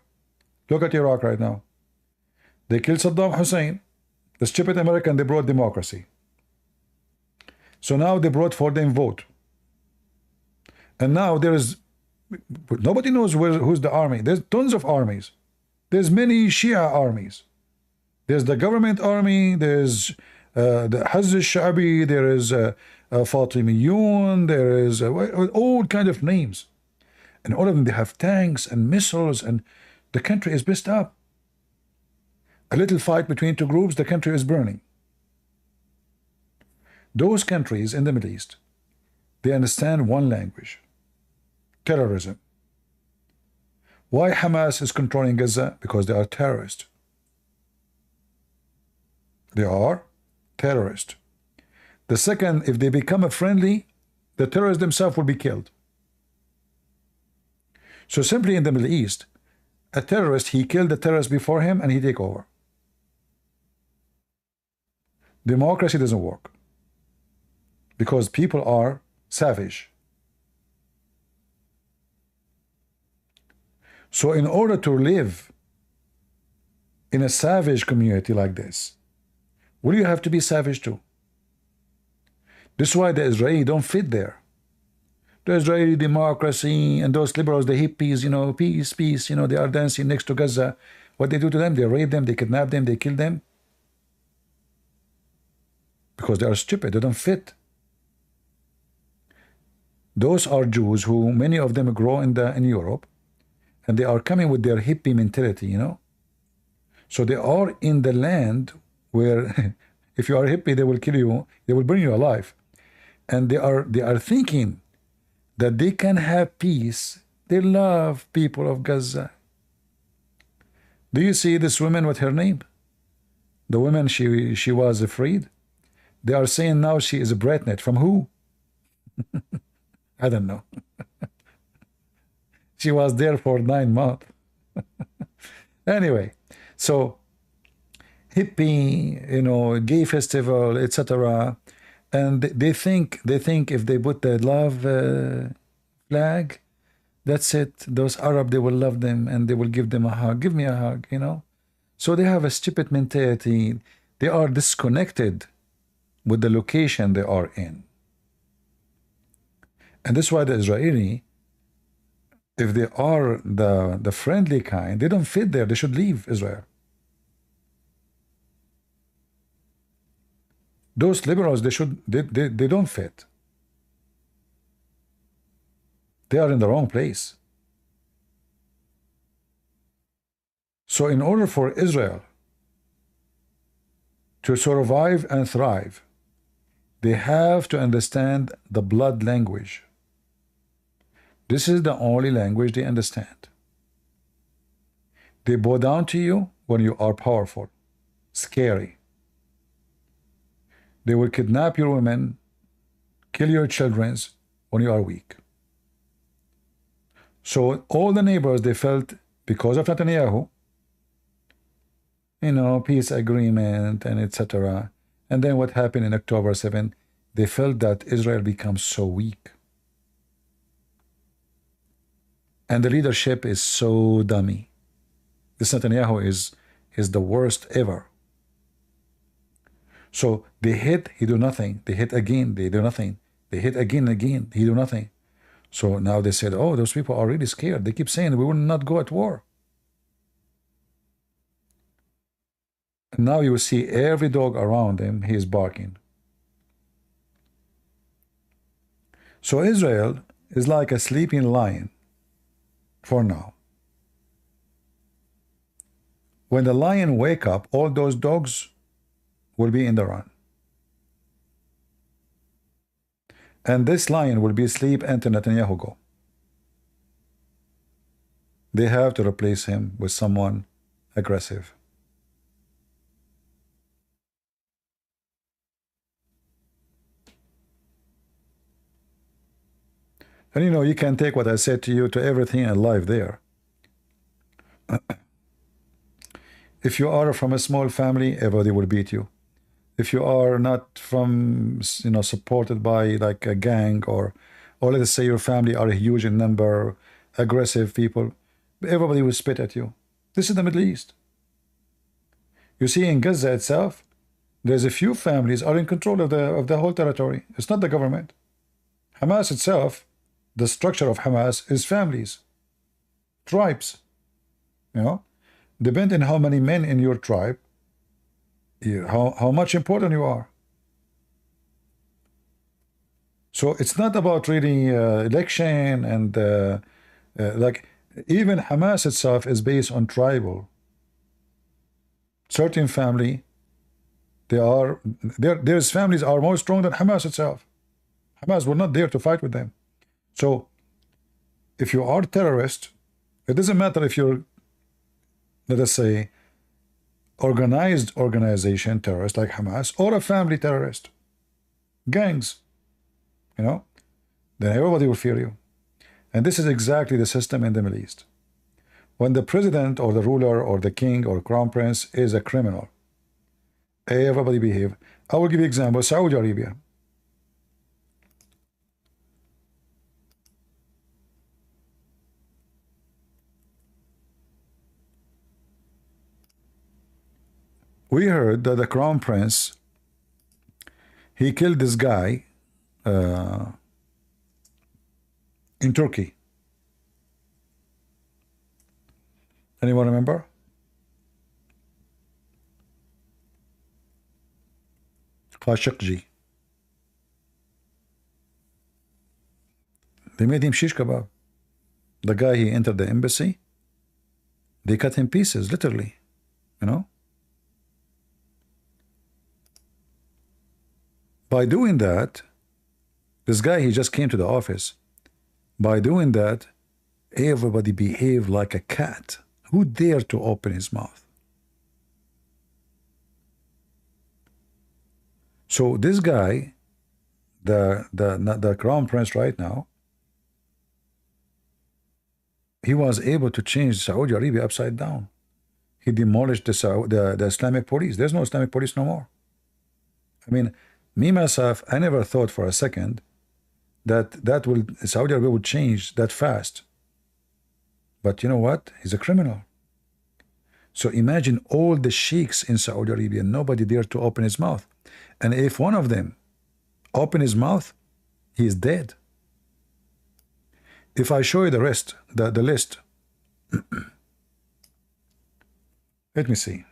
Look at Iraq right now. They killed Saddam Hussein. The stupid American, they brought democracy. So now they brought for them vote. And now there is, nobody knows who's the army. There's tons of armies. There's many Shia armies. There's the government army. There's the Hajj al-Sha'bi. There is Fatimiyun. There is all kind of names. And all of them, they have tanks and missiles, and the country is messed up. A little fight between two groups, the country is burning. Those countries in the Middle East, they understand one language: terrorism. Why Hamas is controlling Gaza? Because they are terrorists. They are terrorists. The second, if they become a friendly, the terrorists themselves will be killed. So simply in the Middle East, a terrorist, he killed the terrorist before him and he take over. Democracy doesn't work because people are savage. So in order to live in a savage community like this, will you have to be savage too? This is why the Israeli don't fit there. The Israeli democracy and those liberals, the hippies, you know, peace, peace, you know, they are dancing next to Gaza. What they do to them, they rape them, they kidnap them, they kill them. Because they are stupid, they don't fit. Those are Jews who, many of them grow in Europe, and they are coming with their hippie mentality, you know. So they are in the land where if you are a hippie, they will kill you, they will burn you alive. And they are thinking that they can have peace. They love people of Gaza. Do you see this woman with her name? The woman, she was freed. They are saying now she is a bratnet. From who? I don't know. She was there for 9 months. Anyway, so hippie, you know, gay festival, etc. And they think if they put the love flag, that's it. Those Arab, they will love them and they will give them a hug. Give me a hug, you know. So they have a stupid mentality. They are disconnected with the location they are in. And that's why the Israeli, if they are the friendly kind, they don't fit there. They should leave Israel. Those liberals, they don't fit. They are in the wrong place. So in order for Israel to survive and thrive, they have to understand the blood language. This is the only language they understand. They bow down to you when you are powerful, scary. They will kidnap your women, kill your children when you are weak. So all the neighbors, they felt, because of Netanyahu, you know, peace agreement and etc. And then what happened in October 7, they felt that Israel becomes so weak. And the leadership is so dummy. This Netanyahu is the worst ever. So they hit, he do nothing. They hit again, they do nothing. They hit again, he do nothing. So now they said, oh, those people are really scared. They keep saying we will not go at war. And now you will see every dog around him, he is barking. So Israel is like a sleeping lion for now. When the lion wake up, all those dogs will be in the run. And this lion will be asleep until Netanyahu go. They have to replace him with someone aggressive. And you know, you can take what I said to you to everything in life there. If you are from a small family, everybody will beat you. if you are not from, you know, supported by like a gang, or let's say your family are huge in number, aggressive people, everybody will spit at you. This is the Middle East. You see, in Gaza itself, there's a few families are in control of the whole territory. It's not the government. Hamas itself, the structure of Hamas is families, tribes. You know, depending how many men in your tribe, how much important you are. So it's not about really election and like even Hamas itself is based on tribal. Certain family, their families are more strong than Hamas itself. Hamas were not there to fight with them. So if you are terrorist, it doesn't matter if you're, let us say, organized organization terrorist like Hamas, or a family terrorist, gangs, you know, then everybody will fear you. And this is exactly the system in the Middle East. When the president or the ruler or the king or crown prince is a criminal, everybody behave. I will give you an example. Saudi Arabia. We heard that the crown prince, he killed this guy in Turkey. Anyone remember? Khashoggi. They made him shish kebab. The guy, he entered the embassy. They cut him pieces, literally, you know. By doing that, this guy, he just came to the office. By doing that, everybody behaved like a cat. Who dared to open his mouth? So this guy, the crown prince right now, he was able to change Saudi Arabia upside down. He demolished the Islamic police. There's no Islamic police no more. I mean, me myself, I never thought for a second that Saudi Arabia would change that fast. But you know what? He's a criminal. So imagine all the sheikhs in Saudi Arabia, nobody dared to open his mouth. And if one of them open his mouth, he is dead. If I show you the rest, the list, let me see.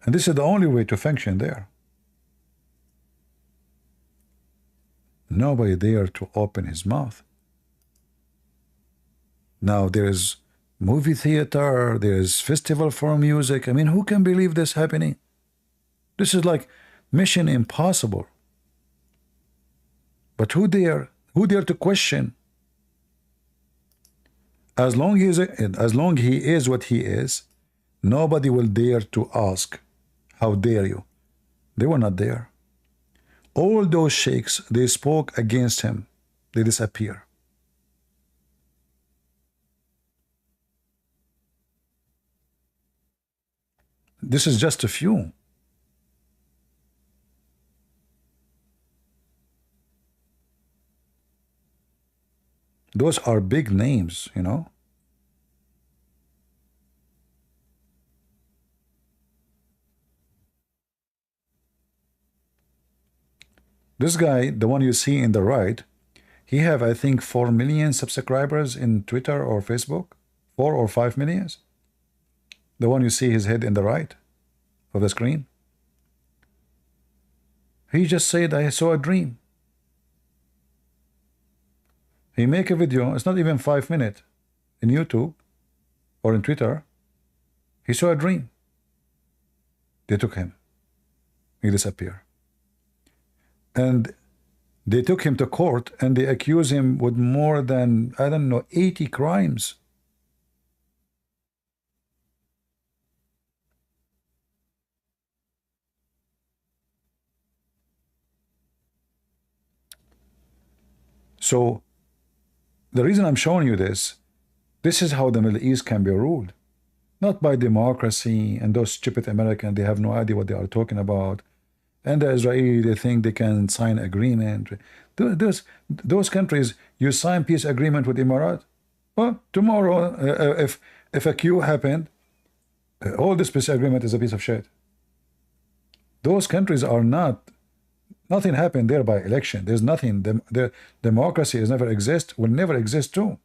And this is the only way to function there. Nobody dared to open his mouth. Now there is movie theater, there is festival for music. I mean, who can believe this happening? This is like mission impossible. But who dare to question? As long he is what he is, nobody will dare to ask, how dare you? They were not there. All those sheikhs, they spoke against him. They disappear. This is just a few. Those are big names, you know. This guy, the one you see in the right, he have, I think, 4 million subscribers in Twitter or Facebook. 4 or 5 millions. The one you see his head in the right of the screen. He just said, I saw a dream. He make a video, it's not even 5 minutes, in YouTube or in Twitter. He saw a dream. They took him. He disappeared. And they took him to court and they accused him with more than, I don't know, 80 crimes. So the reason I'm showing you this is how the Middle East can be ruled. Not by democracy and those stupid Americans, they have no idea what they are talking about. And the Israeli, they think they can sign agreement. Those countries, you sign peace agreement with Emirat. Well, tomorrow, if a coup happened, all this peace agreement is a piece of shit. Those countries are not, nothing happened there by election. There's nothing. The democracy has never exist, will never exist too.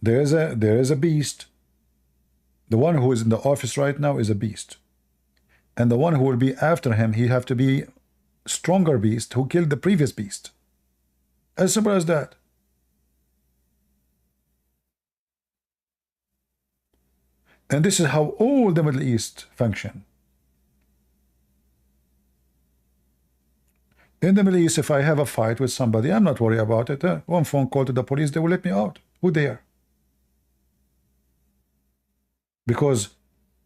There is a beast. The one who is in the office right now is a beast. And the one who will be after him, he have to be stronger beast who killed the previous beast. As simple as that. And this is how all the Middle East function. In the Middle East, if I have a fight with somebody, I'm not worried about it. One phone call to the police, they will let me out. Who they are? Because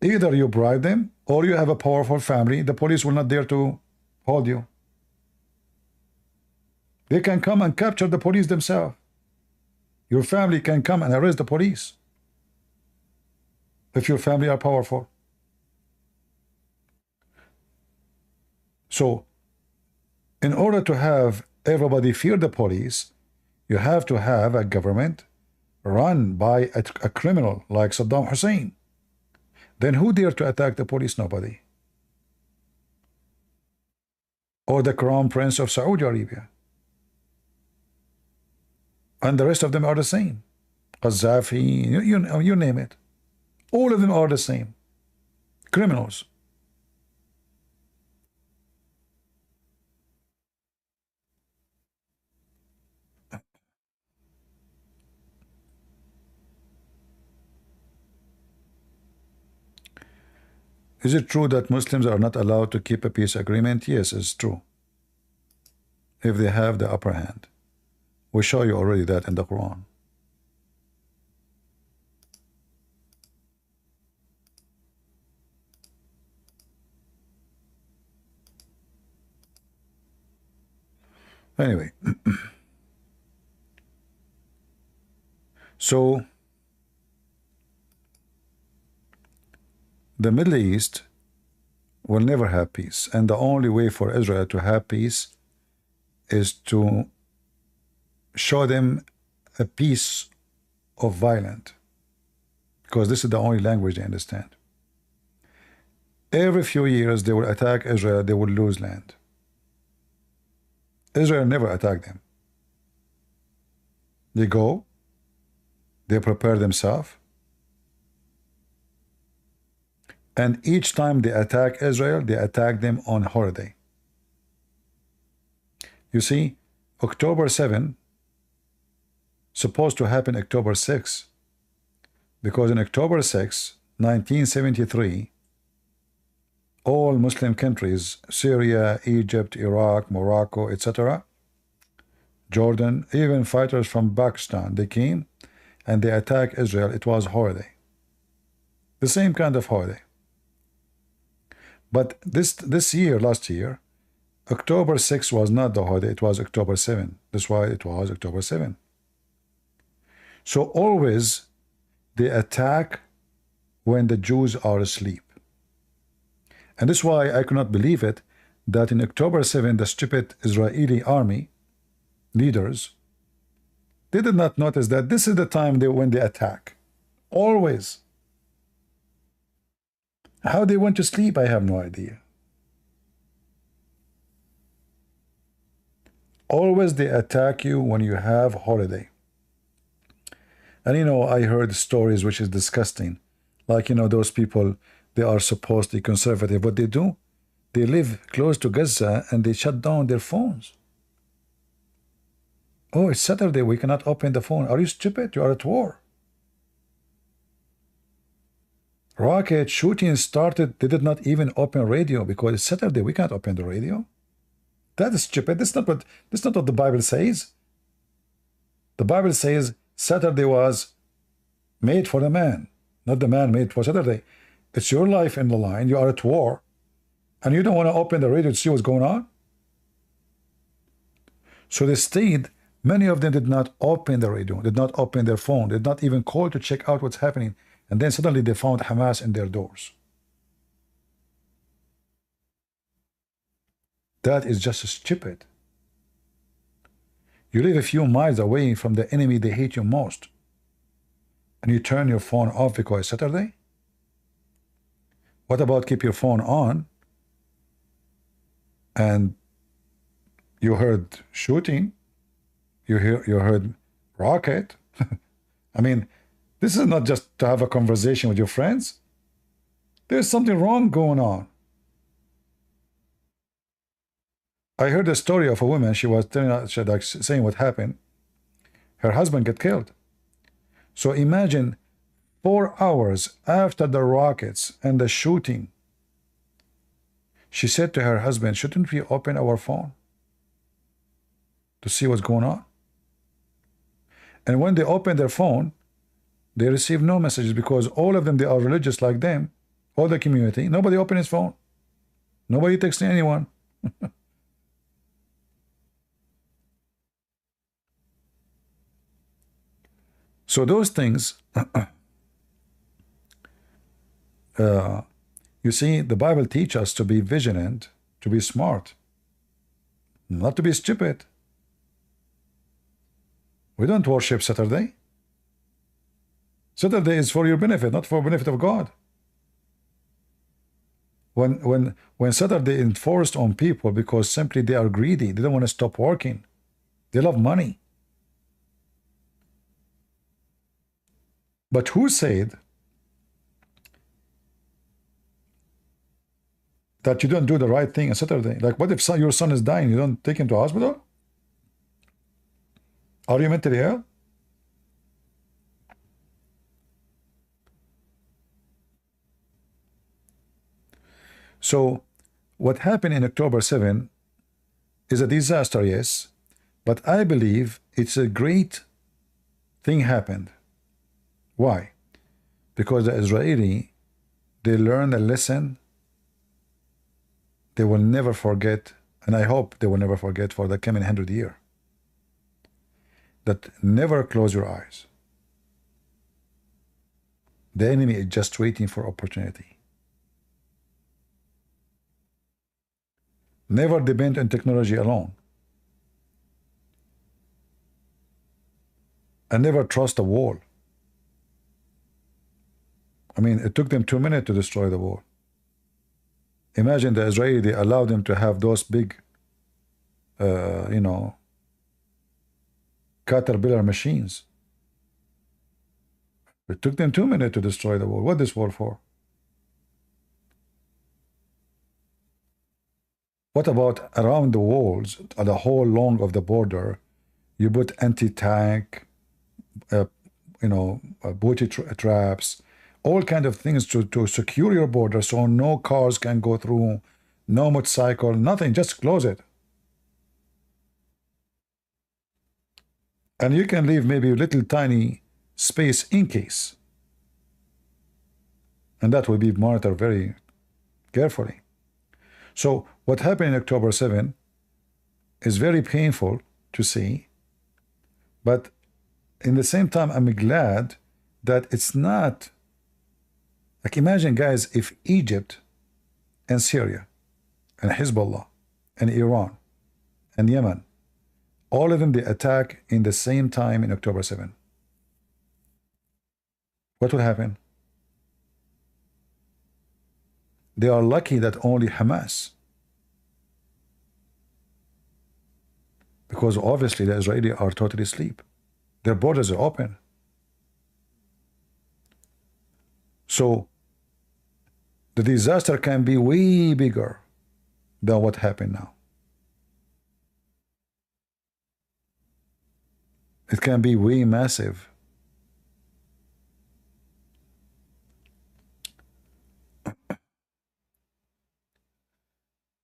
either you bribe them or you have a powerful family, the police will not dare to hold you. They can come and capture the police themselves. Your family can come and arrest the police if your family are powerful. So, in order to have everybody fear the police, you have to have a government run by a criminal like Saddam Hussein. Then who dare to attack the police? Nobody. Or the Crown Prince of Saudi Arabia. And the rest of them are the same. Qadhi, you name it. All of them are the same. Criminals. Is it true that Muslims are not allowed to keep a peace agreement? Yes, it's true. If they have the upper hand. We show you already that in the Quran. Anyway. So the Middle East will never have peace, and the only way for Israel to have peace is to show them a peace of violence, because this is the only language they understand. Every few years they will attack Israel, they will lose land. Israel never attacked them. They go, they prepare themselves, and each time they attack Israel, they attack them on holiday. You see, October 7 supposed to happen October 6, because in October 6, 1973, all Muslim countries, Syria, Egypt, Iraq, Morocco, etc., Jordan, even fighters from Pakistan, they came and they attacked Israel. It was holiday. The same kind of holiday. But this year, last year, October 6 was not the holiday, it was October 7. That's why it was October 7. So always they attack when the Jews are asleep. And that's why I cannot believe it, that in October 7, the stupid Israeli army leaders, they did not notice that this is the time when they attack. Always. How they went to sleep, I have no idea. Always they attack you when you have holiday. And you know, I heard stories which is disgusting. Like, you know, those people, they are supposed to be conservative. What they do, they live close to Gaza and they shut down their phones. Oh, it's Saturday, we cannot open the phone. Are you stupid? You are at war. Rocket shooting started, they did not even open radio because it's Saturday, we can't open the radio. That is stupid. That's not what the Bible says. The Bible says Saturday was made for the man, not the man made for Saturday. It's your life in the line. You are at war, and you don't want to open the radio to see what's going on. So they stayed. Many of them did not open the radio, did not open their phone, did not even call to check out what's happening. And then suddenly they found Hamas in their doors. That is just stupid. You live a few miles away from the enemy they hate you most, and you turn your phone off because it's Saturday? What about keep your phone on and you heard shooting, you heard rocket? I mean, this is not just to have a conversation with your friends. There's something wrong going on. I heard a story of a woman. She was telling us, like, saying what happened. Her husband got killed. So imagine 4 hours after the rockets and the shooting, she said to her husband, shouldn't we open our phone to see what's going on? And when they opened their phone, they received no messages, because all of them, they are religious like them, all the community. Nobody opened his phone. Nobody texted anyone. So those things, you see, the Bible teaches us to be vigilant, to be smart, not to be stupid. We don't worship Saturday. Saturday is for your benefit, not for benefit of God. When Saturday is enforced on people because simply they are greedy, they don't want to stop working, they love money. But who said that you don't do the right thing on Saturday? Like, what if your son is dying? You don't take him to hospital? Are you mentally ill? So what happened in October 7 is a disaster, yes, but I believe it's a great thing happened. Why? Because the Israeli, they learned a lesson they will never forget, and I hope they will never forget for the coming 100 years. That never close your eyes. The enemy is just waiting for opportunity. Never depend on technology alone. And never trust a wall. I mean, it took them 2 minutes to destroy the wall. Imagine the Israeli, they allowed them to have those big, caterpillar machines. It took them 2 minutes to destroy the wall. What this wall for? What about around the walls, the whole long of the border, you put anti-tank, booty traps, all kind of things to secure your border so no cars can go through, no motorcycle, nothing, just close it. And you can leave maybe a little tiny space in case. And that will be monitored very carefully. So what happened in October 7 is very painful to see, but in the same time, I'm glad that it's not, like, imagine, guys, if Egypt and Syria and Hezbollah and Iran and Yemen, all of them, they attack in the same time in October 7. What will happen? They are lucky that only Hamas, because obviously the Israelis are totally asleep. Their borders are open. So the disaster can be way bigger than what happened now. It can be way massive.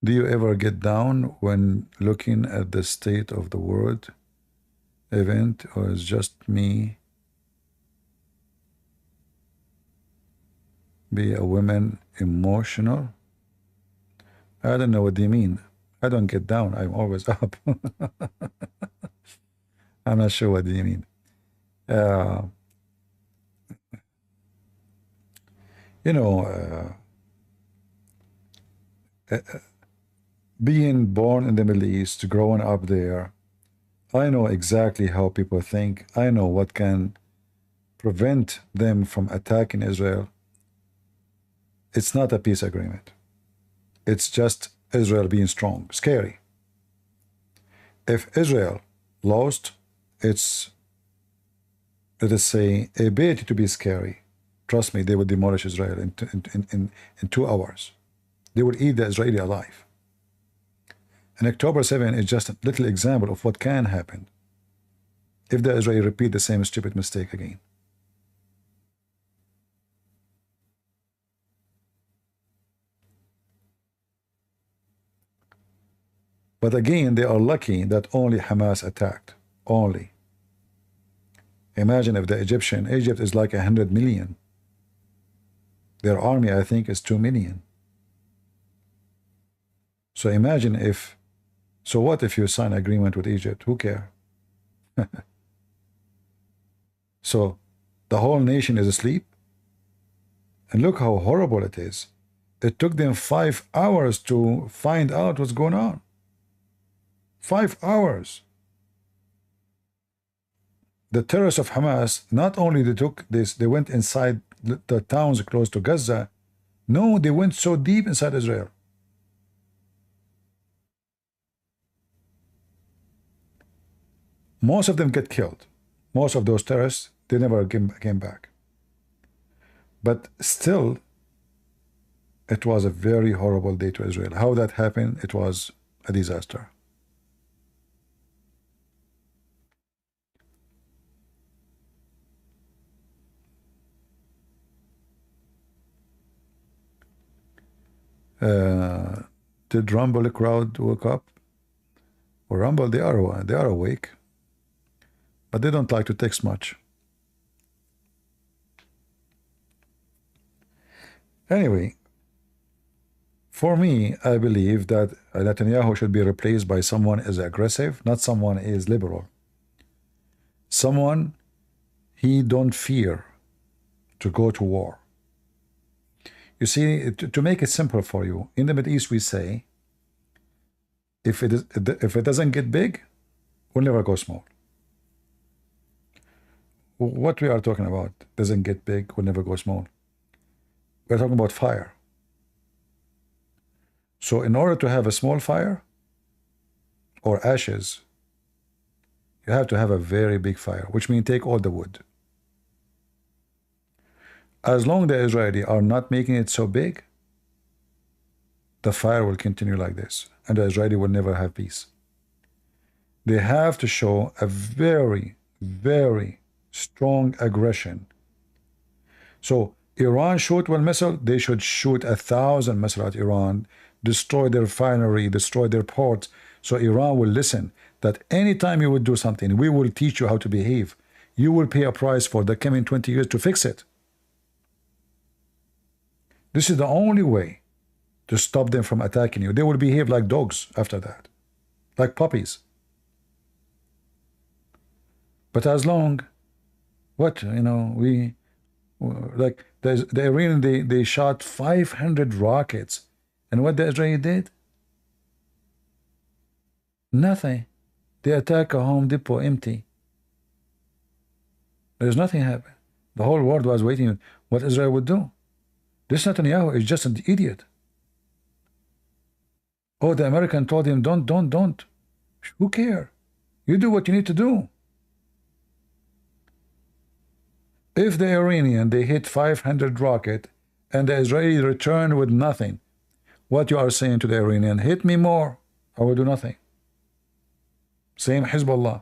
Do you ever get down when looking at the state of the world event, or is just me? Be a woman emotional? I don't know what they mean. I don't get down. I'm always up. I'm not sure what do you mean. Uh, you know, being born in the Middle East, growing up there, I know exactly how people think. I know what can prevent them from attacking Israel. It's not a peace agreement. It's just Israel being strong, scary. If Israel lost its, let us say, ability to be scary, trust me, they would demolish Israel in 2 hours. They would eat the Israeli alive. And October 7 is just a little example of what can happen if the Israeli repeat the same stupid mistake again. But again, they are lucky that only Hamas attacked. Only. Imagine if the Egypt is like 100 million. Their army, I think, is 2 million. So imagine if, so what if you sign agreement with Egypt? Who cares? So the whole nation is asleep. And look how horrible it is. It took them 5 hours to find out what's going on. 5 hours. The terrorists of Hamas, not only they took this, they went inside the towns close to Gaza. No, they went so deep inside Israel. Most of them get killed. Most of those terrorists, they never came back. But still, it was a very horrible day to Israel. How that happened, it was a disaster. Did Rumble crowd wake up? Or Rumble, they are awake, but they don't like to text much. Anyway, for me, I believe that Netanyahu should be replaced by someone is aggressive, not someone is liberal. Someone he don't fear to go to war. You see, to make it simple for you, in the Middle East we say, if it doesn't get big, we'll never go small. What we are talking about doesn't get big, we'll never go small. We're talking about fire. So in order to have a small fire or ashes, you have to have a very big fire, which means take all the wood. As long as the Israeli are not making it so big, the fire will continue like this, and the Israeli will never have peace. They have to show a very, very strong aggression. So Iran shoot one missile, they should shoot 1,000 missiles at Iran, destroy their refinery, destroy their ports, so Iran will listen that anytime you would do something, we will teach you how to behave. You will pay a price for the coming 20 years to fix it. This is the only way to stop them from attacking you. They will behave like dogs after that, like puppies. But as long, what, like the Iranian, they shot 500 rockets. And what the Israeli did? Nothing. They attack a Home Depot empty. There's nothing happened. The whole world was waiting what Israel would do. This Netanyahu is just an idiot. Oh, the American told him, don't. Who cares? You do what you need to do. If the Iranian, they hit 500 rocket and the Israeli return with nothing, what you are saying to the Iranian, hit me more, I will do nothing. Same Hezbollah.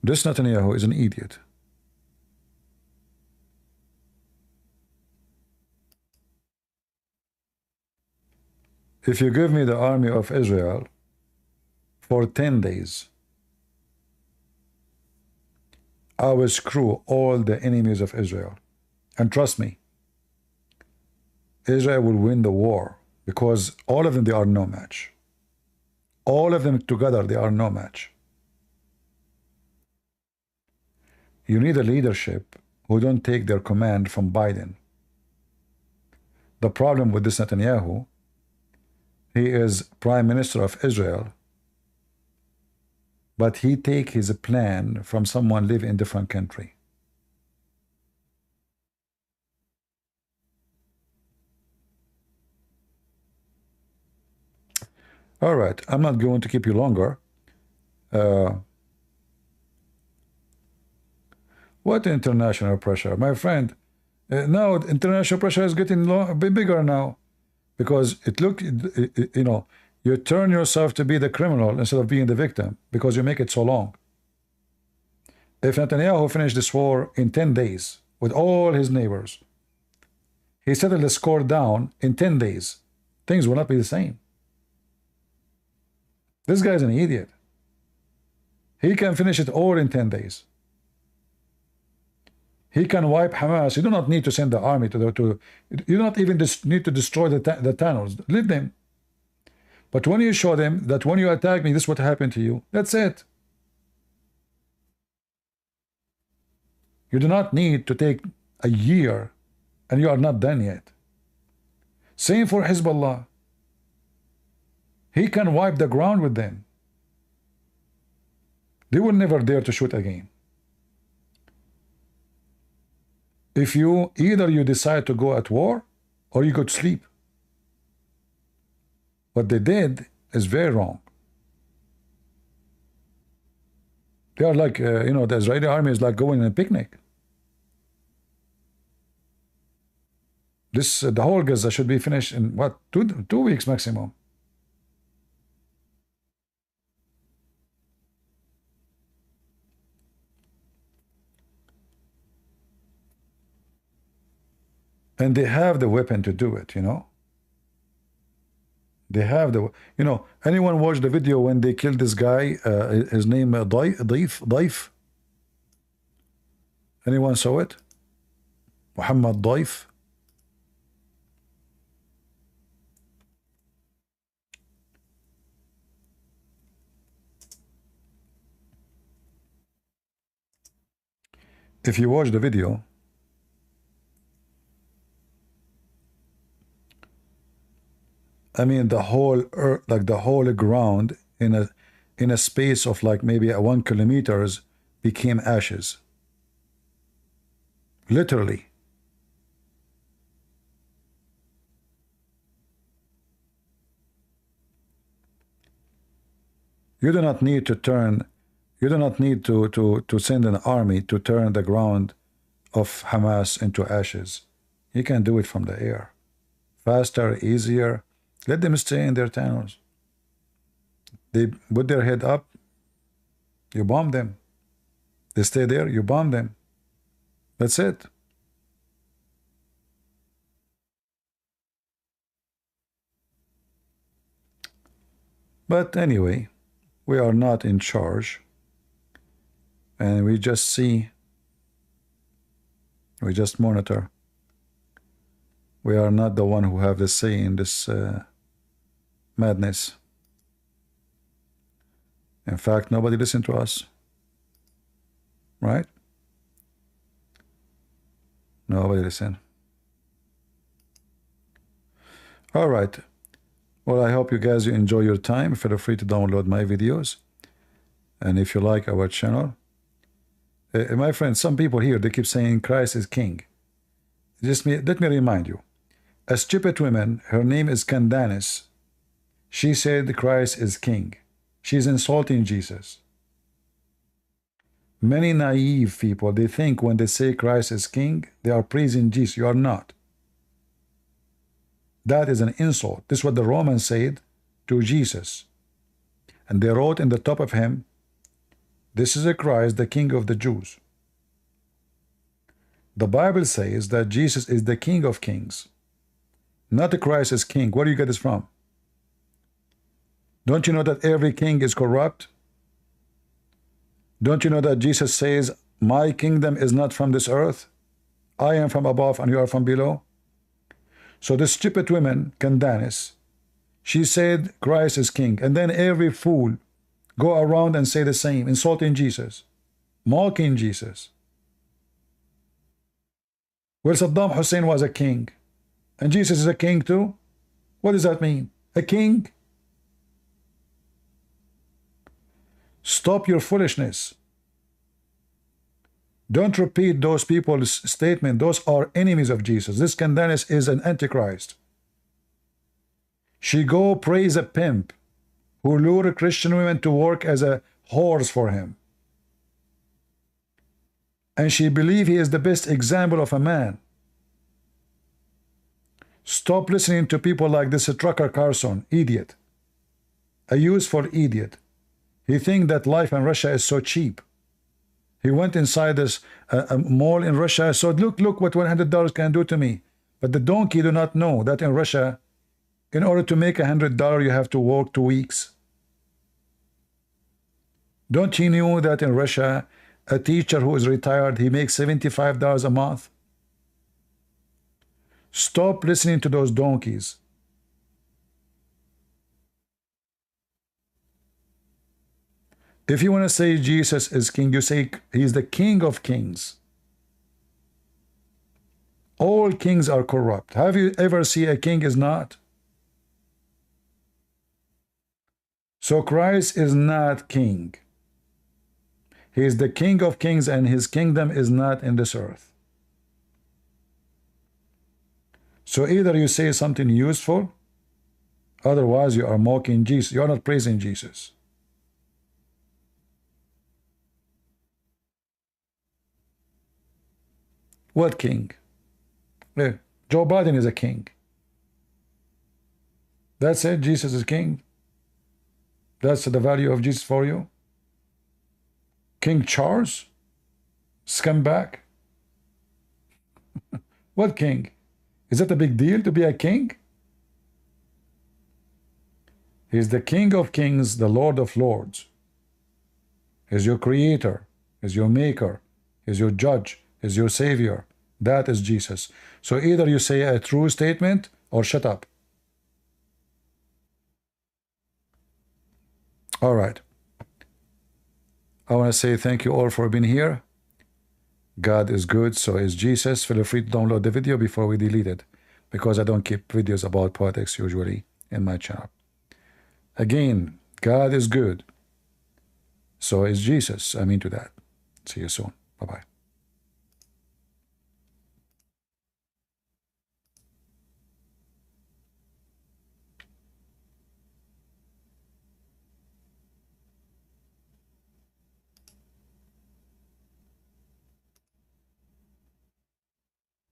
This Netanyahu is an idiot. If you give me the army of Israel for 10 days, I will screw all the enemies of Israel. And trust me, Israel will win the war because all of them, they are no match. All of them together, they are no match. You need a leadership who don't take their command from Biden. The problem with this Netanyahu, he is Prime Minister of Israel, but he take his plan from someone live in different country. All right, I'm not going to keep you longer. What international pressure? My friend, now international pressure is getting bigger now, because you know, you turn yourself to be the criminal instead of being the victim because you make it so long. If Netanyahu finished this war in 10 days with all his neighbors, he settled the score down in 10 days, things will not be the same. This guy is an idiot. He can finish it all in 10 days. He can wipe Hamas. You do not need to send the army you do not even need to destroy the tunnels. Leave them. But when you show them that when you attack me, this is what happened to you, that's it. You do not need to take a year, and you are not done yet. Same for Hezbollah. He can wipe the ground with them. They will never dare to shoot again. If either you decide to go at war or you go to sleep. What they did is very wrong. They are like, you know, the Israeli army is like going on a picnic. The whole Gaza should be finished in what, two weeks maximum. And they have the weapon to do it, you know. They have you know, anyone watched the video when they killed this guy, his name Daif? Anyone saw it? Mohammed Daif? If you watch the video, I mean, the whole earth, like the whole ground in a space of like maybe 1 kilometers became ashes. Literally. You do not need to turn, you do not need to send an army to turn the ground of Hamas into ashes. You can do it from the air. Faster, easier. Let them stay in their tunnels. They put their head up, you bomb them. They stay there, you bomb them. That's it. But anyway, we are not in charge. And we just see, we just monitor. We are not the one who have the say in this madness. In fact, nobody listened to us. Right? Nobody listened. All right. Well, I hope you guys enjoy your time. Feel free to download my videos. And if you like our channel, my friends, some people here, they keep saying Christ is king. Let me remind you. A stupid woman, her name is Candace. She said Christ is king. She's insulting Jesus. Many naive people, they think when they say Christ is king, they are praising Jesus. You are not. That is an insult. This is what the Romans said to Jesus. And they wrote in the top of him, this is a Christ, the king of the Jews. The Bible says that Jesus is the king of kings. Not the Christ is king. Where do you get this from? Don't you know that every king is corrupt? Don't you know that Jesus says, my kingdom is not from this earth? I am from above and you are from below. So the stupid woman, Candace, she said Christ is king. And then every fool go around and say the same, insulting Jesus, mocking Jesus. Well, Saddam Hussein was a king. And Jesus is a king too? What does that mean? A king? Stop your foolishness. Don't repeat those people's statement. Those are enemies of Jesus. This Candace is an antichrist. She go praise a pimp who lure Christian women to work as a horse for him. And she believe he is the best example of a man. Stop listening to people like this Trucker Carson, idiot. A useful idiot. He think that life in Russia is so cheap. He went inside this mall in Russia, so look what $100 can do to me. But the donkey do not know that in Russia, in order to make $100, you have to work 2 weeks. Don't you know that in Russia, a teacher who is retired, he makes $75 a month? Stop listening to those donkeys. If you want to say Jesus is king, you say he's the king of kings. All kings are corrupt. Have you ever seen a king is not? So Christ is not king. He is the king of kings, and his kingdom is not in this earth. So either you say something useful, otherwise you are mocking Jesus. You are not praising Jesus. What king? Joe Biden is a king. That's it. Jesus is king. That's the value of Jesus for you. King Charles? Scumbag? What king? Is that a big deal to be a king? He's the King of Kings, the Lord of Lords. He's your creator. He's your maker. He's your judge. He's your savior. That is Jesus. So either you say a true statement or shut up. All right. I want to say thank you all for being here. God is good, so is Jesus. Feel free to download the video before we delete it, because I don't keep videos about politics usually in my channel. Again, God is good, so is Jesus. I'm into that. See you soon. Bye-bye.